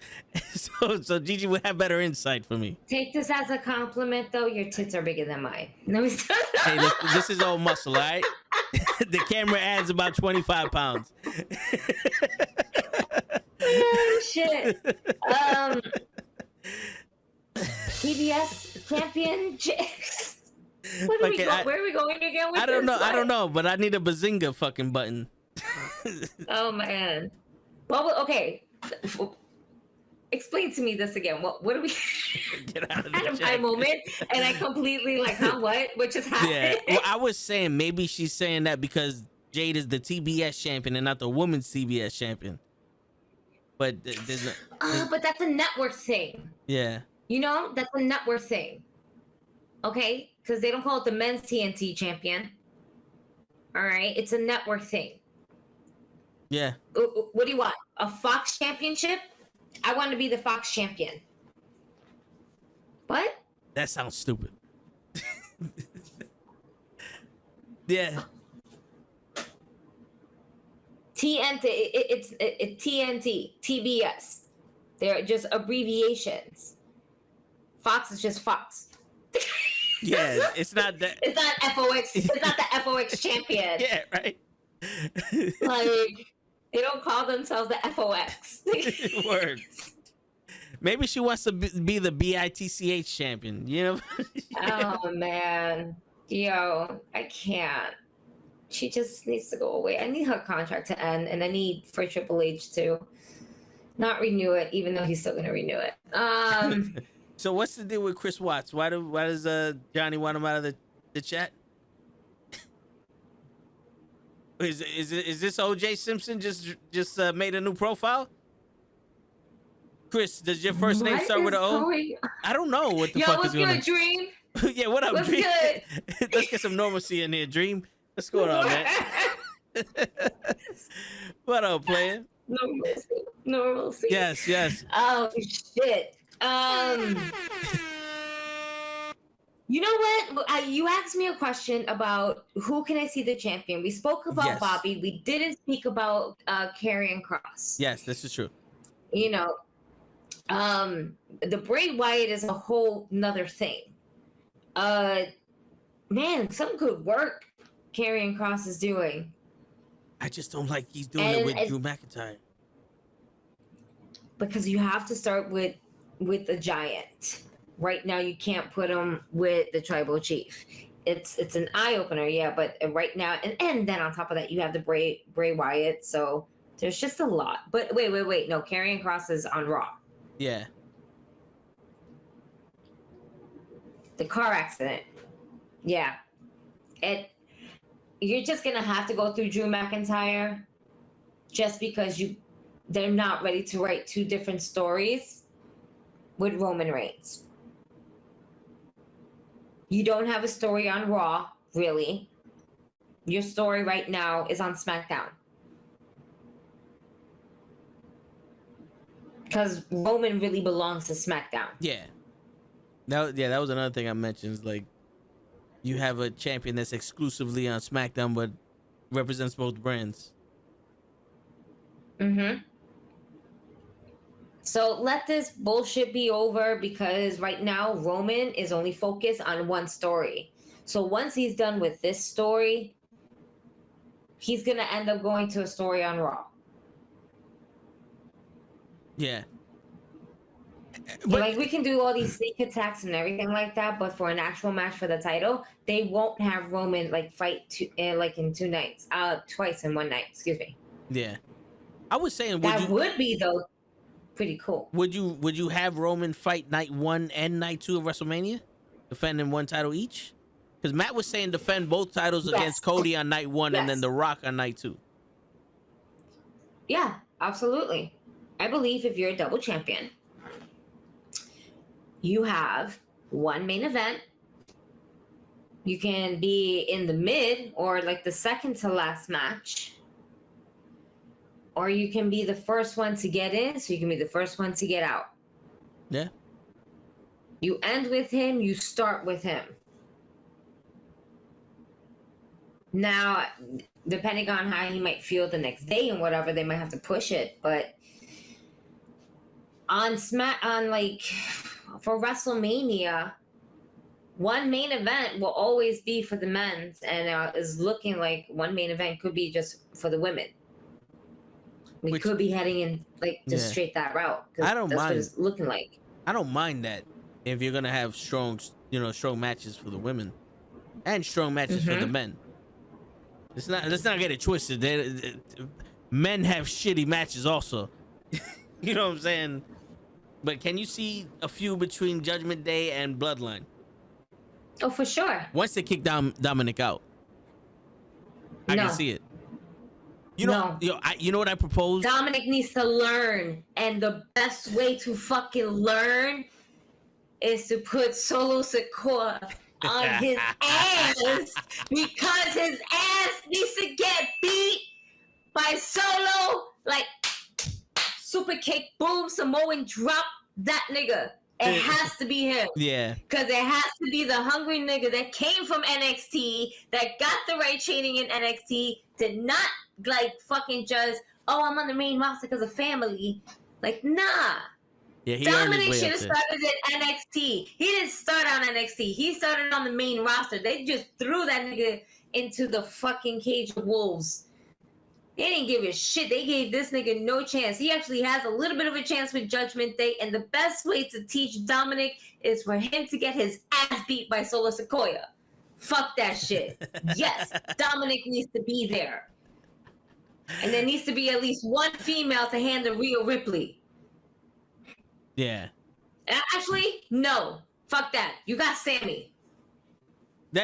So Gigi would have better insight for me. Take this as a compliment, though. Your tits are bigger than mine. No, hey, this is all muscle, all right? The camera adds about 25 pounds. Oh, shit. TBS champion. Where are we going again with I don't this? know. I don't know, but I need a bazinga fucking button. Oh, man. Well, okay. Explain to me this again. What do we Get out of the had chat. my moment and I completely like, huh, what just happened? Yeah. Well, I was saying maybe she's saying that because Jade is the TBS champion and not the women's TBS champion. But there's no, but that's a network thing. yeah. You know, that's a network thing. Okay? Because they don't call it the men's TNT champion. All right? It's a network thing. Yeah. What do you want? A Fox championship? I want to be the Fox champion. What? That sounds stupid. Yeah. TNT. It's TNT. TBS. They're just abbreviations. Fox is just Fox. Yeah, it's not that. It's not FOX. It's not the FOX champion. Yeah, right. Like, they don't call themselves the FOX. Word. Maybe she wants to be the BITCH champion, you know? Oh, man. Yo, I can't. She just needs to go away. I need her contract to end, and I need for Triple H to not renew it, even though he's still going to renew it. So what's the deal with Chris Watts? Why does Johnny want him out of the chat? Is this OJ Simpson just made a new profile? Chris, does your first name start with an O? I don't know what the fuck is going on. Yo, what's good, Dream? Yeah, what up, What's Dream? good? Let's get some normalcy in here, Dream. What's going on, man? What up, player? Normalcy. Yes. Oh shit. You know what? You asked me a question about who can I see the champion. We spoke about Yes. Bobby. We didn't speak about Karrion Kross. Yes, this is true. You know, the Bray Wyatt is a whole nother thing. Man, some good work Karrion Kross is doing. I just don't like he's doing it with Drew McIntyre. Because you have to start with the Giant. Right now, you can't put him with the Tribal Chief. It's an eye opener, yeah. But right now, and then on top of that, you have the Bray Wyatt. So there's just a lot. But wait. No, Karrion Kross is on Raw. Yeah. The car accident. Yeah. You're just gonna have to go through Drew McIntyre, just because they're not ready to write two different stories with Roman Reigns. You don't have a story on Raw, really. Your story right now is on SmackDown. Because Roman really belongs to SmackDown. Yeah. That was another thing I mentioned. Is like, you have a champion that's exclusively on SmackDown, but represents both brands. Mm-hmm. So let this bullshit be over, because right now Roman is only focused on one story. So once he's done with this story, he's going to end up going to a story on Raw. Yeah. But like, we can do all these sneak attacks and everything like that, but for an actual match for the title, they won't have Roman fight in 2 nights, twice in 1 night. Excuse me. Yeah. I was saying, would be though pretty cool. Would you have Roman fight night 1 and night 2 of WrestleMania, defending 1 title each? Because Matt was saying defend both titles against Cody on night 1 and then The Rock on night 2. Yeah, absolutely. I believe if you're a double champion, you have 1 main event. You can be in the mid or the second to last match. Or you can be the first one to get in, so you can be the first one to get out. Yeah. You end with him, you start with him. Now, depending on how he might feel the next day and whatever, they might have to push it. But for WrestleMania, 1 main event will always be for the men's, and is looking like 1 main event could be just for the women. We could be heading in straight that route. I don't that's mind. What it's looking like. I don't mind that if you're gonna have strong matches for the women and strong matches for the men. Let's not get it twisted. Men have shitty matches also. You know what I'm saying? But can you see a feud between Judgment Day and Bloodline? Oh, for sure. Once they kick Dominic out, I can see it. You know what I propose? Dominic needs to learn, and the best way to fucking learn is to put Solo Sikoa on his ass, because his ass needs to get beat by Solo, super kick, boom, Samoan drop that nigga. It has to be him. Yeah. Because it has to be the hungry nigga that came from NXT, that got the right training in NXT, did not fucking just, I'm on the main roster because of family. Nah. Yeah, Dominic should have started at NXT. He didn't start on NXT. He started on the main roster. They just threw that nigga into the fucking cage of wolves. They didn't give a shit. They gave this nigga no chance. He actually has a little bit of a chance with Judgment Day, and the best way to teach Dominic is for him to get his ass beat by Solo Sikoa. Fuck that shit. Yes, Dominic needs to be there. And there needs to be at least 1 female to handle Rhea Ripley. Yeah. Actually, no. Fuck that. You got Sami.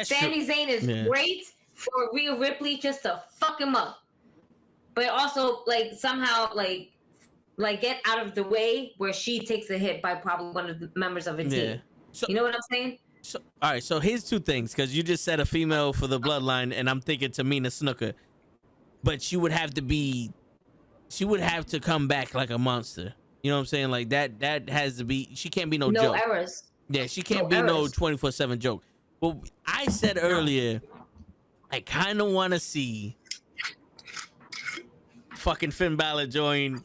Sami Zayn is great for Rhea Ripley just to fuck him up, but also like somehow like get out of the way where she takes a hit by probably one of the members of a team. So, you know what I'm saying? So, all right. So here's two things, because you just said a female for the bloodline, and I'm thinking Tamina Snuka, but she would have to come back like a monster. You know what I'm saying? Like that has to be. She can't be no joke. No errors. Yeah, she can't be no 24/7 joke. Well, I said earlier, I kind of want to see fucking Finn Balor join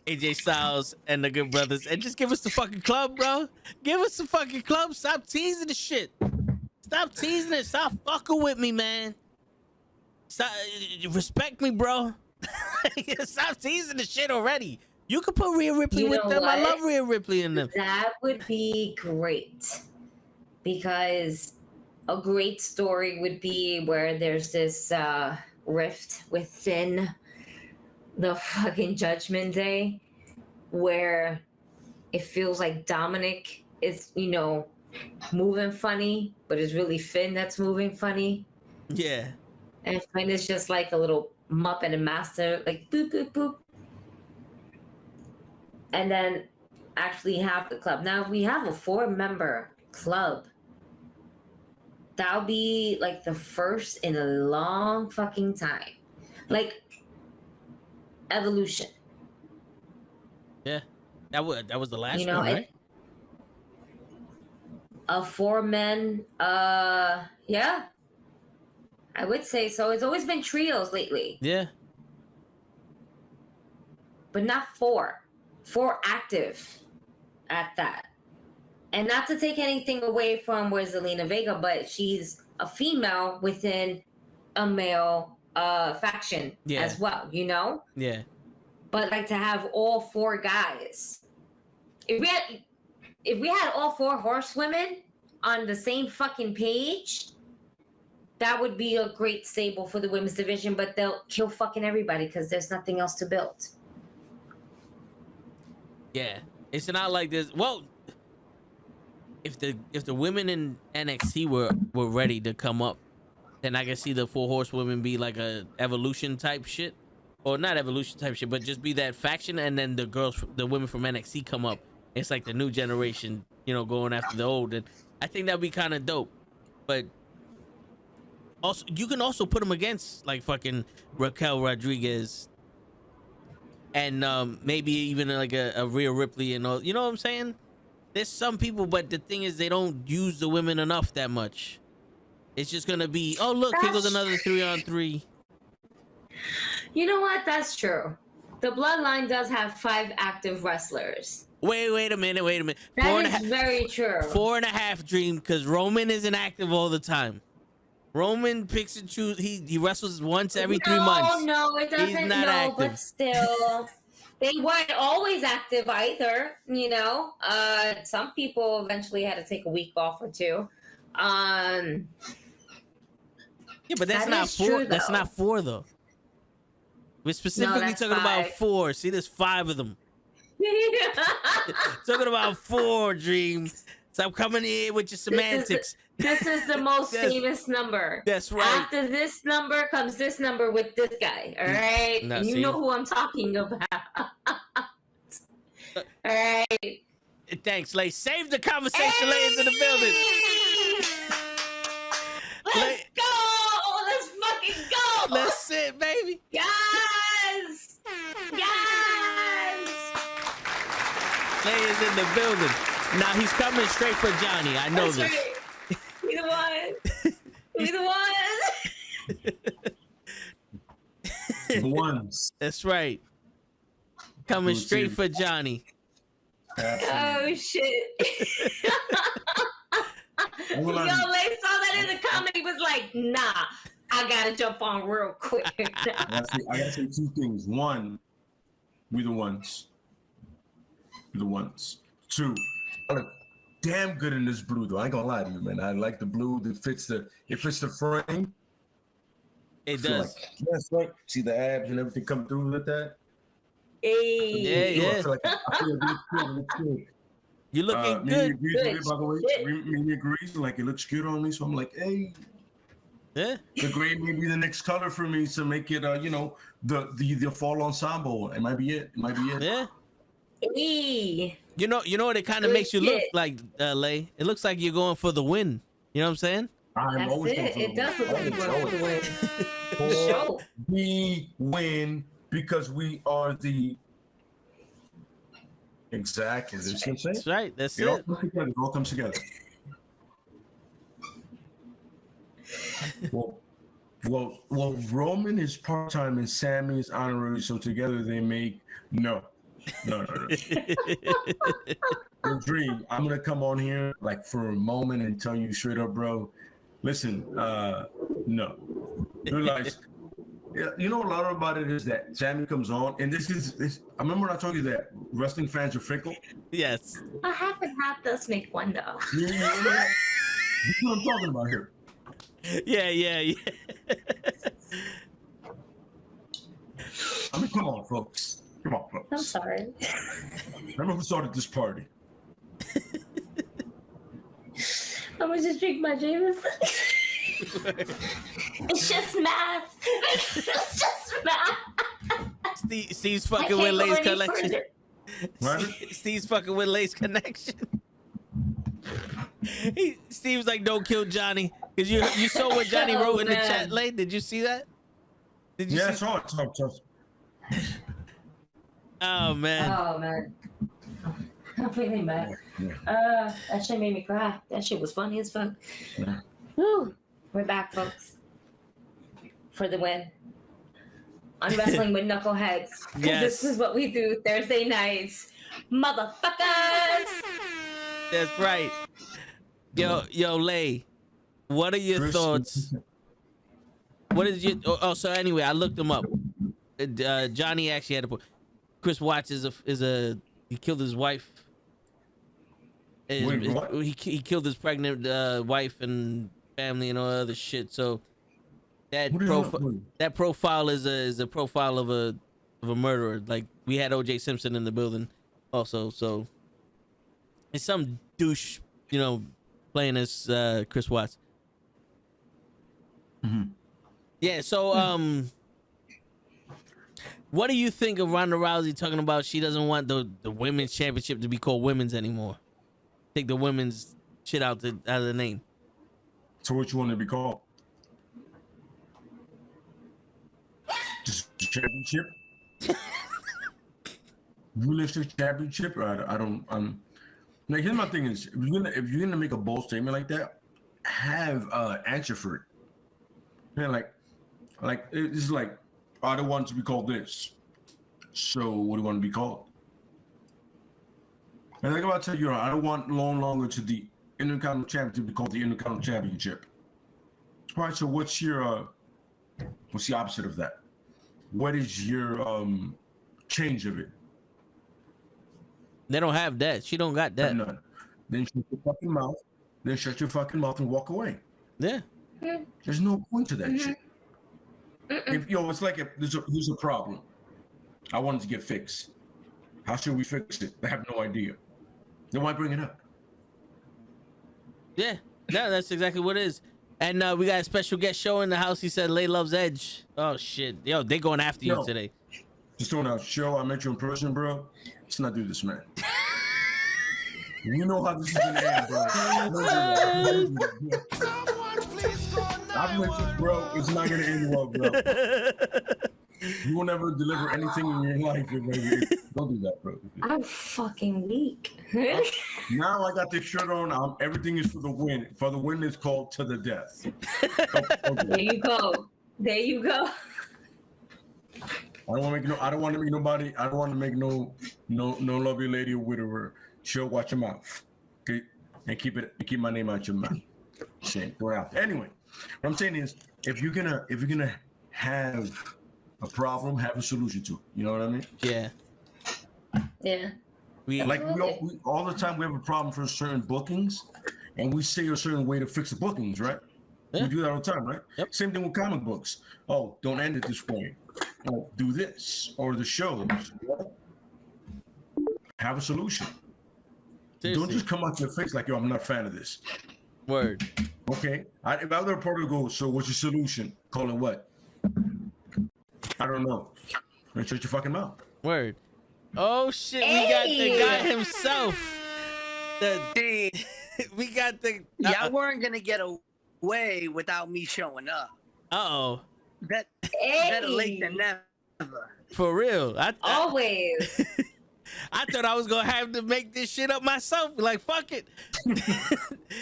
AJ Styles and the Good Brothers and just give us the fucking club, bro. Give us the fucking club. Stop teasing the shit. Stop teasing it. Stop fucking with me, man. Stop, respect me, bro. Stop teasing the shit already. You could put Rhea Ripley with them. I love Rhea Ripley in them. That would be great, because a great story would be where there's this rift within the fucking Judgment Day, where it feels like Dominic is, you know, moving funny, but it's really Finn that's moving funny. Yeah. And Finn is just like a little Muppet and master, like boop, boop, boop. And then actually have the club. Now, if we have a 4-member club, that'll be like the first in a long fucking time. Like Evolution. Yeah. That was the last You know, one, right? A 4-man, yeah. I would say so. It's always been trios lately. Yeah. But not 4. 4 active at that. And not to take anything away from where Zelina Vega, but she's a female within a male faction as well, you know? Yeah. But like to have all 4 guys. If we had all 4 horsewomen on the same fucking page, that would be a great stable for the women's division, but they'll kill fucking everybody because there's nothing else to build. Yeah, it's not like this. Well, if the women in NXT were ready to come up, then I can see the 4 horsewomen be like a evolution type shit, or not evolution type shit, but just be that faction, and then the women from NXT come up. It's like the new generation, you know, going after the old, and I think that'd be kind of dope. But also, you can also put them against like fucking Raquel Rodriguez. And maybe even like a Rhea Ripley and all, you know what I'm saying? There's some people, but the thing is, they don't use the women enough that much. It's just gonna be, oh look, here goes another 3-on-3. You know what? That's true. The Bloodline does have 5 active wrestlers. Wait a minute. That is very true. 4.5 Dream, because Roman isn't active all the time. Roman picks and chooses. He wrestles once every 3 months. No, it doesn't. He's not active. But still, they weren't always active either. You know, some people eventually had to take a week off or 2. Yeah, but that's not 4. That's not 4 though. We're specifically talking about 4. See, there's 5 of them. Talking about 4, Dream. Stop coming in with your semantics. This is the most famous number. That's right. After this number comes this number with this guy. All right. No, you know who I'm talking about. All right. Thanks, Lay. Save the conversation, Lay's in the building. Let's go. Let's fucking go. Let's sit, baby. Yes. Lay is in the building. Now he's coming straight for Johnny. I know this. Right. We the one. We the one. The ones. That's right. Coming straight for Johnny. Oh shit. Yo, Lay saw that in the comment. He was like, nah, I gotta jump on real quick. I gotta say 2 things. 1, we the ones. We the ones. 2, I look damn good in this blue though. I ain't gonna lie to you, man. I like the blue. It fits the frame. It does. Like, yes, right. See the abs and everything come through with that. Hey. Yeah. I feel like You looking Mimi good. agrees with me, by the way. Mimi agrees, like it looks good on me. So I'm like, hey. Yeah. The gray may be the next color for me to make it, you know, the fall ensemble. It might be it. It might be it. Yeah. Eee. You know what it kind of Good makes you look shit. like, Lay? It looks like you're going for the win. You know what I'm saying? I'm That's always it. It does look like going we're going for the win. for Show. we win because we are the exactly. That's what I'm saying. That's right. That's It all it. comes together. It all comes together. Well, Roman is part-time and Sammy is honorary, so together they make no. Well, Dream, I'm gonna come on here like for a moment and tell you straight up, bro. Listen, no. Realize, you know, a lot about it is that Sammy comes on, and this. I remember when I told you that wrestling fans are fickle. Yes. A half and half does make one, though. You know that? That's what I'm talking about here. Yeah. I mean, come on, folks. Come on, folks. I'm sorry. Remember who started this party? I'm gonna just drink my Jameson. It's just math. It's just math. Steve's fucking with Lay's collection. Right? Steve's fucking with Lay's connection. Steve's like, don't kill Johnny. Because you saw what Johnny wrote in the chat, Lay? Did you see that? Did you Yeah, I see? saw it. Oh, man. Oh man. I'm feeling bad. That shit made me cry. That shit was funny as fuck. Yeah. Woo. We're back, folks. For the win. On Wrestling with Knuckleheads. 'Cause Yes. This is what we do Thursday nights. Motherfuckers! That's right. Yo, Lay, what are your Chris- thoughts? What is your... so anyway, I looked him up. Johnny actually had to put... Chris Watts is a he killed his wife. Wait, what? He killed his pregnant wife and family and all other shit. So that What is that profile is a profile of a murderer. Like we had O.J. Simpson in the building, also. So it's some douche, playing as Chris Watts. Mm-hmm. Yeah. So what do you think of Ronda Rousey talking about she doesn't want the women's championship to be called women's anymore? Take the women's shit out of the name. So what you want it to be called? Just championship? Realistic championship? I don't. Like, here's my thing: is if you're gonna make a bold statement like that, have answer for it. Man, like it's like I don't want it to be called this. So what do you want to be called? And like I'm about to tell you, I don't want no longer to the Intercontinental Championship to be called the Intercontinental Championship. All right. So what's the opposite of that? What is your change of it? They don't have that. She don't got that. None. Then shut your fucking mouth. Then shut your fucking mouth and walk away. Yeah. There's no point to that shit. If it's like there's a problem. I want it to get fixed. How should we fix it? I have no idea. Then why bring it up? Yeah. No, that's exactly what it is. And we got a special guest show in the house. He said Lay loves Edge. Oh shit. Yo, they going after you today. Just doing a show. I met you in person, bro. Let's not do this, man. You know how this is gonna end, bro. I've met you, bro. It's not gonna end well, bro. You will never deliver anything in your life, baby. Don't do that, bro. I'm fucking weak. Now I got this shirt on. Everything is for the win. For the win is called to the death. There you go. There you go. I don't want to make nobody. I don't want to make no lovely lady or widower. She'll watch your mouth, okay, and keep my name out your mouth. Shame. Go out. Anyway, what I'm saying is, if you're gonna have a problem, have a solution to it. You know what I mean? Yeah. Yeah. We all the time we have a problem for certain bookings, and we say a certain way to fix the bookings, right? Yeah. We do that all the time, right? Yep. Same thing with comic books. Oh, don't end it this way. Oh, do this or the shows. Have a solution. Seriously. Don't just come out to your face like, yo, I'm not a fan of this. Word. Okay. If I were a part of the goal, so what's your solution? Call it what? I don't know. Shut your fucking mouth. Word. Oh shit, we got the guy himself. We got the y'all weren't gonna get away without me showing up. Uh-oh. Better late than never. For real. Always. I thought I was gonna have to make this shit up myself. Like, fuck it.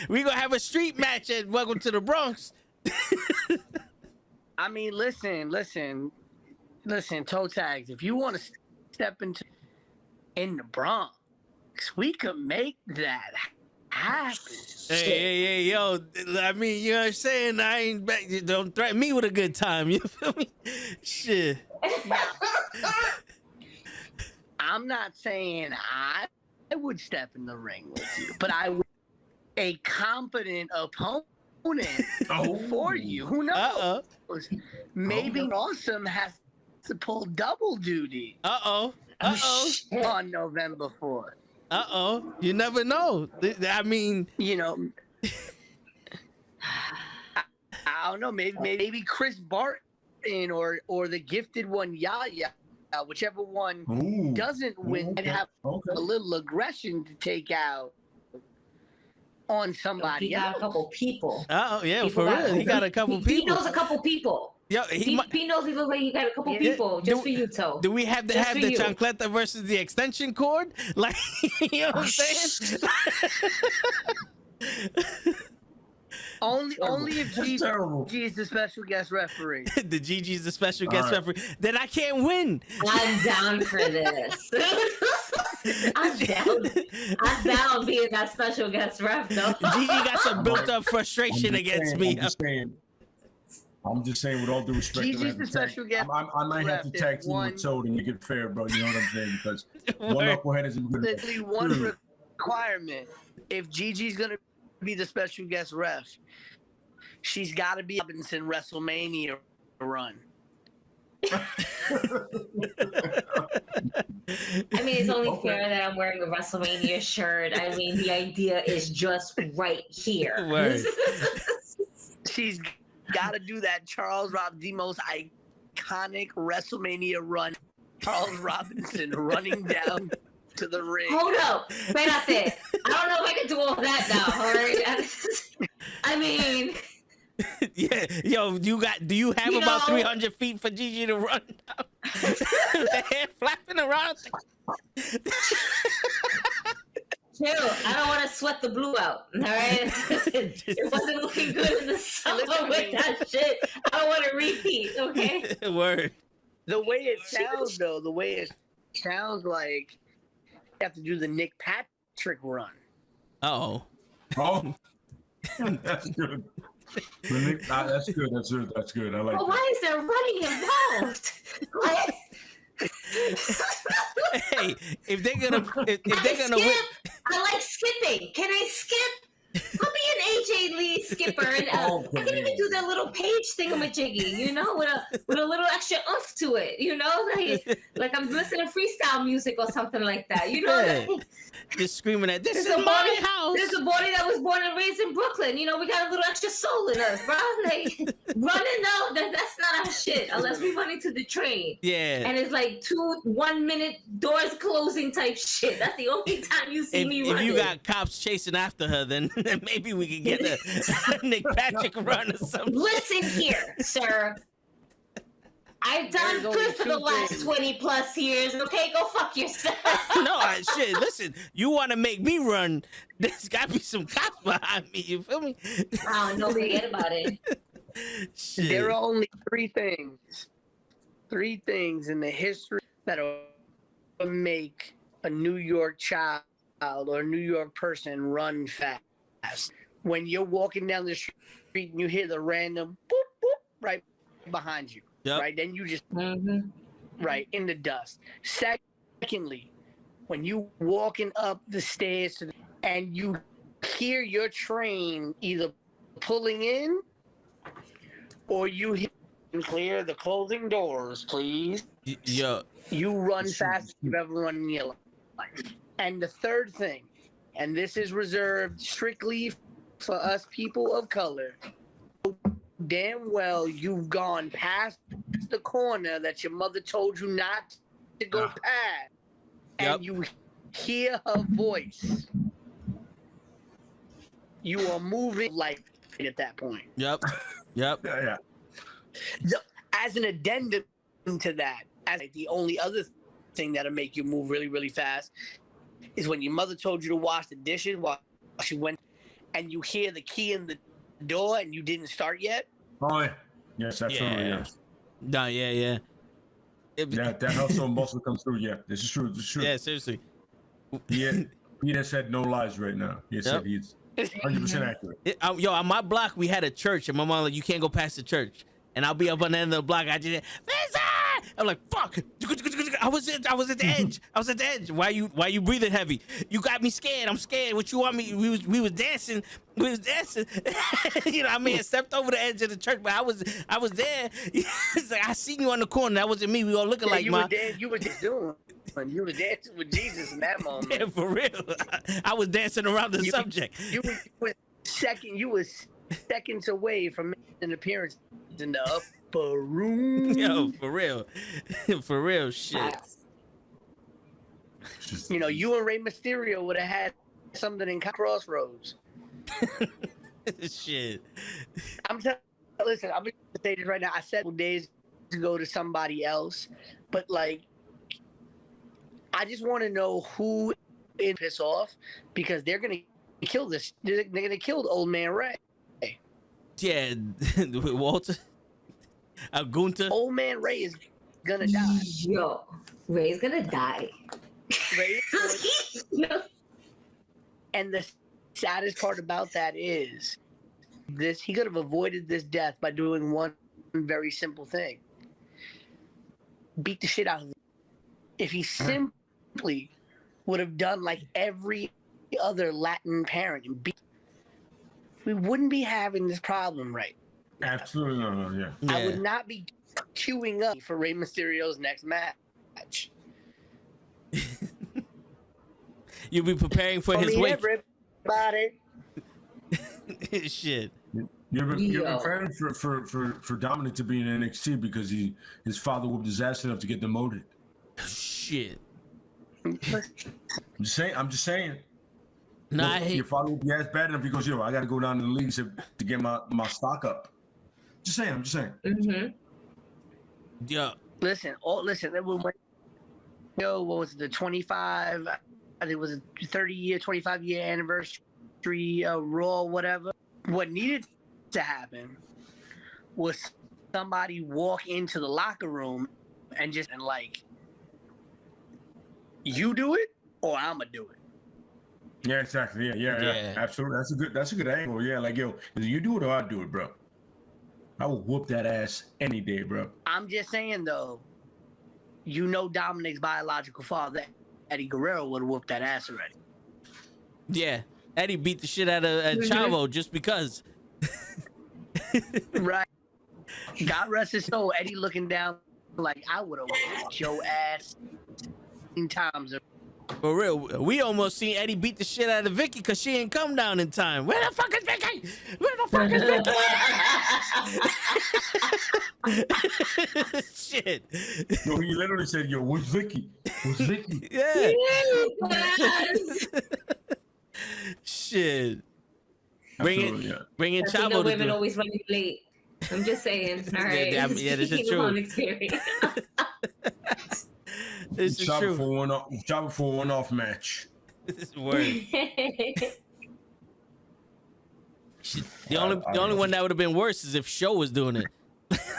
We gonna have a street match at Welcome to the Bronx. I mean, listen, toe tags. If you want to step in the Bronx, we could make that happen. Hey, yo. I mean, you know what I'm saying? I ain't back. Don't threaten me with a good time. You feel me? Shit. I'm not saying I would step in the ring with you, but I would a competent opponent for you. Who knows? Maybe Awesome has to pull double duty. On November 4th. You never know. I mean, you know, I don't know. Maybe Chris Barton or the gifted one, Yaya. Whichever one doesn't win and have a little aggression to take out on somebody else. He got a couple people. Yeah, for real. He got a couple people. He knows a couple people. Yo, he knows he looks like he got a couple people just for you, Toe. Do we have to have the chancleta versus the extension cord? Like, you know what I'm saying? Only if Gigi is the special guest referee. The Gigi's the special guest referee. Then I can't win. I'm down for this. I'm down being that special guest ref though. Gigi got some built up frustration against me. I'm just saying, with all due respect, Gigi's the special guest. I might have to tag team with Toe to make it fair, bro. You know what I'm saying? Because one knucklehead isn't good. Literally one requirement. If Gigi's gonna be the special guest ref, she's got to be Robinson WrestleMania run. I mean, it's only fair that I'm wearing a WrestleMania shirt. I mean, the idea is just right here. She's got to do that the most iconic WrestleMania run. Charles Robinson running down to the ring. Hold up. Espérate. I don't know if I can do all that now, all right? I mean... Yeah, yo, do you have about 300 feet for Gigi to run down? The hair flapping around. Chill. I don't want to sweat the blue out, all right? It wasn't looking good in the summer with that shit. I don't want to repeat, okay? Word. The way it sounds like you have to do the Nick Patrick run. Oh, that's good. That's good. I like. But why is there running involved? Hey, if they're gonna win, I like skipping. Can I skip? I'll be an AJ Lee skipper, and I can even do that little page thingamajiggy, you know, with a little extra oomph to it, you know, like I'm listening to freestyle music or something like that, you know. Yeah. Just screaming at this is my house. There's a boy that was born and raised in Brooklyn, you know. We got a little extra soul in us, bro. Like running though, that's not our shit unless we run into the train. Yeah. And it's like 1 minute doors closing type shit. That's the only time you see me running. If you got cops chasing after her, then maybe we can get a Nick Patrick run or something. Listen here, sir. I've done good for the last 20 plus years. Okay, go fuck yourself. No, shit. Listen, you want to make me run? There's got to be some cops behind me. You feel me? Oh, no, forget about it. Shit. There are only three things in the history that will make a New York child or a New York person run fast. When you're walking down the street and you hear the random boop, boop, right behind you. Yep. Right, then you just right in the dust. Secondly, when you walking up the stairs and you hear your train either pulling in or you hear clear the closing doors, please. Yeah. You run fast as you've ever run in your life. And the third thing, and this is reserved strictly for us people of color, damn well you've gone past the corner that your mother told you not to go past, and you hear her voice. You are moving like at that point. Yep. Yeah. As an addendum to that, as the only other thing that'll make you move really, really fast is when your mother told you to wash the dishes while she went, and you hear the key in the door and you didn't start yet. Oh, yeah. Yes, absolutely. Yeah. Yes. No, yeah. That hustle muscle comes through. Yeah, this is true. This is true. Yeah, seriously. Yeah, he has said no lies right now. He said he's 100% accurate. Yo, on my block, we had a church, and my mom like, you can't go past the church. And I'll be up on the end of the block. I just, I'm like, fuck. I was at the edge. I was at the edge. Why you breathing heavy? You got me scared. I'm scared. What you want me? We was dancing. You know, I mean, I stepped over the edge of the church, but I was there. It's like, I seen you on the corner. That wasn't me. We all looking like you were just doing. You were dancing with Jesus in that moment. Yeah, for real. I was dancing around the subject. You were seconds away from making an appearance in the upper room. Yo, for real shit. You know, you and Rey Mysterio would have had something in Crossroads. Shit. Listen, I'm gonna say this right now. I said days ago to somebody else, but like, I just want to know who is pissed off, because they're gonna kill this. They're gonna kill the old man Ray. Yeah, Walter. Gunther. Old man Ray is gonna die. Yo, Ray's gonna die. Ray is going... And the saddest part about that is this: he could have avoided this death by doing one very simple thing: beat the shit out of him. If he simply would have done like every other Latin parent and beat, we wouldn't be having this problem, right? Absolutely no, yeah. I would not be queuing up for Rey Mysterio's next match. You'll be preparing for his wake. Everybody. Shit. You're preparing for Dominic to be in NXT because his father whooped his ass enough to get demoted. Shit. I'm just saying. Nah, your father whooped your ass bad enough because I got to go down to the league to get my stock up. I'm just saying. Mm-hmm. Yeah. Listen. What was it, the 25? I think it was a 25-year anniversary Raw, whatever. What needed to happen was somebody walk into the locker room and like, you do it or I'ma do it. Yeah, exactly. Yeah. Absolutely. That's a good angle. Yeah, like, yo, either you do it or I do it, bro. I will whoop that ass any day, bro. I'm just saying though, Dominic's biological father, Eddie Guerrero, would have whooped that ass already. Yeah. Eddie beat the shit out of Chavo just because. Right. God rest his soul. Eddie looking down like, I would have whooped your ass 10 times. For real, we almost seen Eddie beat the shit out of Vicky because she ain't come down in time. Where the fuck is Vicky? Shit. No, he literally said, yo, where's Vicky? Yeah. Shit. Bring in Chavo. Women always running late. I'm just saying. All right. Yeah, this is true. This is true. Chavo for a one-off match. This is word. The only one that would have been worse is if Show was doing it.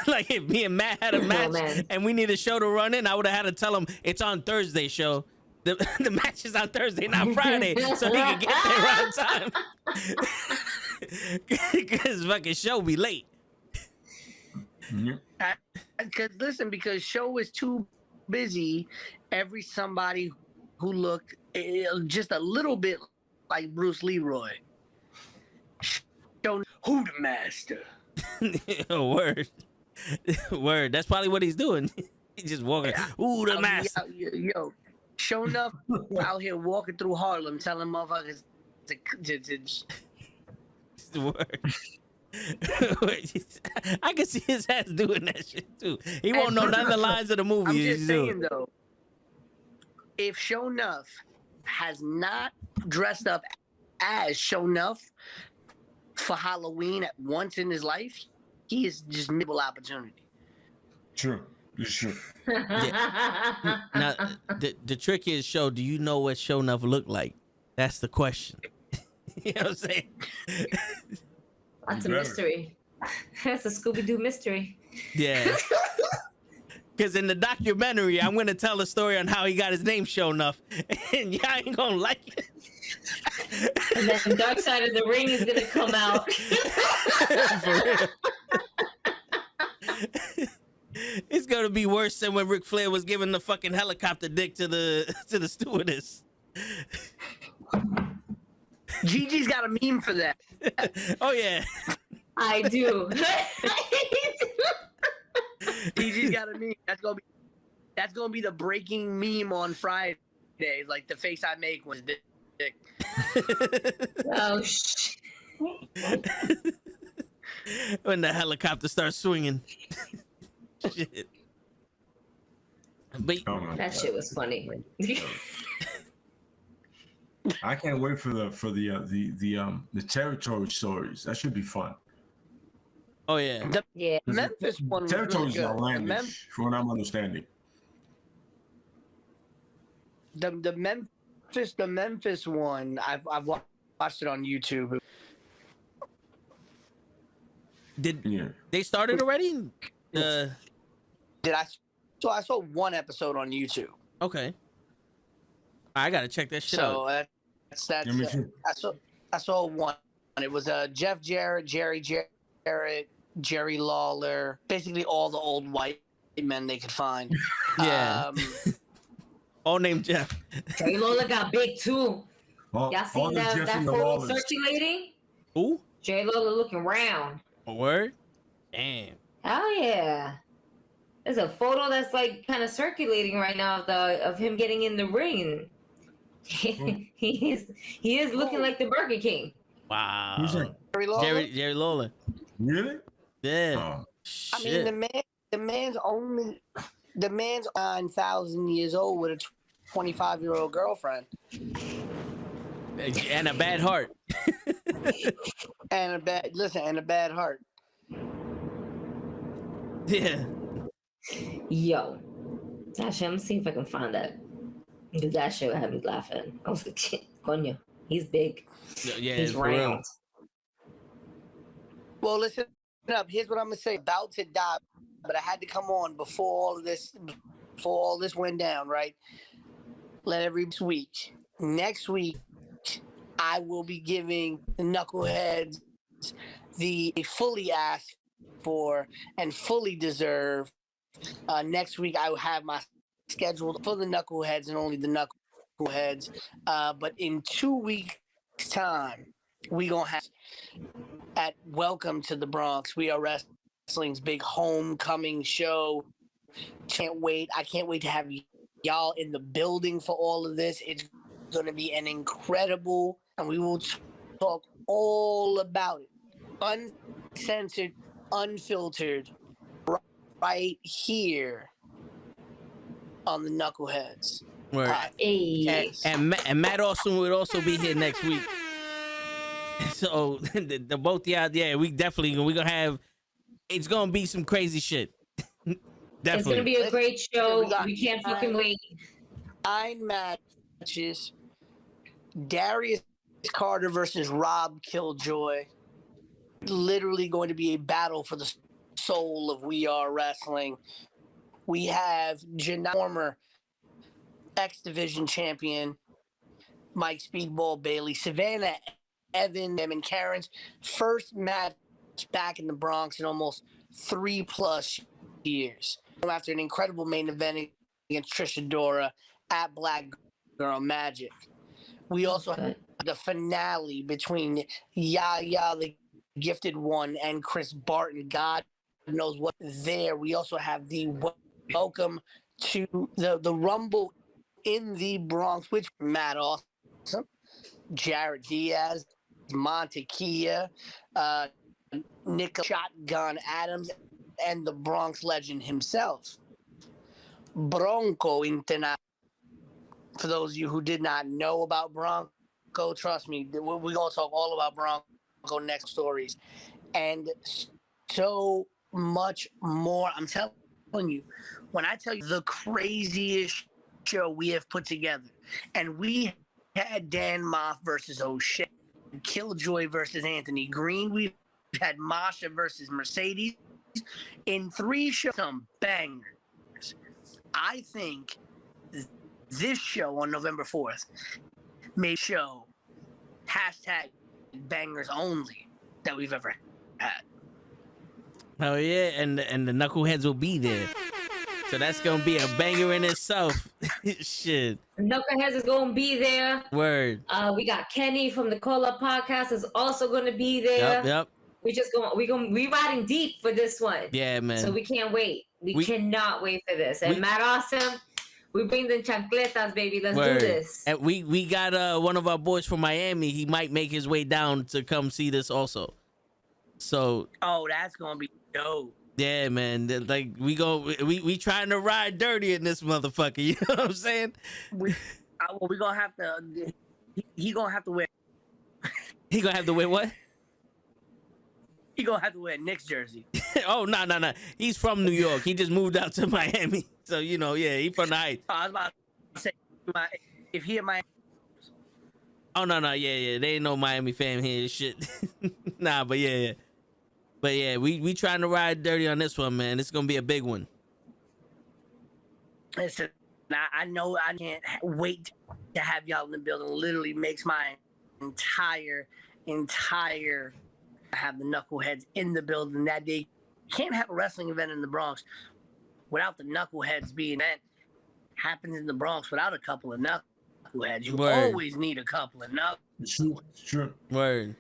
Like if me and Matt had a match and we need a Show to run in, I would have had to tell him it's on Thursday, Show. The match is on Thursday, not Friday, so he can get there on time. Because fucking Show be late. Because Show is too busy somebody who looked just a little bit like Bruce Leroy. Show who the master. Word. That's probably what he's doing. He's just walking. Ooh, the master. Yo, show enough out here walking through Harlem, telling motherfuckers Word. I can see his ass doing that shit too. He won't know none of the lines of the movie. I'm He's just saying though, if Sho'nuff has not dressed up as Sho'nuff for Halloween at once in his life, he is just missable opportunity. True. It's true. Now, the trick is, show. Do you know what Sho'nuff looked like? That's the question. You know what I'm saying? That's a mystery. That's a Scooby-Doo mystery. Yeah. Because in the documentary, I'm going to tell a story on how he got his name Sho'nuff, and y'all ain't going to like it. And then Dark Side of the Ring is going to come out. For real. It's going to be worse than when Ric Flair was giving the fucking helicopter dick to the stewardess. Gigi's got a meme for that. Oh, yeah. I do. Gigi's got a meme. That's gonna be the breaking meme on Friday. Like the face I make was dick. Oh shit. When the helicopter starts swinging. Shit. But That shit was funny. I can't wait for the territory stories. That should be fun. oh yeah. The Memphis one was Territories really are good. outlandish, from what I'm understanding. The Memphis one, I've watched it on YouTube. Did they started already? Did I? So I saw one episode on YouTube. Okay. I gotta check that shit So out. that's Yeah, me too. I saw one. It was Jeff Jarrett, Jerry Jarrett, Jerry Lawler, basically all the old white men they could find. Yeah. All named Jeff. Jerry Lawler got big too. All Y'all seen the that Jeff and the photo Lawlers. circulating? Who? Jerry Lawler looking round. A word? Damn. Oh yeah. There's a photo that's like kind of circulating right now of him getting in the ring. he is looking like the Burger King. Wow. Who's that? Jerry Lawler. Jerry Lawler. Really? Yeah. Oh. I mean, the man's 9,000 years old with a 25-year-old girlfriend And a bad heart. and a bad heart. Yeah. Yo. Actually, I'm gonna see if I can find that. Because that shit had me laughing. I was like, shit, coño. He's big. Yeah, He's for real. round. Well, listen up. Here's what I'm gonna say. About to die, but I had to come on before all this went down. Right? Next week, I will be giving the knuckleheads the fully asked for and fully deserved. Next week, I will have my scheduled for the knuckleheads and only the knuckleheads. But in 2 weeks' time, we gonna have at Welcome to the Bronx. We are wrestling's big homecoming show. Can't wait! I can't wait to have y'all in the building for all of this. It's gonna be an incredible, and we will talk all about it, uncensored, unfiltered, right here on the Knuckleheads. Word. Hey. And Matt Austin would also be here next week. So the both y'all, yeah, we gonna have. It's gonna be some crazy shit. Definitely. It's gonna be a great show. We can't fucking wait. 9 matches. Darius Carter versus Rob Killjoy. Literally going to be a battle for the soul of We Are Wrestling. We have former X Division champion Mike Speedball Bailey, Savannah Evan, and Karen's first match back in the Bronx in almost 3+ years. After an incredible main event against Trisha Dora at Black Girl Magic. We also have the finale between Yaya, the Gifted One, and Chris Barton. God knows what there. We also have the welcome to the Rumble in the Bronx, which Matt Awesome, Jared Diaz, Montekia, NuKKle Shotgun Adams, and the Bronx legend himself, Bronco International. For those of you who did not know about Bronco, trust me, we're going to talk all about Bronco next stories. And so much more. I'm telling you, when I tell you the craziest show we have put together, and we had Dan Moff versus O'Shea, Killjoy versus Anthony Green, we've had Masha versus Mercedes, in 3 shows, some bangers. I think this show on November 4th may show hashtag bangers only that we've ever had. Oh yeah, and the knuckleheads will be there. So that's gonna be a banger in itself. Shit. Knuckleheads is gonna be there. Word. We got Kenny from the NuKKle podcast is also gonna be there. Yep. We riding deep for this one. Yeah, man. So we can't wait. We cannot wait for this. And Matt Awesome, we bring the chancletas, baby. Let's do this. And we got one of our boys from Miami. He might make his way down to come see this also. So. Oh, that's gonna be dope. Yeah, man. Like we trying to ride dirty in this motherfucker. You know what I'm saying? We gonna have to. He gonna have to wear. He gonna have to wear what? He gonna have to wear a Knicks jersey. Oh no. He's from New York. He just moved out to Miami. So he from the Heights. Oh, I was about to say, if he in Miami. Oh no, yeah. They ain't no Miami fan here. Shit. Nah, but yeah. But yeah, we trying to ride dirty on this one, man. It's gonna be a big one. Listen, I know I can't wait to have y'all in the building. Literally makes my entire have the knuckleheads in the building that day. Can't have a wrestling event in the Bronx without the knuckleheads being that happens in the Bronx without a couple of knuckleheads. You always need a couple of knuckleheads. Sure. Word.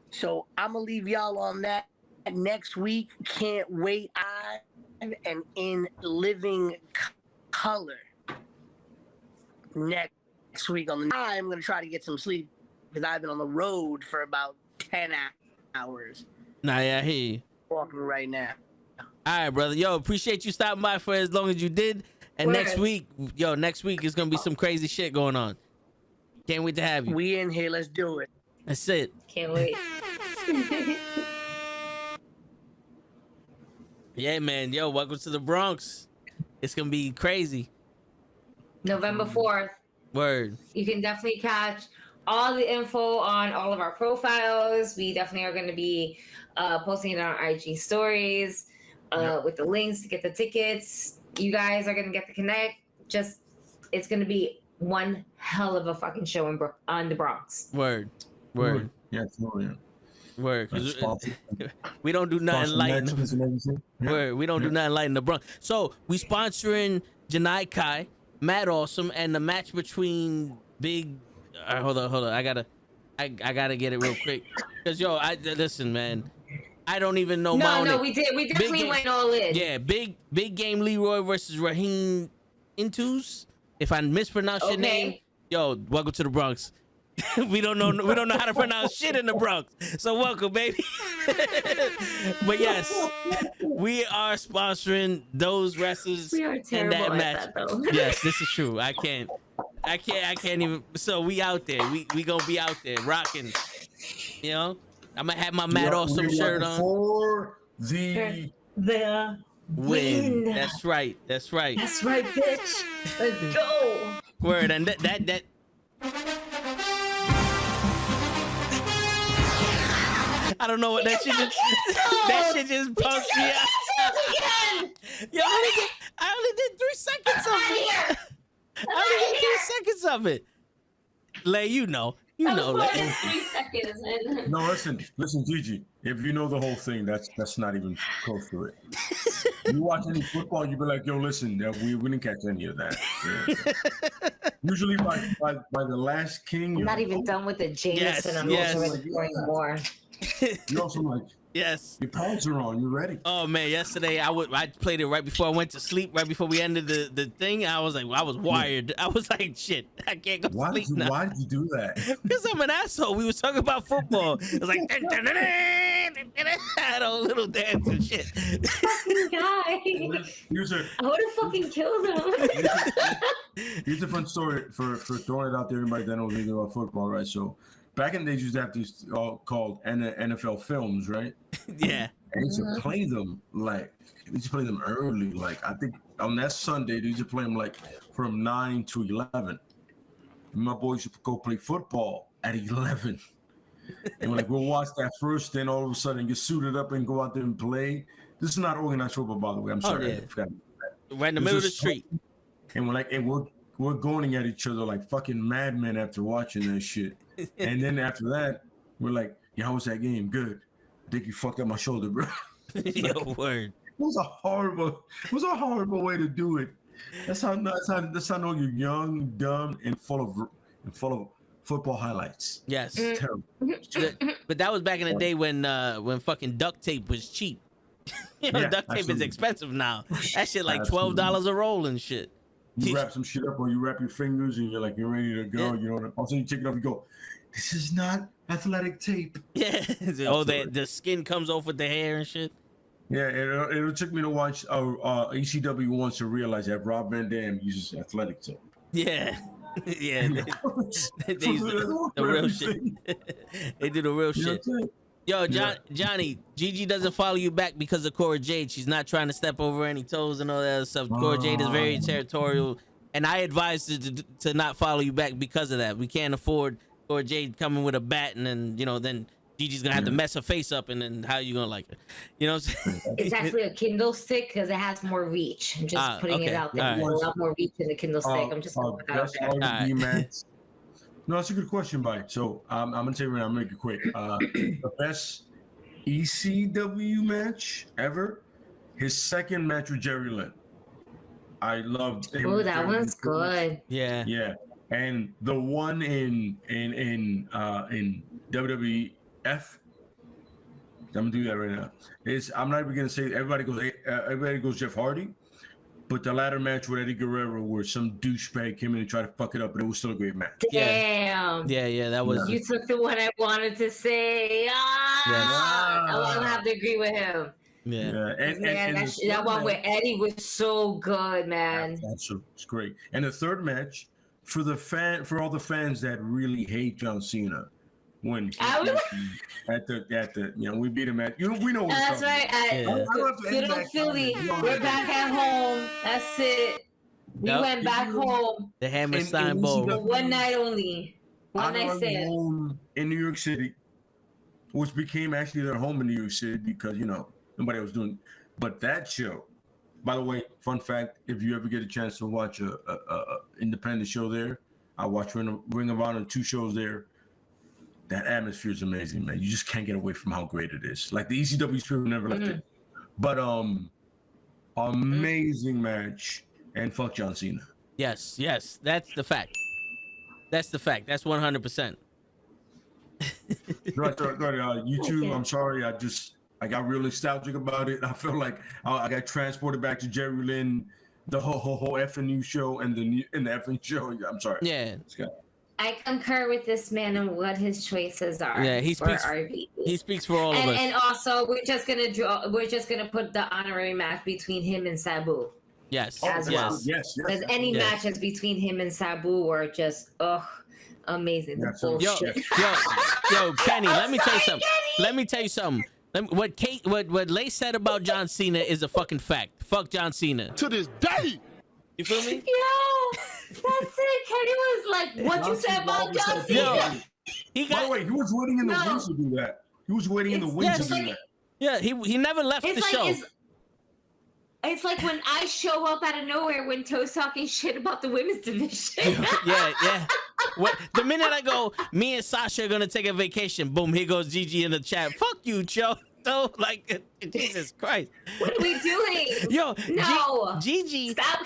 So I'm gonna leave y'all on that. Next week, can't wait. And in living color. Next week on the I'm gonna try to get some sleep because I've been on the road for about 10 hours. Nah, yeah, I hear you. Walking right now. All right, brother. Yo, appreciate you stopping by for as long as you did. And next week is gonna be some crazy shit going on. Can't wait to have you. We in here. Let's do it. That's it. Can't wait. Yeah, man. Yo, welcome to the Bronx. It's gonna be crazy. November 4th. Word. You can definitely catch all the info on all of our profiles. We definitely are going to be posting it on our IG stories with the links to get the tickets. You guys are going to get to connect. It's going to be one hell of a fucking show on the Bronx. Word. Yeah, yeah. Word. We don't do nothing light. Word. We don't do nothing light in the Bronx. So we sponsoring NuKKle, Mad Awesome, and the match between Big. Hold on. I gotta get it real quick. Cause listen, man. I don't even know. We definitely went all in. Yeah, big game Leroy versus Raheem Intus. If I mispronounce your name, welcome to the Bronx. we don't know how to pronounce shit in the Bronx. So welcome, baby. But yes, we are sponsoring those wrestlers we are in that match. That, though. Yes, this is true. I can't even. So we out there. We gonna be out there rocking. You know, I'm gonna have my Mad Awesome shirt on. For the win. That's right, bitch. Let's go. Word. And that I don't know what that shit just punked me out. Yo, I only did 3 seconds of it. I only did 3 seconds of it. Lay, you know, Lay. 3 seconds. Man. No, listen, Gigi. If you know the whole thing, that's not even close to it. You watch any football, you be like, yo, listen, we didn't catch any of that. Yeah. Usually by the last king. I'm not even done with the Jameson. I'm also enjoying more. You're also like, Yes. Your pads are on. You ready? Oh man, yesterday I played it right before I went to sleep, right before we ended the thing. I was like, I was wired. I was like, shit, I can't go sleep now. Why did you do that? Because I'm an asshole. We was talking about football. It was like I had a little dance and shit. Fucking guy. Here's a I would have fucking killed him. here's a fun story for throwing it out there. Everybody that knows anything about football, right? So back in the days, you used to have these called NFL films, right? Yeah. And they used to play them early. Like I think on that Sunday, they used to play them like from 9 to 11. And my boys used to go play football at 11. And we're like, we'll watch that first, then all of a sudden get suited up and go out there and play. This is not organized football, by the way. I'm sorry. Yeah. I forgot. Right in the middle of the street. And we're going at each other like fucking madmen after watching that shit. And then after that, we're like, yeah, how was that game? Good. I think you fucked up my shoulder, bro. Yo, word. It was a horrible way to do it. That's how know you're young, dumb, and full of football highlights. Yes. It's terrible. But that was back in the day when fucking duct tape was cheap. Yeah, duct tape absolutely. is expensive now. That shit like $12 a roll and shit. You wrap some shit up, or you wrap your fingers, and you're ready to go. Yeah. You know, all of a sudden you take it off, you go, this is not athletic tape. Yeah. Oh, the skin comes off with the hair and shit. Yeah, it took me to watch ECW once to realize that Rob Van Dam uses athletic tape. Yeah. Yeah. They use the real shit. They do the real shit. Yo, Johnny, Gigi doesn't follow you back because of Cora Jade. She's not trying to step over any toes and all that other stuff. Cora Jade is very territorial, and I advise to not follow you back because of that. We can't afford Cora Jade coming with a bat, and then then Gigi's gonna have to mess her face up, and then how you gonna like it? You know what I'm saying? It's actually a Kindle stick because it has more reach. I'm just putting it out there. All right. A lot more reach in the Kindle stick. I'm just gonna put that out there. No, that's a good question, Mike. So I'm gonna tell you right now, I'm gonna make it quick. The best ECW match ever, his second match with Jerry Lynn. I loved it. Oh, that one's good. Yeah. Yeah. And the one in WWF, I'm gonna do that right now. I'm not even gonna say everybody goes Jeff Hardy, but the latter match with Eddie Guerrero, where some douchebag came in and tried to fuck it up, but it was still a great match. Damn. Yeah, that was. You took the one I wanted to say. I will have to agree with him. Yeah. And that one with Eddie was so good, man. It's great. And the third match for all the fans that really hate John Cena, when we beat him at we know. That's right. Good old Philly. We're back at home. That's it. We went back home. The Hammerstein Bowl. One night only. One night stand. Home in New York City, which became actually their home in New York City because nobody was doing. But that show, by the way, fun fact: if you ever get a chance to watch a independent show there, I watched Ring of Honor 2 shows there. That atmosphere is amazing, man. You just can't get away from how great it is. Like the ECW spirit never left it. But amazing match, and fuck John Cena. Yes, that's the fact. That's 100%. Right, you too. I'm sorry. I got real nostalgic about it. I felt like I got transported back to Jerry Lynn, the whole FNU show and the FNU show. I'm sorry. Yeah. I concur with this man and what his choices are. Yeah, he speaks. He speaks for all of us. And also, we're just gonna put the honorary match between him and Sabu. Yes. As well. Yes. Because any matches between him and Sabu were just amazing. Yeah, Bullshit. Yo, Kenny, let me tell you something. What Lay said about John Cena is a fucking fact. Fuck John Cena. To this day. You feel me? Yo, that's it. Kenny was like, what you said about John Cena? By the way, he was waiting in the wings to do that. He was waiting in the wings to do that. Yeah, he never left the show. It's like when I show up out of nowhere when Toe's talking shit about the women's division. Yeah. The minute I go, me and Sasha are gonna take a vacation. Boom, here goes Gigi in the chat. Fuck you, Joe. So like, Jesus Christ. What are we doing? Yo, no, Gigi, stop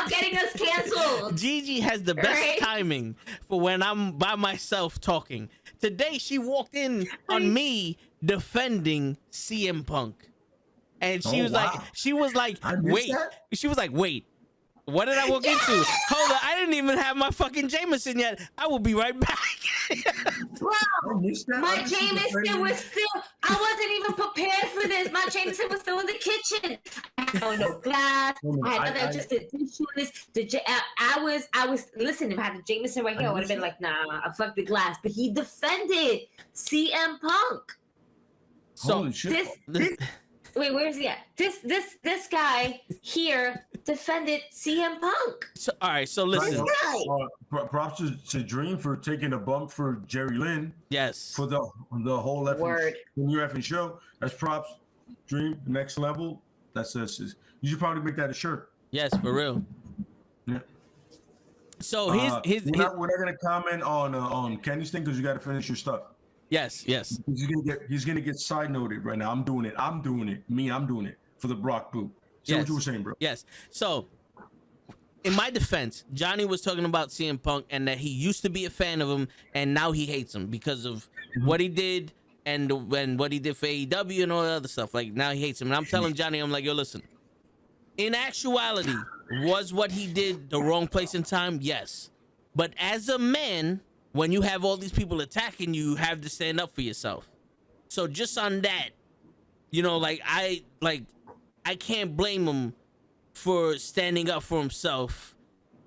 getting us canceled. Gigi has the best timing for when I'm by myself talking. Today she walked in on me defending CM Punk. And she Oh, was wow. like, I missed wait. that? She was like, wait. What did I walk into? Hold on, I didn't even have my fucking Jameson yet. I will be right back. Bro, I missed that. my I just Jameson defended- was still. I wasn't even prepared for this. My Jameson was still in the kitchen. I had no glass. I had nothing. Just the dishes. I was. Listen, if I had the Jameson right here, I would have been like, nah, I fucked the glass. But he defended CM Punk. So Holy shit. Wait, where's he at? This guy here defended CM Punk. so all right, so listen. Props to Dream for taking a bump for Jerry Lynn Yes. for the whole effing Word. new effing show. That's props. Dream next level. That's you should probably make that a shirt. Yes, for real. Yeah. So We're not gonna comment on Kenny's thing because you got to finish your stuff. yes. He's gonna get side noted right now. I'm doing it. I'm doing it for the Brock boot. See what you were saying, bro. Yes. So, in my defense, Johnny was talking about CM Punk and that he used to be a fan of him and now he hates him because of what he did and what he did for AEW and all the other stuff. Like, now he hates him. And I'm telling Johnny, I'm like, yo, listen. In actuality, was what he did the wrong place and time? Yes. But as a man, when you have all these people attacking you, you have to stand up for yourself. So just on that, you know, I can't blame him for standing up for himself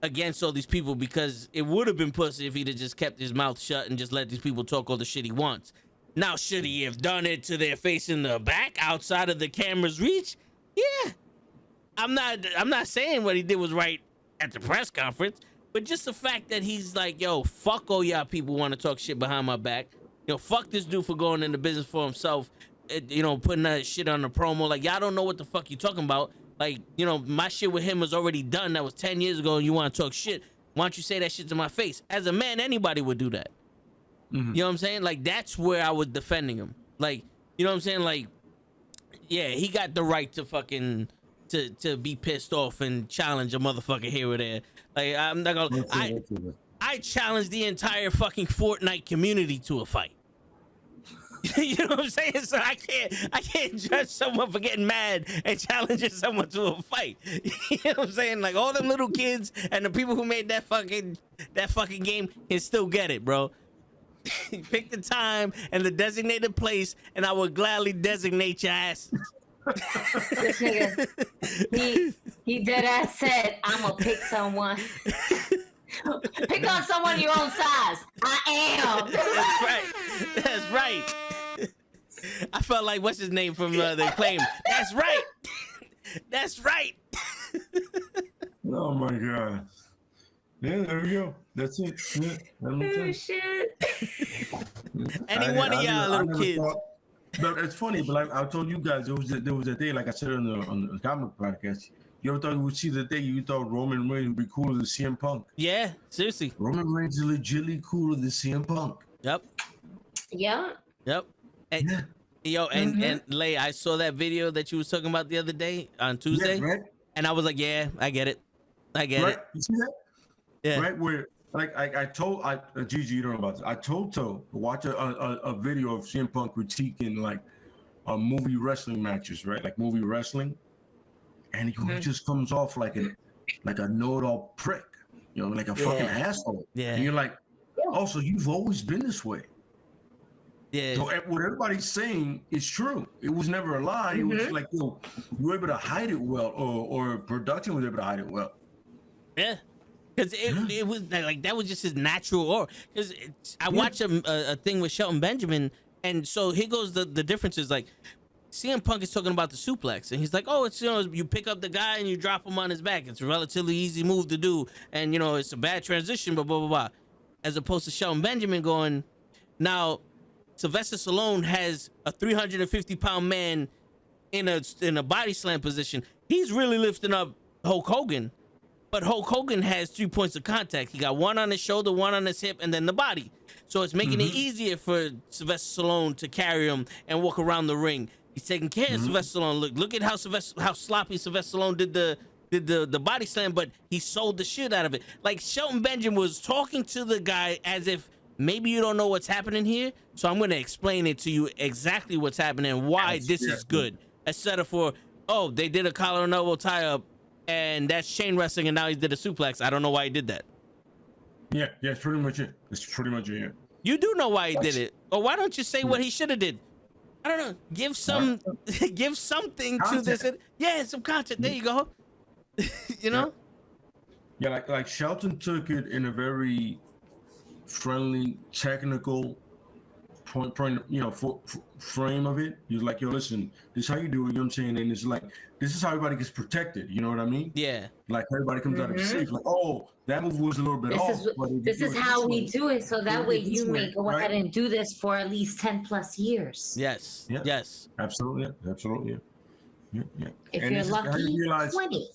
against all these people because it would have been pussy if he'd have just kept his mouth shut and just let these people talk all the shit he wants. Now, should he have done it to their face in the back outside of the camera's reach? Yeah. I'm not saying what he did was right at the press conference, but just the fact that he's like, yo, fuck all y'all people want to talk shit behind my back. Yo, fuck this dude for going into business for himself. You know, putting that shit on the promo. Like, y'all don't know what the fuck you talking about. Like, you know, my shit with him was already done. That was 10 years ago, and you want to talk shit. Why don't you say that shit to my face? As a man, anybody would do that. You know what I'm saying? Like, that's where I was defending him. Like, you know what I'm saying? Like, yeah, he got the right to fucking to be pissed off and challenge a motherfucker here or there. Like, I'm not gonna. I challenged the entire fucking Fortnite community to a fight. You know what I'm saying? So I can't judge someone for getting mad and challenging someone to a fight. You know what I'm saying? Like, all them little kids and the people who made that fucking game can still get it, bro. Pick the time and the designated place, and I would gladly designate your asses. This nigga, he dead ass said, I'm gonna pick someone. Pick on someone your own size. I am. That's right. That's right. I felt like what's his name from the Acclaim. That's right. That's right. Oh my god. Yeah, there we go. That's it. Yeah, Oh shit. Any one of y'all little kids. But it's funny, but like I told you guys, there was a day, like I said on the comic podcast. You ever thought you would see the day you thought Roman Reigns would be cooler than CM Punk? Yeah, seriously. Roman Reigns is legitimately cooler than CM Punk. Yep. Yeah. Yep. And, Yeah. yo, and Lay, I saw that video that you was talking about the other day on Tuesday, Yeah, right? and I was like, yeah, I get it. I get Right? it. You see that? Yeah. Right? Where like I told Gigi, you don't know about this. I told Toe to watch a video of CM Punk critiquing like movie wrestling matches, right? Like movie wrestling. And he just comes off like a know-it-all prick, you know, like a fucking asshole. Yeah. And you're like, oh, so you've always been this way. Yeah. So what everybody's saying is true. It was never a lie. It was just like, you were able to hide it well, or production was able to hide it well. Yeah. Because it was like that was just his natural aura. Because I watched a thing with Shelton Benjamin, and so here goes the differences. Like, CM Punk is talking about the suplex, and he's like, oh, it's, you know, you pick up the guy and you drop him on his back. It's a relatively easy move to do, and, you know, it's a bad transition, but blah, blah, blah. As opposed to Shelton Benjamin going, now, Sylvester Stallone has a 350-pound man in a body slam position. He's really lifting up Hulk Hogan, but Hulk Hogan has 3 points of contact. He got one on his shoulder, one on his hip, and then the body. So it's making it easier for Sylvester Stallone to carry him and walk around the ring. He's taking care of Sylvester Stallone. Look at how sloppy Sylvester Stallone did the body slam, but he sold the shit out of it. Like, Shelton Benjamin was talking to the guy as if maybe you don't know what's happening here, so I'm gonna explain it to you exactly what's happening and why this is good. Instead of oh, they did a collar and elbow tie up, and that's chain wrestling, and now he did a suplex. I don't know why he did that. Yeah, it's pretty much it. It's pretty much it. Yeah. You do know why he did it, or why don't you say what he should have did? I don't know. Give some, give something content to this. Yeah, some content. There you go. You know. Yeah, like Shelton took it in a very friendly, technical point frame of it. He was like, yo, listen, this is how you do it, you know what I'm saying? And it's like, this is how everybody gets protected, you know what I mean? Yeah. Like everybody comes out of safe, like, oh, that move was a little bit off. This is how we do it, so that way you may go ahead and do this for at least 10 plus years. Yes. Yeah. Yes. Absolutely. Absolutely. Yeah. If and you're lucky, 20.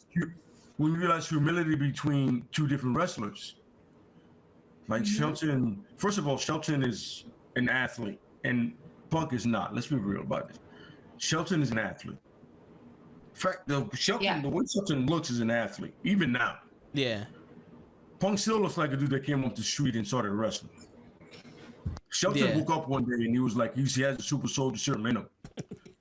When you realize humility between two different wrestlers. Like Shelton, first of all, Shelton is an athlete and Punk is not. Let's be real about it. Shelton is an athlete. In fact, the way Shelton looks is an athlete, even now. Yeah. Punk still looks like a dude that came off the street and started wrestling. Shelton woke up one day and he was like, he has a super soldier serum in him.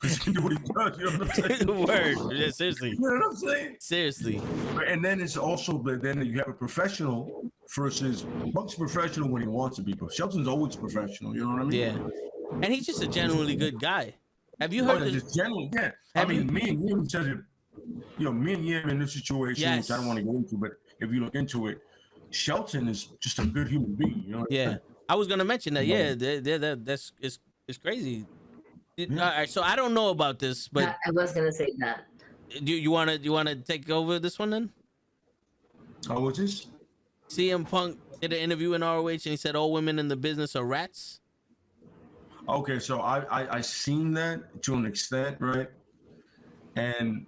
Because he knew what he does, you know what I'm saying? Word. Yeah, seriously. You know what I'm saying? Seriously. And then it's also, then you have a professional versus Punk's professional when he wants to be, but Shelton's always professional, you know what I mean? Yeah. And he's just a genuinely good guy. Have you heard just genuinely, yeah. I mean, me and him said it, me and him in this situation, which I don't want to go into, but if you look into it, Shelton is just a good human being, you know what I'm saying? I was gonna mention that. That's it's crazy. All right, so I don't know about this, but I was gonna say that. Do you wanna take over this one then? Oh, what's this? CM Punk did an interview in ROH and he said all women in the business are rats. Okay, so I seen that to an extent, right? And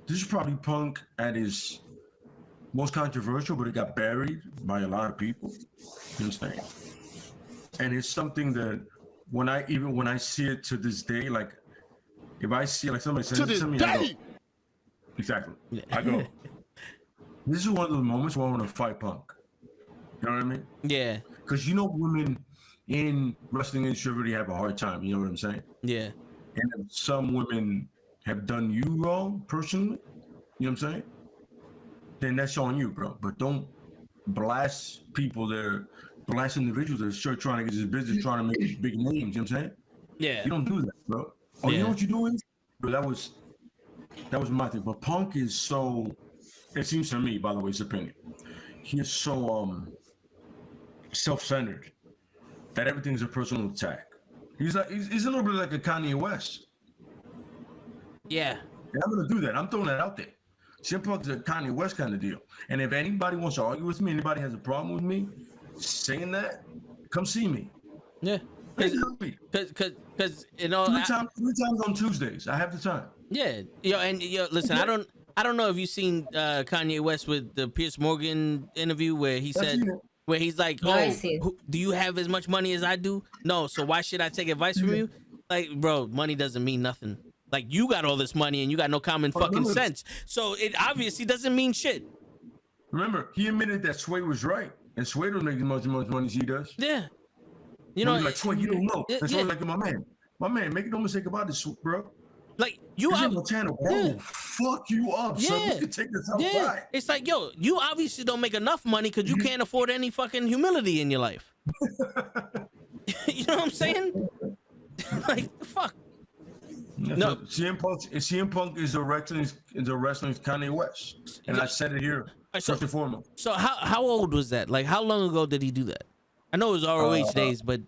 this is probably Punk at his most controversial, but it got buried by a lot of people. You understand? And it's something that when I see it to this day, like if I see like somebody says it to me, I go, exactly. I go, this is one of the moments where I want to fight Punk. You know what I mean? Yeah. Because women in wrestling industry really have a hard time. You know what I'm saying? Yeah. And if some women have done you wrong personally, you know what I'm saying? Then that's on you, bro. But don't blast people that blast individuals that are sure trying to get this business, trying to make big names. You know what I'm saying? Yeah. You don't do that, bro. Oh, you know what you do is? Bro, that was my thing. But Punk is so, it seems to me, by the way, his opinion, he is so self-centered that everything's a personal attack. He's a little bit like a Kanye West. Yeah. And I'm gonna do that. I'm throwing that out there. CM Punk's a Kanye West kind of deal. And if anybody wants to argue with me, anybody has a problem with me saying that, come see me. Yeah. Because you know, three times on Tuesdays. I have the time. Yeah. Listen, I don't know if you've seen Kanye West with the Piers Morgan interview where he said, where he's like, do you have as much money as I do? No, so why should I take advice from you? Like, bro, money doesn't mean nothing. Like, you got all this money and you got no common fucking sense. So it obviously doesn't mean shit. Remember, he admitted that Sway was right. And Sway don't make as much money as he does. Yeah. You know, like, Sway, you don't know. And Sway's like, my man, make no mistake about this, bro. Like, you no channel, bro. Fuck you up, so you can take this outside. Yeah. It's like, yo, you obviously don't make enough money because you can't afford any fucking humility in your life. You know what I'm saying? Like, the fuck. No, CM Punk is the wrestling's Kanye West, and I said it here first and foremost. So how old was that? Like, how long ago did he do that? I know it was ROH days, but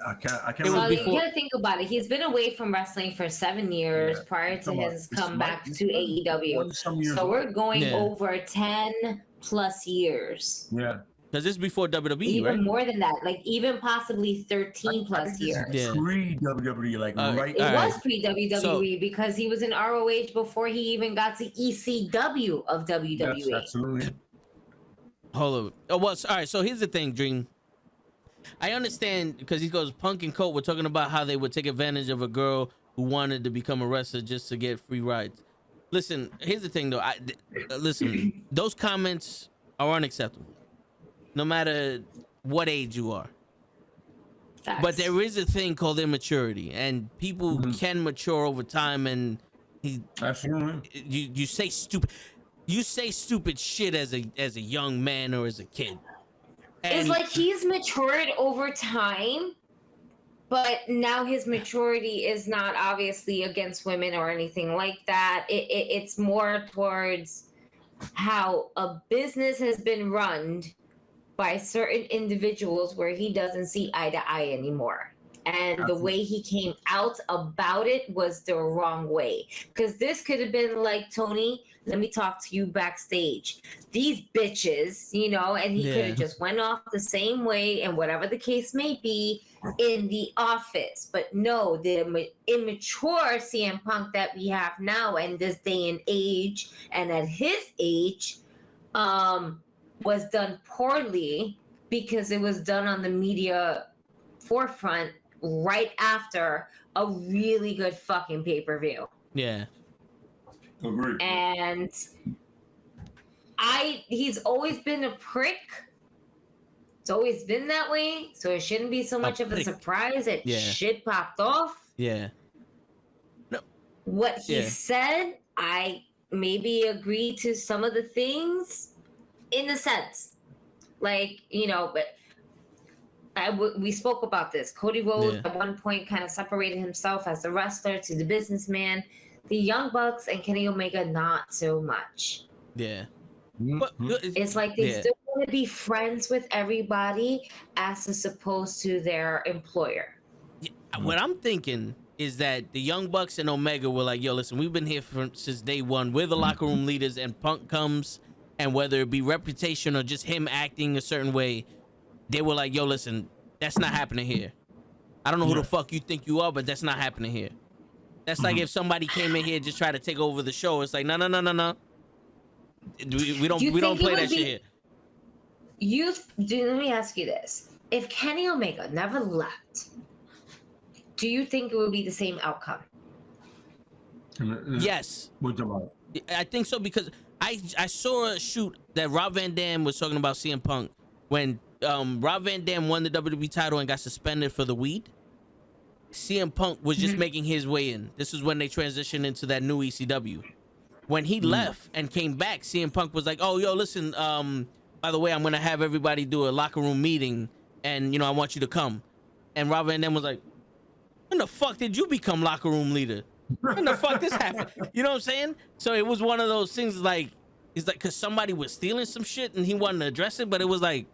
I can't. Well, you gotta think about it. He's been away from wrestling for 7 years prior to his comeback to AEW. So we're going over 10 plus years. Yeah. Because this is before WWE, even right? more than that, like even possibly 13 plus years. Yeah. Pre-WWE, like right. It was pre-WWE because he was in ROH before he even got to ECW of WWE. Yes, absolutely. Hold on. Oh, well, all right. So here's the thing, Dream. I understand because he goes, Punk and Colt were talking about how they would take advantage of a girl who wanted to become a wrestler just to get free rides. Listen, here's the thing, though. Listen, those comments are unacceptable. No matter what age you are. Facts. But there is a thing called immaturity, and people can mature over time. And Absolutely. you say stupid shit as a young man or as a kid. And it's like he's matured over time, but now his maturity is not obviously against women or anything like that. It's more towards how a business has been run by certain individuals where he doesn't see eye to eye anymore. And the way he came out about it was the wrong way. Because this could have been like, Tony, let me talk to you backstage. These bitches, you know, and he could have just went off the same way and whatever the case may be in the office. But no, the immature CM Punk that we have now in this day and age, and at his age, was done poorly because it was done on the media forefront right after a really good fucking pay-per-view. Yeah. Agreed. And he's always been a prick. It's always been that way, so it shouldn't be so much of a surprise that shit popped off. Yeah. No. What he said, I maybe agree to some of the things in a sense. Like, you know, but we spoke about this. Cody Rhodes at one point kind of separated himself as the wrestler to the businessman. The Young Bucks and Kenny Omega, not so much. Yeah. But It's like they still want to be friends with everybody as opposed to their employer. Yeah, what I'm thinking is that the Young Bucks and Omega were like, yo, listen, we've been here since day one. We're the locker room leaders, and Punk comes, and whether it be reputation or just him acting a certain way, they were like, yo, listen, that's not happening here. I don't know who the fuck you think you are, but that's not happening here. That's like if somebody came in here and just tried to take over the show. It's like, no. We don't play that shit here. Let me ask you this. If Kenny Omega never left, do you think it would be the same outcome? Yes. I think so, because I saw a shoot that Rob Van Dam was talking about CM Punk when Rob Van Dam won the WWE title and got suspended for the weed. CM Punk was just making his way in. This is when they transitioned into that new ECW. When he left and came back, CM Punk was like, oh, yo, listen, by the way, I'm going to have everybody do a locker room meeting, and, you know, I want you to come. And Rob Van Dam was like, when the fuck did you become locker room leader? When the fuck this happened? You know what I'm saying? So it was one of those things like, it's like, because somebody was stealing some shit and he wanted to address it, but it was like,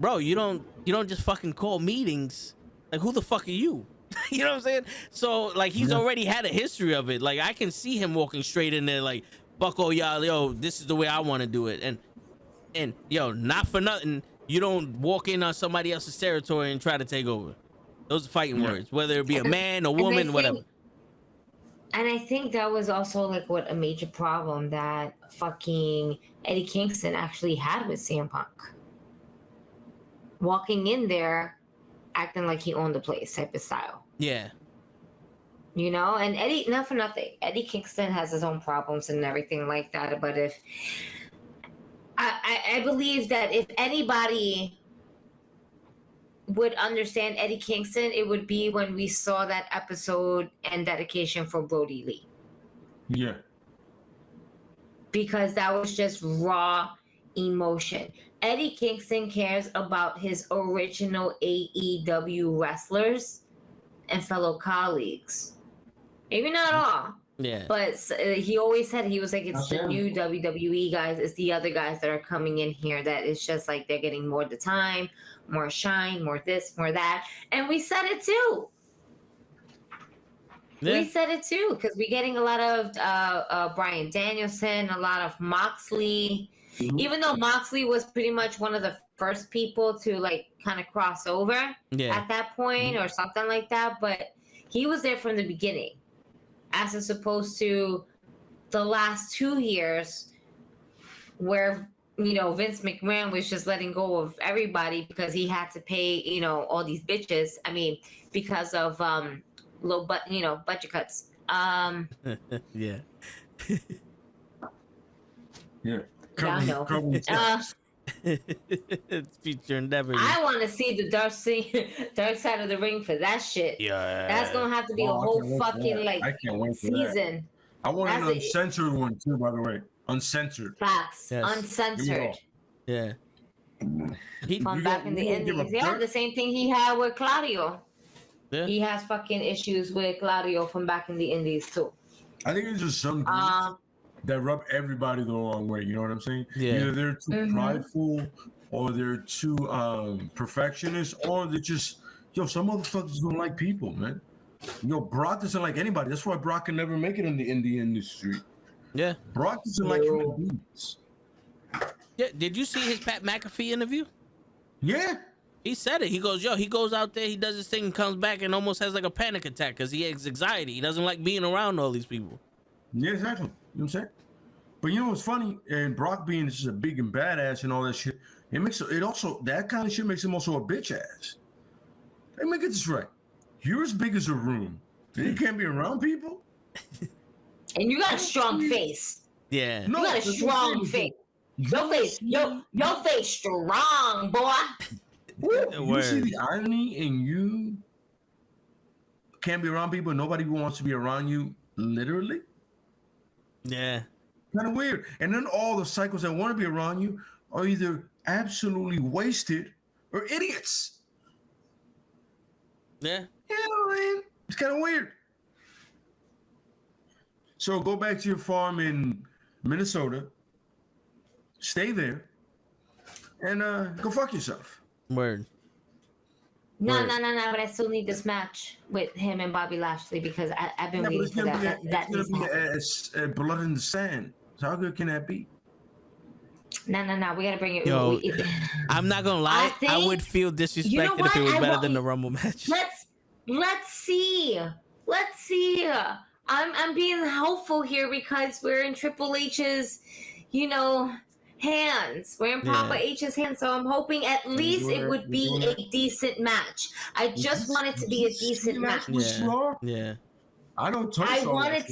bro, you don't just fucking call meetings. Like, who the fuck are you? You know what I'm saying? So, like, he's already had a history of it. Like, I can see him walking straight in there like, bucko, y'all, yo, this is the way I want to do it. And, yo, not for nothing, you don't walk in on somebody else's territory and try to take over. Those are fighting words, whether it be a man, a woman, whatever. And I think that was also, like, what a major problem that fucking Eddie Kingston actually had with CM Punk. Walking in there, acting like he owned the place type of style. Yeah. You know, and Eddie, not for nothing, Eddie Kingston has his own problems and everything like that. But if I believe that if anybody would understand Eddie Kingston, it would be when we saw that episode and dedication for Brody Lee. Yeah. Because that was just raw emotion. Eddie Kingston cares about his original AEW wrestlers and fellow colleagues. Maybe not all. Yeah. But he always said, he was like, it's the new WWE guys. It's the other guys that are coming in here that it's just like they're getting more the time, more shine, more this, more that. And we said it too. Yeah. We said it too, because we're getting a lot of Bryan Danielson, a lot of Moxley. Even though Moxley was pretty much one of the first people to like kind of cross over at that point or something like that, but he was there from the beginning, as opposed to the last 2 years where, you know, Vince McMahon was just letting go of everybody because he had to pay, you know, all these bitches. I mean, because of budget cuts. Yeah. Yeah, no. It's future endeavor. I want to see the dark side of the ring for that shit. Yeah. That's gonna have to be a Oh, I whole can't wait for fucking that. like I can't wait for that. season. I want an That's it. uncensored one too, by the way. Uncensored. Facts, Yes. uncensored. Yeah. From back in the Indies. Yeah, the same thing he had with Claudio. Yeah. He has fucking issues with Claudio from back in the Indies too. I think it's just some dudes that rub everybody the wrong way. You know what I'm saying? Yeah. Either they're too prideful, or they're too perfectionist, or they're just some motherfuckers don't like people, man. Brock doesn't like anybody. That's why Brock can never make it in the indie industry. Yeah. Brock doesn't like human beings. Yeah. Did you see his Pat McAfee interview? Yeah. He said it. He goes, he goes out there, he does his thing, and comes back and almost has like a panic attack because he has anxiety. He doesn't like being around all these people. Yeah, exactly. You know what I'm saying? But you know what's funny? And Brock being just a big and badass and all that shit, that kind of shit makes him also a bitch ass. Let me get this right. You're as big as a room. And you can't be around people? And you got a strong face. Yeah. You got a strong face. Your face strong, boy. You see the irony in you can't be around people and nobody wants to be around you, literally? Yeah. Kind of weird. And then all the cycles that want to be around you are either absolutely wasted or idiots. Yeah. You know what I mean? It's kind of weird. So go back to your farm in Minnesota, stay there, and go fuck yourself. Word. No, but I still need this match with him and Bobby Lashley because I've been waiting for that. That needs to happen. Blood in the sand. So how good can that be? No. We gotta bring it. Yo, I'm not gonna lie. I would feel disrespected if it was better than the Rumble match. Let's see. I'm being hopeful here because we're in Triple H's, hands. We're in Papa H's hands, so I'm hoping at least it would be a decent match. I just want it to be a decent match. Yeah. I want it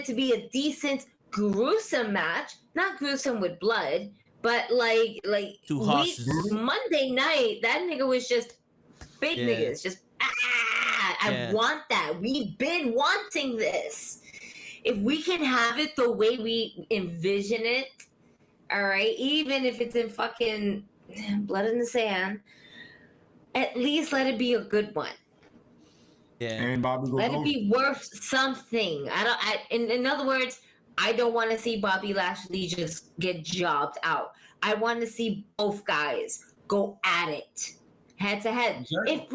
to be a decent gruesome match. Not gruesome with blood, but like Monday night, that nigga was just big niggas. Just I want that. We've been wanting this. If we can have it the way we envision it, all right, even if it's in fucking blood in the sand, at least let it be a good one. Yeah. And Bobby let it be worth something. In other words, I don't want to see Bobby Lashley just get jobbed out. I want to see both guys go at it. Head to head. Exactly. If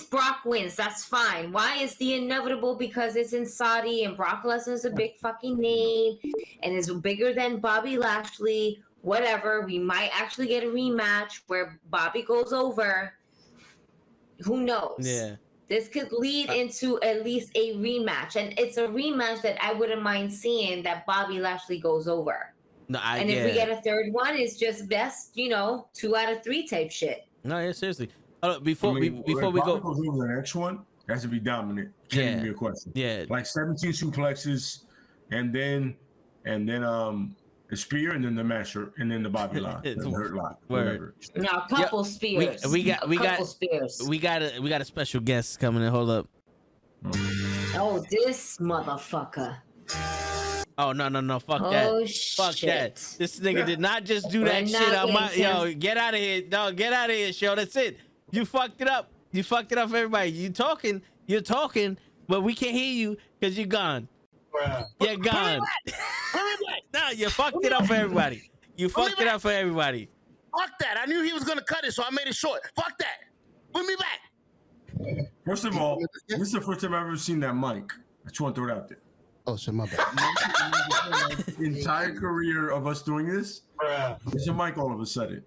Brock wins. That's fine. Why is the inevitable? Because it's in Saudi and Brock Lesnar's a big fucking name and is bigger than Bobby Lashley. Whatever. We might actually get a rematch where Bobby goes over. Who knows? Yeah. This could lead into at least a rematch. And it's a rematch that I wouldn't mind seeing that Bobby Lashley goes over. No, if we get a third one, it's just best, 2 out of 3 type shit. No, yeah, seriously. Before we go, the next one has to be dominant. Can't even be a question. Yeah, like 17 suplexes, and then a spear, and then the masher, and then the Bobby lock, the hurt lock, whatever. No, a couple spears. We got a special guest coming in. Hold up. Oh, this motherfucker. Oh no! Fuck that! Fuck that! This nigga did not just do that shit on my Get out of here! No, get out of here, show. That's it. You fucked it up. You fucked it up for everybody. You're talking, but we can't hear you because you're gone. You're gone. No, you fucked it up for everybody. Fuck that! I knew he was gonna cut it, so I made it short. Fuck that! Put me back. First of all, this is the first time I've ever seen that mic. I just want to throw it out there. Oh shit, my bad. The entire career of us doing this, it's a mic all of a sudden.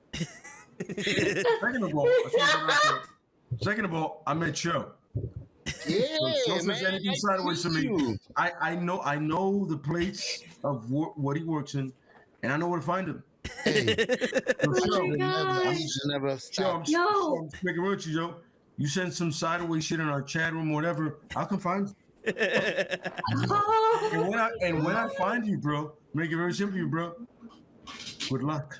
Second of all, I met Joe. Yeah, so man. Anything sideways to me. I know the place of what he works in, and I know where to find him. Hey. I'm making real with you, Joe. You send some sideways shit in our chat room, whatever. I'll come find you. And when I find you, bro, make it very simple, bro. Good luck.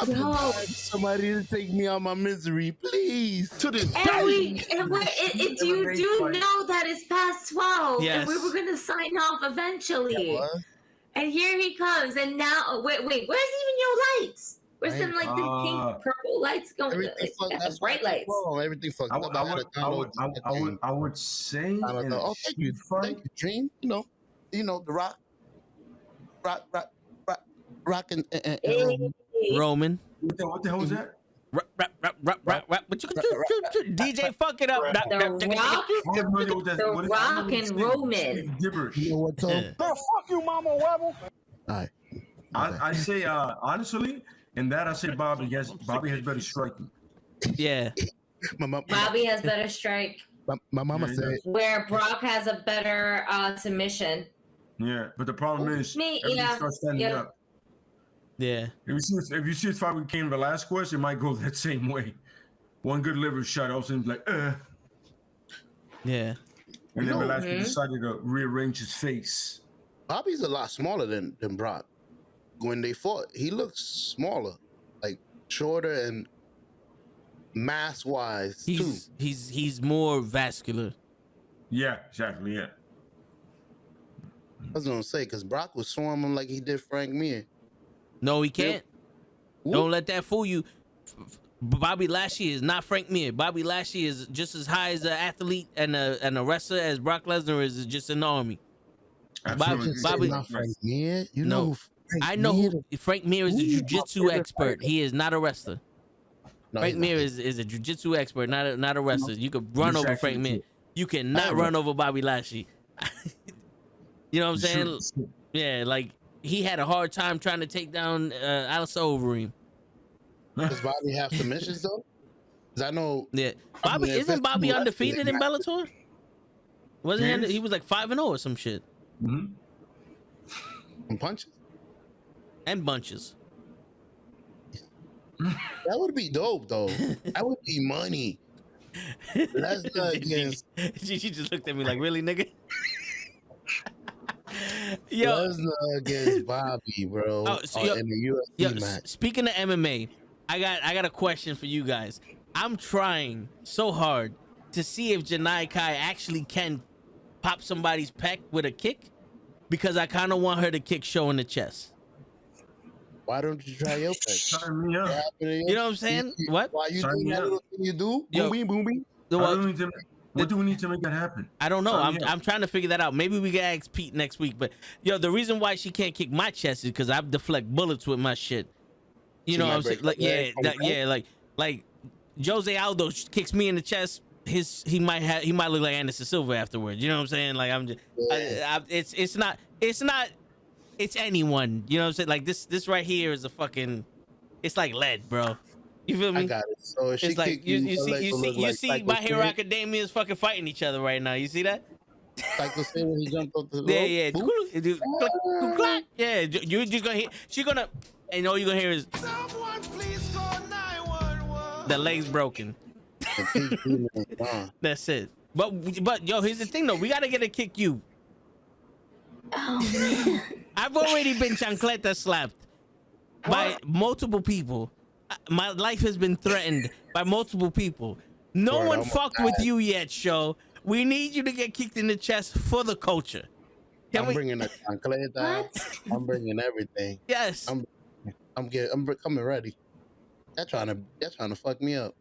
No. Somebody to take me out my misery, please. To this And you do know that it's past 12, and we were gonna sign off eventually. And here he comes, and now wait, where's even your lights? Where's them like the pink, purple lights going? That's bright lights. Everything fucked up. I would say. Oh, thank you, Dream. You know the rock and Roman. What the hell was that? DJ, fuck it up. The Rock and Roman. You know what, Tom? Fuck you, Mama Webble. All right. I say honestly, in that I say Bobby has better striking. Yeah. Bobby has better strike. My mama said where Brock has a better submission. Yeah, but the problem is starts standing up. Yeah. If you see his fight with Cain Velasquez, it might go that same way. One good liver shot, all of a sudden like, Yeah. And then Velasquez decided to rearrange his face. Bobby's a lot smaller than Brock. When they fought, he looked smaller, like shorter and mass-wise too. He's more vascular. Yeah, exactly. Yeah. I was gonna say because Brock was throwing him like he did Frank Mir. No, he can't. Yeah. Don't let that fool you. Bobby Lashley is not Frank Mir. Bobby Lashley is just as high as an athlete and a wrestler as Brock Lesnar is just in the army. Absolutely. Not Frank Mir. You No. know, I know who Frank Mir is, a jiu-jitsu expert. He is not a wrestler. No, Frank Mir is a jiu-jitsu expert, not a wrestler. You could run over Frank Mir. You cannot run over Bobby Lashley. You know what I'm saying? Yeah, like he had a hard time trying to take down Alistair Overeem. Does Bobby have submissions though? Because I know. Yeah, Bobby isn't Bobby undefeated in Bellator? Wasn't he was like 5-0 or some shit? Mm-hmm. And punches. And bunches. That would be dope though. That would be money. Lesnar against. She just looked at me like, really, nigga? Yo, Lesnar against Bobby, bro. In the UFC match. Speaking of MMA, I got a question for you guys. I'm trying so hard to see if Janai Kai actually can pop somebody's pec with a kick, because I kind of want her to kick Show in the chest. Why don't you try your pec? Sign me up. You know what I'm saying? What? Why you doing that little thing you do? Yo. Boom, boom. What do we need to make that happen? I don't know. I'm trying to figure that out. Maybe we can ask Pete next week. But yo, the reason why she can't kick my chest is because I deflect bullets with my shit. You know what I'm saying? Like like Jose Aldo kicks me in the chest. He might look like Anderson Silva afterwards. You know what I'm saying? Like I'm just it's anyone. You know what I'm saying? Like this right here is a fucking, it's like lead, bro. You feel me? I got it. So if it's like you see My Hero Academia is fucking fighting each other right now. You see that? Like the same when he jumped off the rope. Yeah. You're just gonna hear. She's gonna, and all you're gonna hear is the legs broken. That's it. But yo, here's the thing though. We gotta get a kick you. Oh man. I've already been chancleta slapped by multiple people. My life has been threatened by multiple people. No one fucked with you yet, Show. We need you to get kicked in the chest for the culture. I'm bringing the chancleta. I'm bringing everything. Yes. I'm coming ready. They're trying to fuck me up.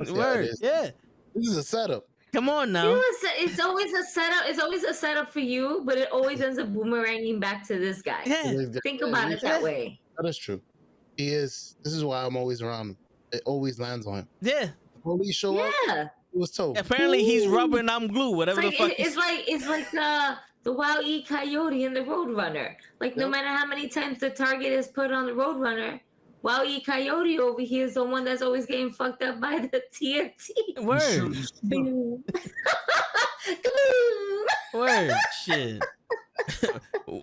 Word. Yeah. This is a setup. Come on now. It's always a setup. It's always a setup for you, but it always ends up boomeranging back to this guy. Yeah. Think about it that way. That is true. He is. This is why I'm always around him. It always lands on him. Yeah. Police show up. It was told. Apparently he's rubber and I'm glue. Whatever the fuck. It's like the Wild E Coyote and the Roadrunner. Like no matter how many times the target is put on the Roadrunner, Wild E Coyote over here is the one that's always getting fucked up by the TNT. Word. Word. Shit.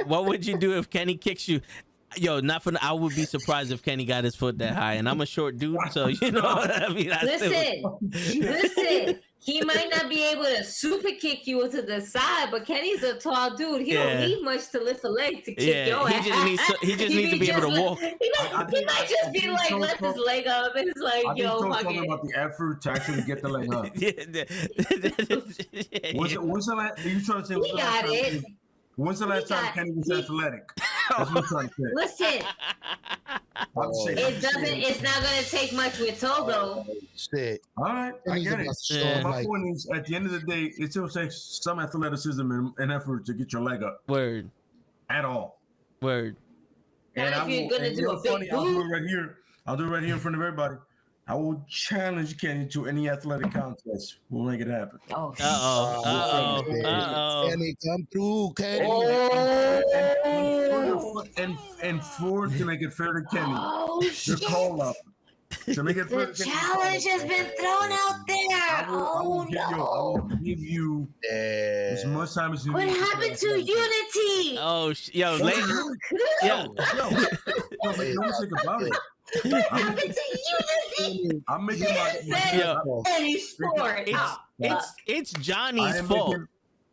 What would you do if Kenny kicks you? Yo, I would be surprised if Kenny got his foot that high, and I'm a short dude, so you know what I mean. Listen. He might not be able to super kick you to the side, but Kenny's a tall dude. He don't need much to lift a leg to kick your ass. He just needs to be able to walk. He might just be like, lift his leg up, and it's like, yo, fuck talking it. about the effort to actually get the leg up. When's the last? You trying to say? He got it. When's the last time Kenny was athletic? That's what I'm trying to say. Listen, it's not gonna take much with Togo. Shit. All right, I get it. My point is, at the end of the day, it still takes some athleticism and effort to get your leg up. Word. At all. Word. And if you're gonna do a big I'll do it right here. I'll do it right here in front of everybody. I will challenge Kenny to any athletic contest. We'll make it happen. Oh, Kenny, come through, Kenny. And Ford to make it fair to Kenny. The call up. To make it fair to Kenny. The challenge has been thrown out there. I will give you as much time as you need. What happened to unity? Oh, yo, yo. Don't think about it. What happened to unity? I'm making any sport. It's Johnny's fault.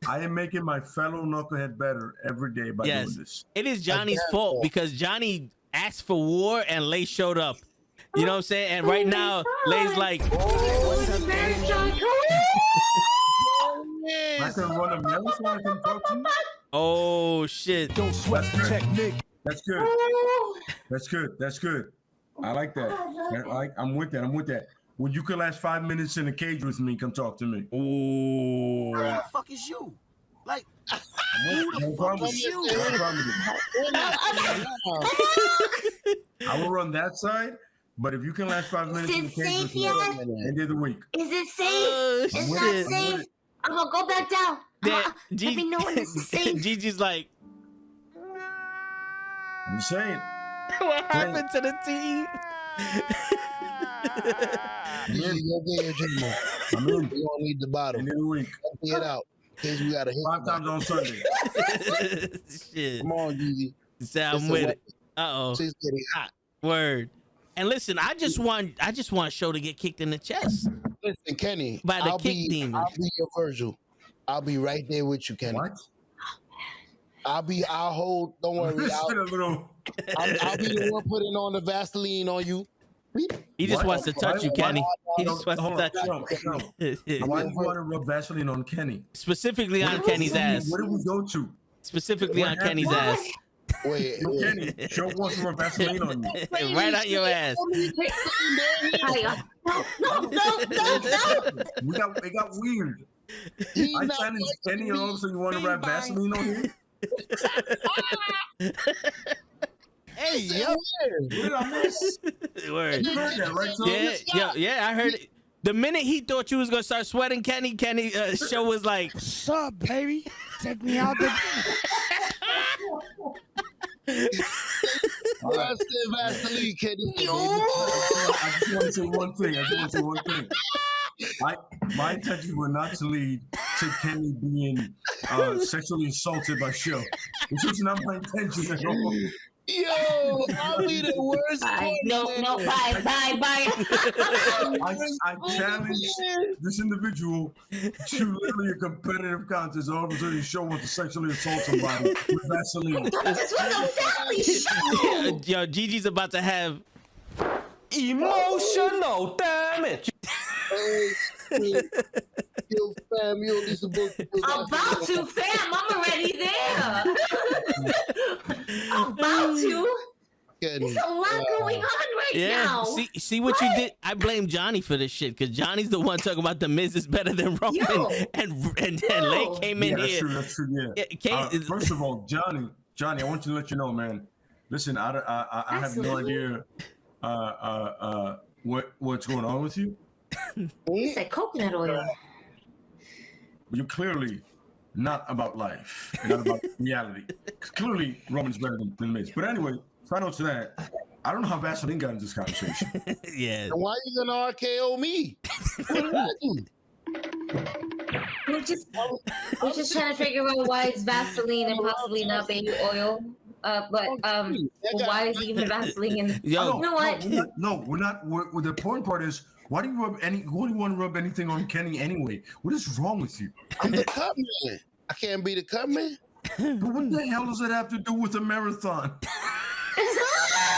I am making my fellow knucklehead better every day by doing this. It is Johnny's fault because Johnny asked for war and Lay showed up. You know what I'm saying? And right now, Lay's like, what's up, I can run a marathon. I can talk to you. Oh shit! Don't sweat the technique. That's good. That's good. That's good. I like that. I'm with that. I'm with that. When you can last 5 minutes in a cage with me, come talk to me. Ooh. Who the fuck is you? Like, no problem with you. No problem with you. I will run that side, but if you can last 5 minutes in the cage with me, end of the week. Is it safe? It's not safe. I'm gonna go back down. Let me know when this is safe. Gigi's like, I'm saying. What happened to the team? Gigi, go get your drink more. You don't need the bottle. End of the week. Empty it out. Cause we gotta hit 5 times on Sunday. Shit. Come on, Gigi. Say I'm with it. She's getting hot. Word. And listen, I just want Show to get kicked in the chest. Listen, Kenny. By the kick demon. I'll be your Virgil. I'll be right there with you, Kenny. What? I'll hold. Don't worry. I'll be the one putting on the Vaseline on you. He just wants to touch you, Kenny. He just wants to touch you. Why do you want to rub Vaseline on Kenny? Specifically on Kenny's ass. Where do we go to? Specifically on Kenny's ass. Wait. Kenny, Joe wants to rub Vaseline on you. Right on your ass. No. It got weird. I challenge Kenny and all of a sudden you want to rub Vaseline on him? Hey, yo. What did I miss? Word. You heard that, right? Yeah, I heard it. The minute he thought you was gonna start sweating, Kenny Show was like, "What's up, baby? Take me out the." Vaseline, Kenny. I just want to say one thing. My intentions were not to lead to Kenny being sexually assaulted by Show. Which is not my intention at all. Yo, I'll be the worst. Bye. Bye. I challenge this individual to literally a competitive contest. All of a sudden, Show wants to sexually assault somebody with Vaseline. This was a family show. Yo, Gigi's about to have emotional damage. Yo, fam, you only supposed to do about to, fam. I'm already there. About to. There's a lot going on right now. See what you did? I blame Johnny for this shit because Johnny's the one talking about the Miz is better than Roman, and Lay came in here. That's true. Yeah. First of all, Johnny, I want to let you know, man. Listen, I have no idea what's going on with you. You said coconut oil. You're clearly not about life, not about reality. Clearly, Roman's better than Miz. But anyway, final to that, I don't know how Vaseline got into this conversation. Yeah. And why are you gonna RKO me? What did I do? We're just trying to figure out why it's Vaseline and possibly not baby oil. But why is even Vaseline in? Yo, you know what? No, we're not. The important part is Why do you want to rub anything on Kenny anyway? What is wrong with you? I'm the cut man. I can't be the cut man. But what the hell does that have to do with a marathon?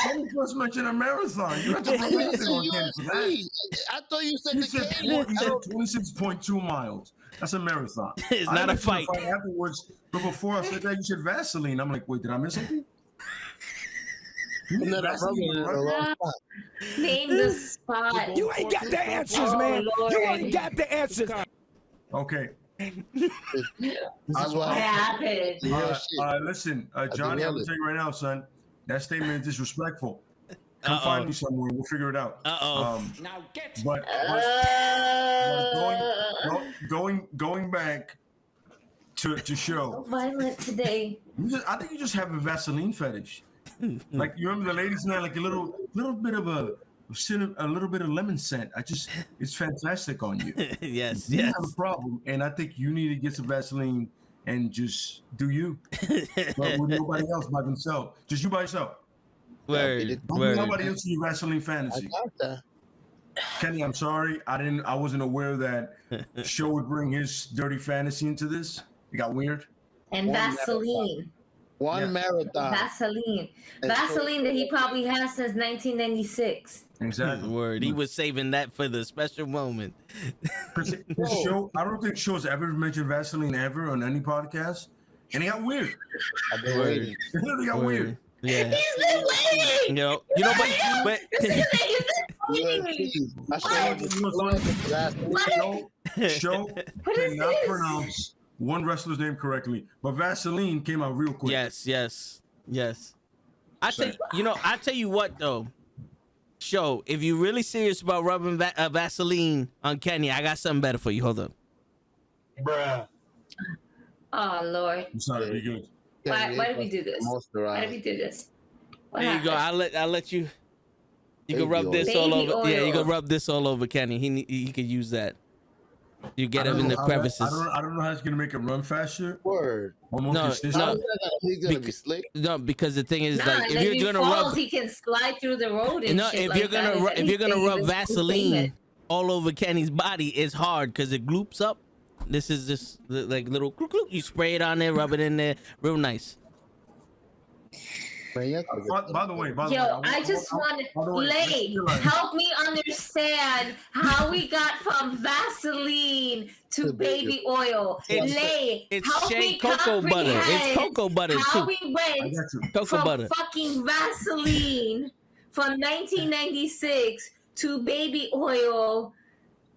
Kenny first mentioned a marathon. You have to rub anything on Kenny for that. I thought you said He the said Kenny. 26.2 miles. That's a marathon. It's not a fight. Afterwards, but before I said that, you said Vaseline. I'm like, wait, did I miss something? And then I'm rubbing it in the wrong spot. Name the spot. You ain't got the answers, man. Lord. You ain't got the answers. Okay. This is What why. happened? Real shit. Listen, Johnny, I'm gonna tell you right now, son. That statement is disrespectful. Come find me somewhere. We'll figure it out. Now get. But going back to show. Violent today. I think you just have a Vaseline fetish. Like you remember the ladies night, like a little bit of a little bit of lemon scent. It's fantastic on you. Yes, You yes. have a problem, and I think you need to get some Vaseline and just do you, but with nobody else by themselves. Just you by yourself. Word, Nobody word. else in your Vaseline I fantasy. got that. Kenny, I'm sorry. I wasn't aware that Show would bring his dirty fantasy into this. It got weird. And One Vaseline. One marathon. Vaseline. And Vaseline that he probably has since 1996. Exactly. Word. He was saving that for the special moment. Show, I don't think Show's ever mentioned Vaseline ever on any podcast, and it got weird. I've been waiting. It literally got weird. Yeah. He's been waiting. But I Show cannot pronounce one wrestler's name correctly, but Vaseline came out real quick. yes. I tell you what though. Show, if you're really serious about rubbing Vaseline on Kenny, I got something better for you. Hold up. Bruh. Oh Lord. It's not to be good. Why did we do this? Why did we do this? What There you go. happened? I'll let you. You can Baby rub this oil. all Baby over. Yeah, you oil. can rub this all over Kenny. He could use that. You get him in the I crevices. don't know how it's gonna make him run faster. Word. Almost No, consistent. no. He's gonna be slick. No, because the thing is, Nah, like, and if then you're he gonna falls, rub, he can slide through the road and no, shit if like you're gonna that. if you're gonna Anything, rub just Vaseline it. all over Kenny's body, it's hard because it gloops up. This is just like little gloop, gloop. You spray it on there, rub it in there, real nice. Man, y'all gotta get By the way, Yo, I just want to Lay, help me understand how we got from Vaseline to baby oil. Lay, It's help shea me cocoa butter. It's comprehend cocoa butter how too. we went Cocoa from butter. fucking Vaseline from 1996 to baby oil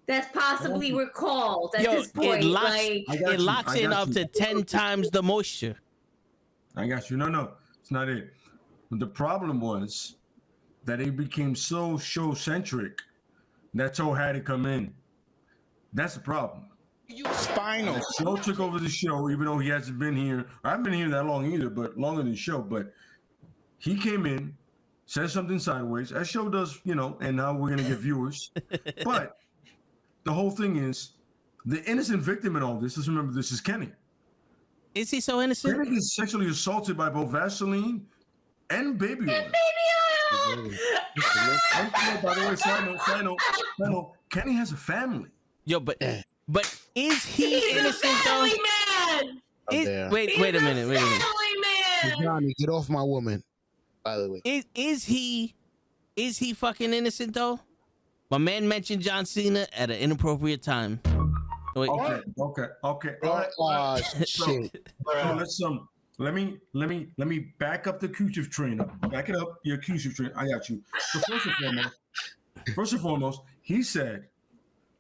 that's possibly recalled at Yo, this point. it locks, Like, it locks in up to 10 times the moisture. I got you. No, it's not it. The problem was that it became so show-centric that Toe had to come in. That's the problem. spinal. Show took over the show, even though he hasn't been here. I haven't been here that long either, but longer than Show. But he came in, said something sideways, as Show does, and now we're going to get viewers. But the whole thing is, the innocent victim in all this, let's remember this is Kenny. Is he so innocent? Kenny is sexually assaulted by both Vaseline and baby oil. By the way, side note, Kenny has a family. Yo, but is he he's a innocent though? family man. Wait a minute. Family man. Johnny, get off my woman. By the way, Is he fucking innocent though? My man mentioned John Cena at an inappropriate time. Wait. Okay. All oh, right. shit. So let's let me back up the Q-tip train up. Back it up, your Q-tip train. I got you. So first and foremost, he said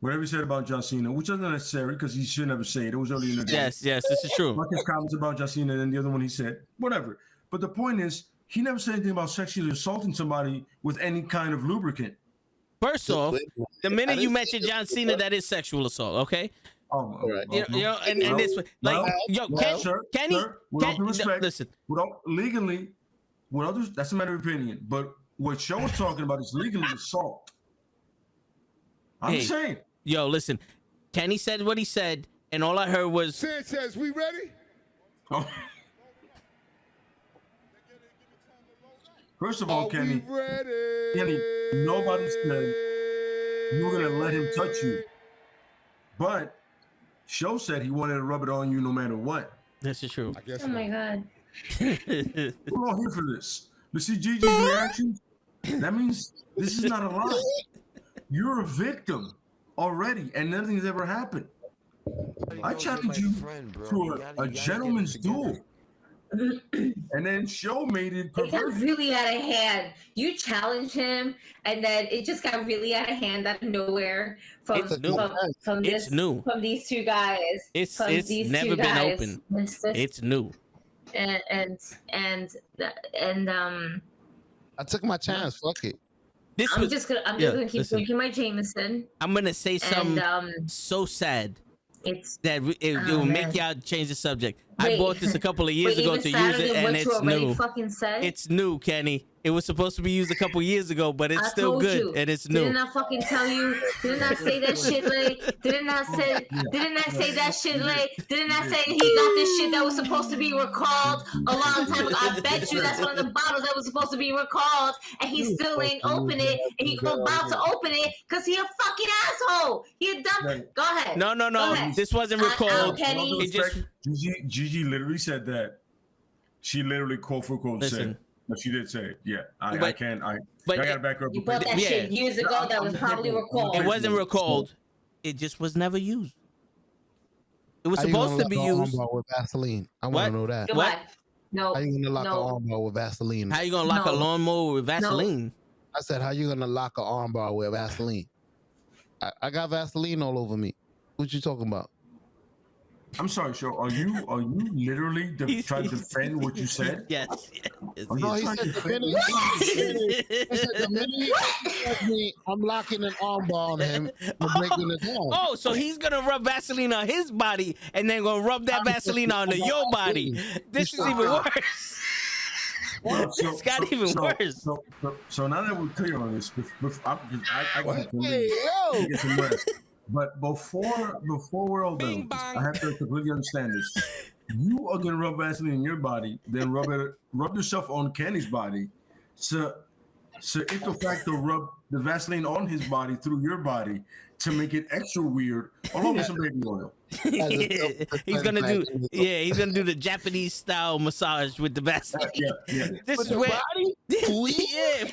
whatever he said about John Cena, which isn't necessary because he should never say it. It was early in the day. Yes, this is true. Like his comments about John Cena and the other one he said, whatever. But the point is, he never said anything about sexually assaulting somebody with any kind of lubricant. First off, the minute you mention John Cena, that is sexual assault. Okay. Right. And this like Kenny, with all due respect, listen. Legally, that's a matter of opinion. But what Show was talking about is legally assault. I'm saying. Yo, listen. Kenny said what he said, and all I heard was Sanchez, we ready? Oh. First of all, Kenny, nobody you were gonna let him touch you. But Show said he wanted to rub it on you no matter what. This is true. I guess. Oh my god. We're all here for this. But see Gigi's reaction, that means this is not a lie. You're a victim already, and nothing's ever happened. I challenge you to a gentleman's duel. And then Show made it It got perverse. really out of hand. You challenged him, and then it just got really out of hand out of nowhere from It's new. from It's new. from these two guys. It's from these never two been guys. open. It's It's new. and I took my chance. Fuck it. This I'm was, just gonna yeah, keep listen. drinking my Jameson, I'm gonna say something and so sad it's that it Oh, will make man. y'all change the subject. I Wait. bought this a couple of years wait, ago even to sadder use it, than and what it's you already new. fucking said. It's new, Kenny. It was supposed to be used a couple years ago, but it's I still told good, you. and it's new. Didn't I fucking tell you? Didn't I say that shit, like? Didn't I say that shit, like? Didn't I say he got this shit that was supposed to be recalled a long time ago? I bet you that's one of the bottles that was supposed to be recalled, and he still ain't open it, and he about to open it because he a fucking asshole. He a dumb. Go ahead. No, Go ahead. this wasn't Out, recalled. Kenny. All due It just- respect, Gigi literally said that. She literally quote for quote Listen. said, but she did say it. Yeah, I But- gotta back her up. You bought that Yeah. shit years ago. That was probably recalled. It wasn't recalled. It just was never used. It was How you supposed gonna to be lock an used. armbar with Vaseline? I want What? to know that. What? No. How you gonna lock No. an armbar with Vaseline? How you gonna lock a No. lawnmower with Vaseline? I said, how you gonna lock an armbar with Vaseline? I got Vaseline all over me. What you talking about? I'm sorry, Show. Are you literally trying to defend what you said? Yes. yes, I'm No, not he trying said to the defend minute he said the minute he touched me, I'm locking an armbar on him and breaking it down. Oh, so he's gonna rub Vaseline on his body and then gonna rub that Vaseline onto your body. This is even worse. It's got even worse. So now that we're clear on this, I got to Hey, yo! get some rest. But before we're all done, with this, I have to completely understand this. You are gonna rub Vaseline in your body, then rub yourself on Kenny's body. So ipso facto rub the Vaseline on his body through your body to make it extra weird, along with some baby oil. He's gonna do the Japanese style massage with the Vaseline. Yeah. This With is the where body? yeah,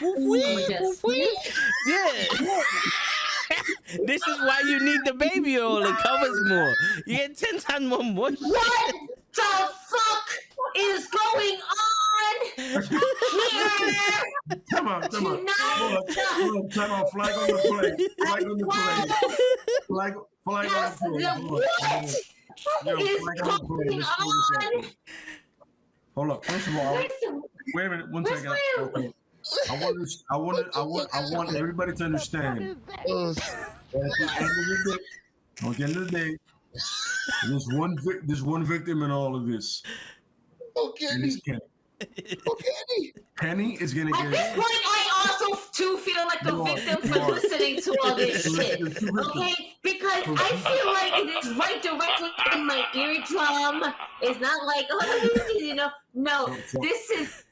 yeah. This is why you need the baby oil. It covers more. You get 10 times more moisture. What the fuck is going on here? Come on. Tonight. Hold on, time out. Flag on the play. Flag on the play. Flag on Yes, the play. what Yo, is flag on the play. going Let's do this on? out. Hold up. First of all, Where's the- wait a minute. One where's second. my- Okay. I want everybody to understand that at the end of the day, there's one victim in all of this. Okay. And it's Kenny. Kenny is gonna At this get. point, I also too feel like a You are- victim you for are. listening to all this shit. There's two victims. Okay? Because I feel like it is right directly in my eardrum. It's not like, oh, you know. No, this is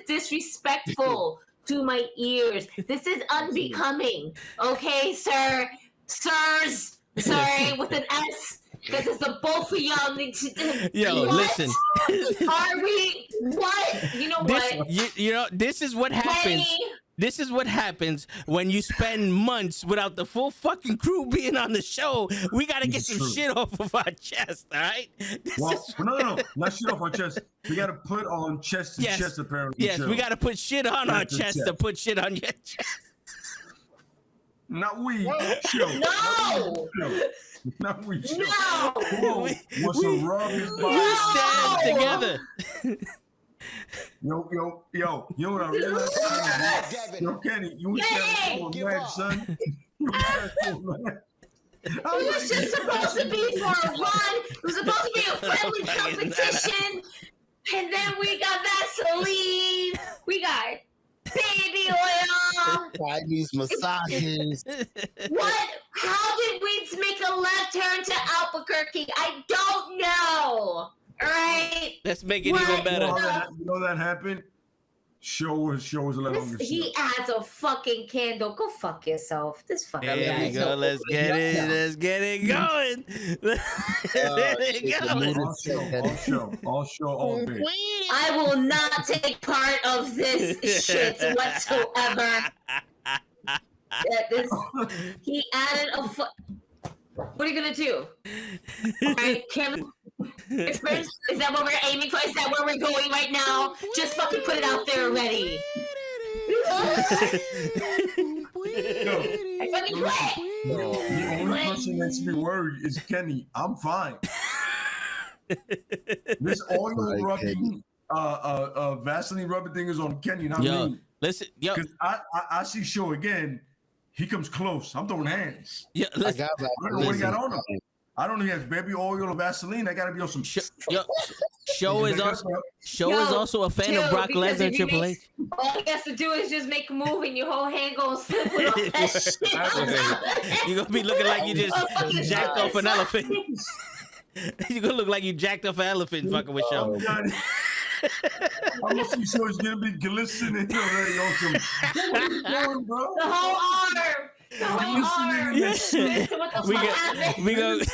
disrespectful to my ears. This is unbecoming. Okay, sir? Sirs? Sorry, with an S. Because it's the both of y'all need to. Yo, What? listen. Are we? What? You know This, what? you know, this is what happens. Kenny, This is what happens when you spend months without the full fucking crew being on the show. We gotta get some True. shit off of our chest, all right? Well, no, not shit off our chest. We gotta put on chest to Yes. chest apparently. Yes, we gotta put shit on our chest to put shit on your chest. Not we. Show. No! Not we. Show. No! Whoa, wants to rub his We body. stand together. Yo, you know what I realized? Yo, Kenny, you was careful, man, son. You was careful, man. It was just supposed to be for a run. It was supposed to be a friendly competition. And then we got Vaseline. We got baby oil. Chinese massages. What? How did we make a left turn to Albuquerque? I don't know. All right. Let's make it What? even better. You know that happened? Show was let on the He adds a fucking candle. Go fuck yourself. This fucking There guy. we go. Let's get it. Let's get it going. There it goes. All show, all day. I will not take part of this shit whatsoever. He added a foot. What are you gonna do? Alright, camera. Is that what we're aiming for? Is that where we're going right now? Just fucking put it out there already. I fucking quit. The only person that makes me worried is Kenny. I'm fine. This oil rubbing, Vaseline rubbing thing is on Kenny, not me. Listen, yo. Because I see Show again. He comes close. I'm throwing hands. Yeah, I don't know what he got on him. I don't know if he has baby oil or Vaseline. I gotta be on some. Show is also a fan of Brock Lesnar and Triple H. All he has to do is just make a move, and your whole hand goes slip with all that shit. You're gonna be looking like you just jacked off an elephant. You're gonna look like you jacked off an elephant fucking with Show. I'm gonna see Show's gonna be glistening already on some. What are you doing, bro? The whole arm. The whole arm.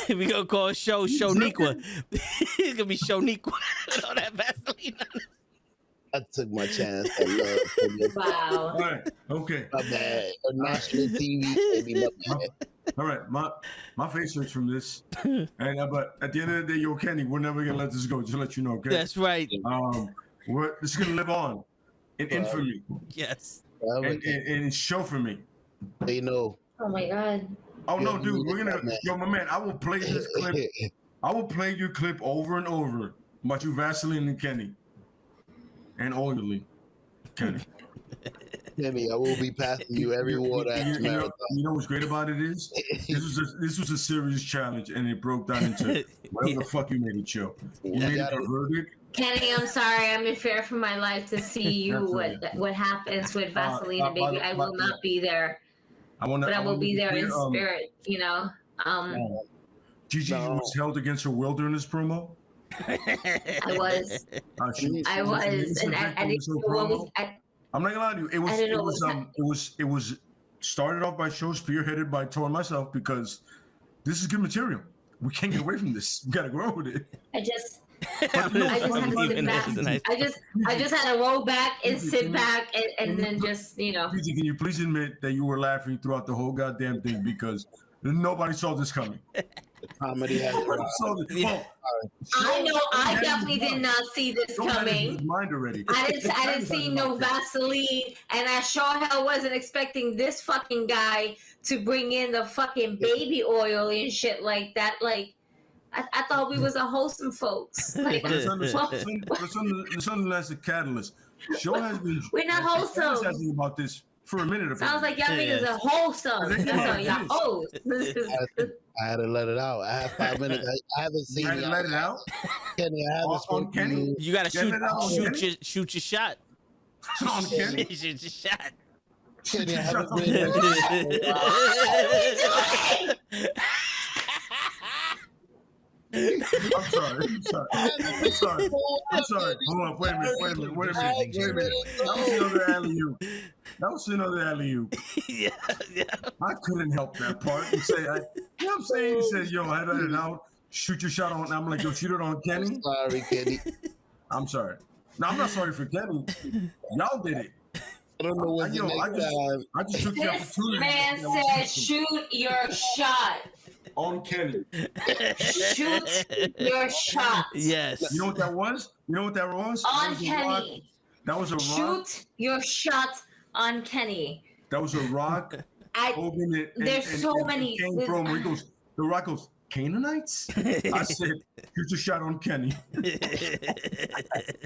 We gonna call Show Shoniqua. It's gonna be Shoniqua. All that Vaseline. I took my chance. I love Wow. All right. Okay. my bad. National TV. Baby, my bad. All right. My face hurts from this. And but at the end of the day, yo, Kenny, we're never gonna let this go. Just to let you know, okay? That's right. This is gonna live on in infamy. Yes. And show for me. They know. Oh my god. Oh no, dude, we're gonna my man. I will play this clip. I will play your clip over and over about you Vaseline and Kenny. And oily Kenny. Kenny, I will be passing you every water at you know what's great about it is this was a serious challenge and it broke down into whatever the fuck you made it show. You made it a verdict. Kenny, I'm sorry. I'm in fear for my life to see you. What happens with Vaseline and baby? I will not be there. But I will be there in spirit. You know. Gigi was held against her will during this promo. I was. I was, and I didn't know what was. I'm not gonna lie to you. It was started off by Show, spearheaded by Tor and myself, because this is good material. We can't get away from this. We gotta grow with it. I just had to sit back. I just had to roll back and sit back and then just, you know. Gigi, can you please admit that you were laughing throughout the whole goddamn thing because nobody saw this coming? Comedy has I know. I definitely did not see this coming. I didn't see no Vaseline, and I sure hell wasn't expecting this fucking guy to bring in the fucking baby oil and shit like that. Like, I thought we was a wholesome folks. Like, there's something that's a catalyst. Show has been. We're not wholesome. About this for a minute. Sounds like y'all niggas are wholesome. That's all y'all owe. I had to let it out. I had 5 minutes. I haven't seen it. Let it out? Kenny, I haven't spoken to you. You gotta shoot your shot. Shoot your shot. Kenny, I haven't been I'm sorry. Hold on. Wait a minute. That was another alley-oop. Yeah. I couldn't help that part. You say, you know what I'm saying? He said, yo, I let it out. Shoot your shot on. I'm like, yo, shoot it on Kenny. Sorry, Kenny. I'm sorry. No, I'm not sorry for Kenny. Y'all did it. I don't know what I just took the opportunity. This man said, shoot your shot. On Kenny. Shoot your shot. Yes. You know what that was? On Kenny. That was a rock. Shoot your shot on Kenny. That was a rock. There's so many. Promo. He goes, the Rock goes, Canaanites? I said, shoot your shot on Kenny.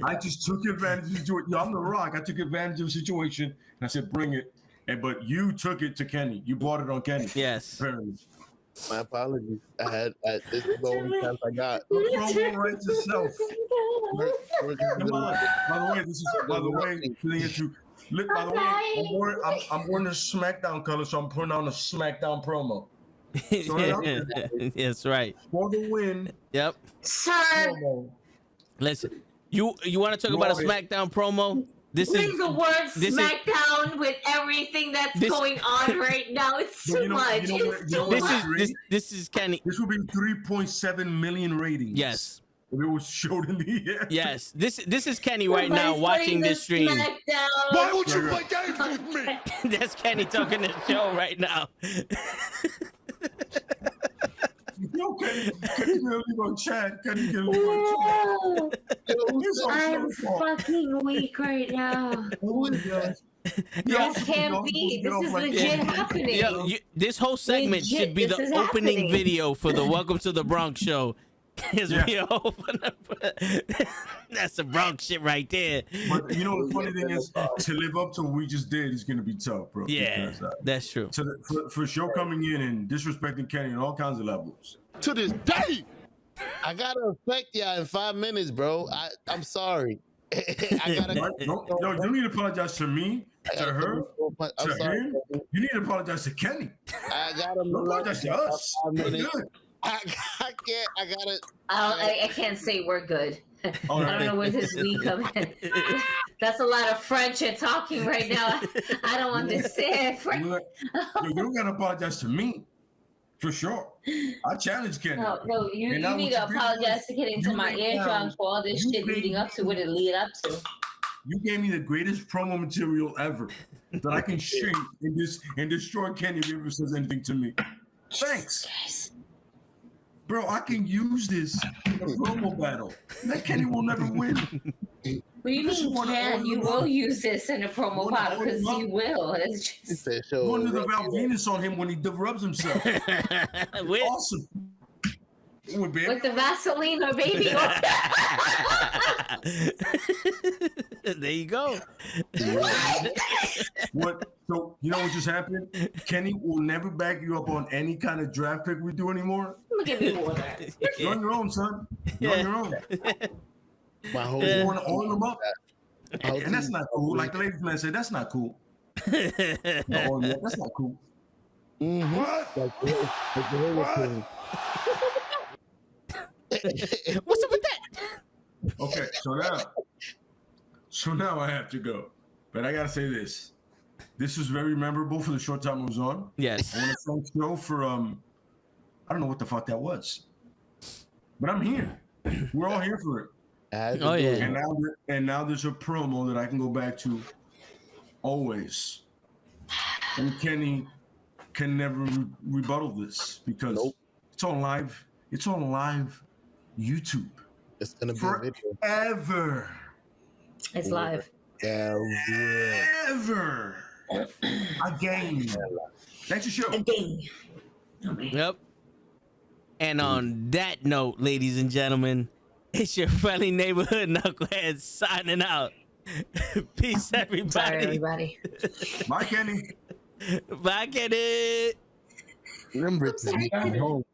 I just took advantage of the situation. Yo, I'm the Rock. I took advantage of the situation. And I said, bring it. But you took it to Kenny. You brought it on Kenny. Yes. Apparently. My apologies. This is the only chance I got. Promo writes itself. Come on. By the way, I'm wearing a SmackDown color, so I'm putting on a SmackDown promo. So yes, right. For the win. Yep. Sir. Promo. Listen, you want to talk about a SmackDown promo? Bring the word SmackDown with everything that's going on right now. It's too much. This is Kenny. This will be 3.7 million ratings. Yes. If it was showed in the air. Yes. This is Kenny right now watching this stream. Why would you play games with me? That's Kenny talking to the show right now. Yo, Kenny gonna leave on chat. Kenny gonna leave on chat. I'm fucking weak right now. This can't be. This is legit happening. Yo, this whole segment should be the opening video for the Welcome to the Bronx show. We open up. That's the Bronx shit right there. But you know the funny thing is, to live up to what we just did is gonna be tough, bro. Yeah, that's true. For show coming in and disrespecting Kenny on all kinds of levels. To this day, I gotta affect y'all in 5 minutes, bro. I'm sorry. I gotta. No, you need to apologize to me, to her, to him. You need to apologize to Kenny. I gotta apologize to us. We're good. I can't. I gotta. I can't say we're good. I don't know where this we come in. That's a lot of French you're talking right now. I don't understand. You don't gotta apologize to me, for sure. I challenge Kenny. No, you need to apologize to getting to my eardrums for all this shit leading up to what it lead up to. You gave me the greatest promo material ever that I can shape and destroy Kenny if he ever says anything to me. Thanks. Bro, I can use this in a promo battle. That Kenny will never win. What do you mean you can? You will use this in a promo battle because you will. It's just going to the Val Venus on him when he rubs himself. Awesome. With the Vaseline or baby oil. There you go. What? So you know what just happened? Kenny will never back you up on any kind of draft pick we do anymore. Look at me water. You're on your own, son. You're on your own. My whole you want to oil them up, and that's not cool. Like the ladies man said, that's not cool. No, that's not cool. What? What's up with that? Okay, so now I have to go, but I gotta say this. This was very memorable for the short time it was on. Yes. I want to thank Joe for I don't know what the fuck that was, but I'm here. We're all here for it. Oh yeah. And now there's a promo that I can go back to always. And Kenny can never rebuttal this because it's on live. It's on live YouTube. It's gonna be forever. It's live. Ever. Again. Thanks for show. Again. Yep. And on that note, ladies and gentlemen, it's your friendly neighborhood knucklehead signing out. Peace, everybody. Sorry, everybody. Bye, Kenny. Bye, Kenny. Remember to be home.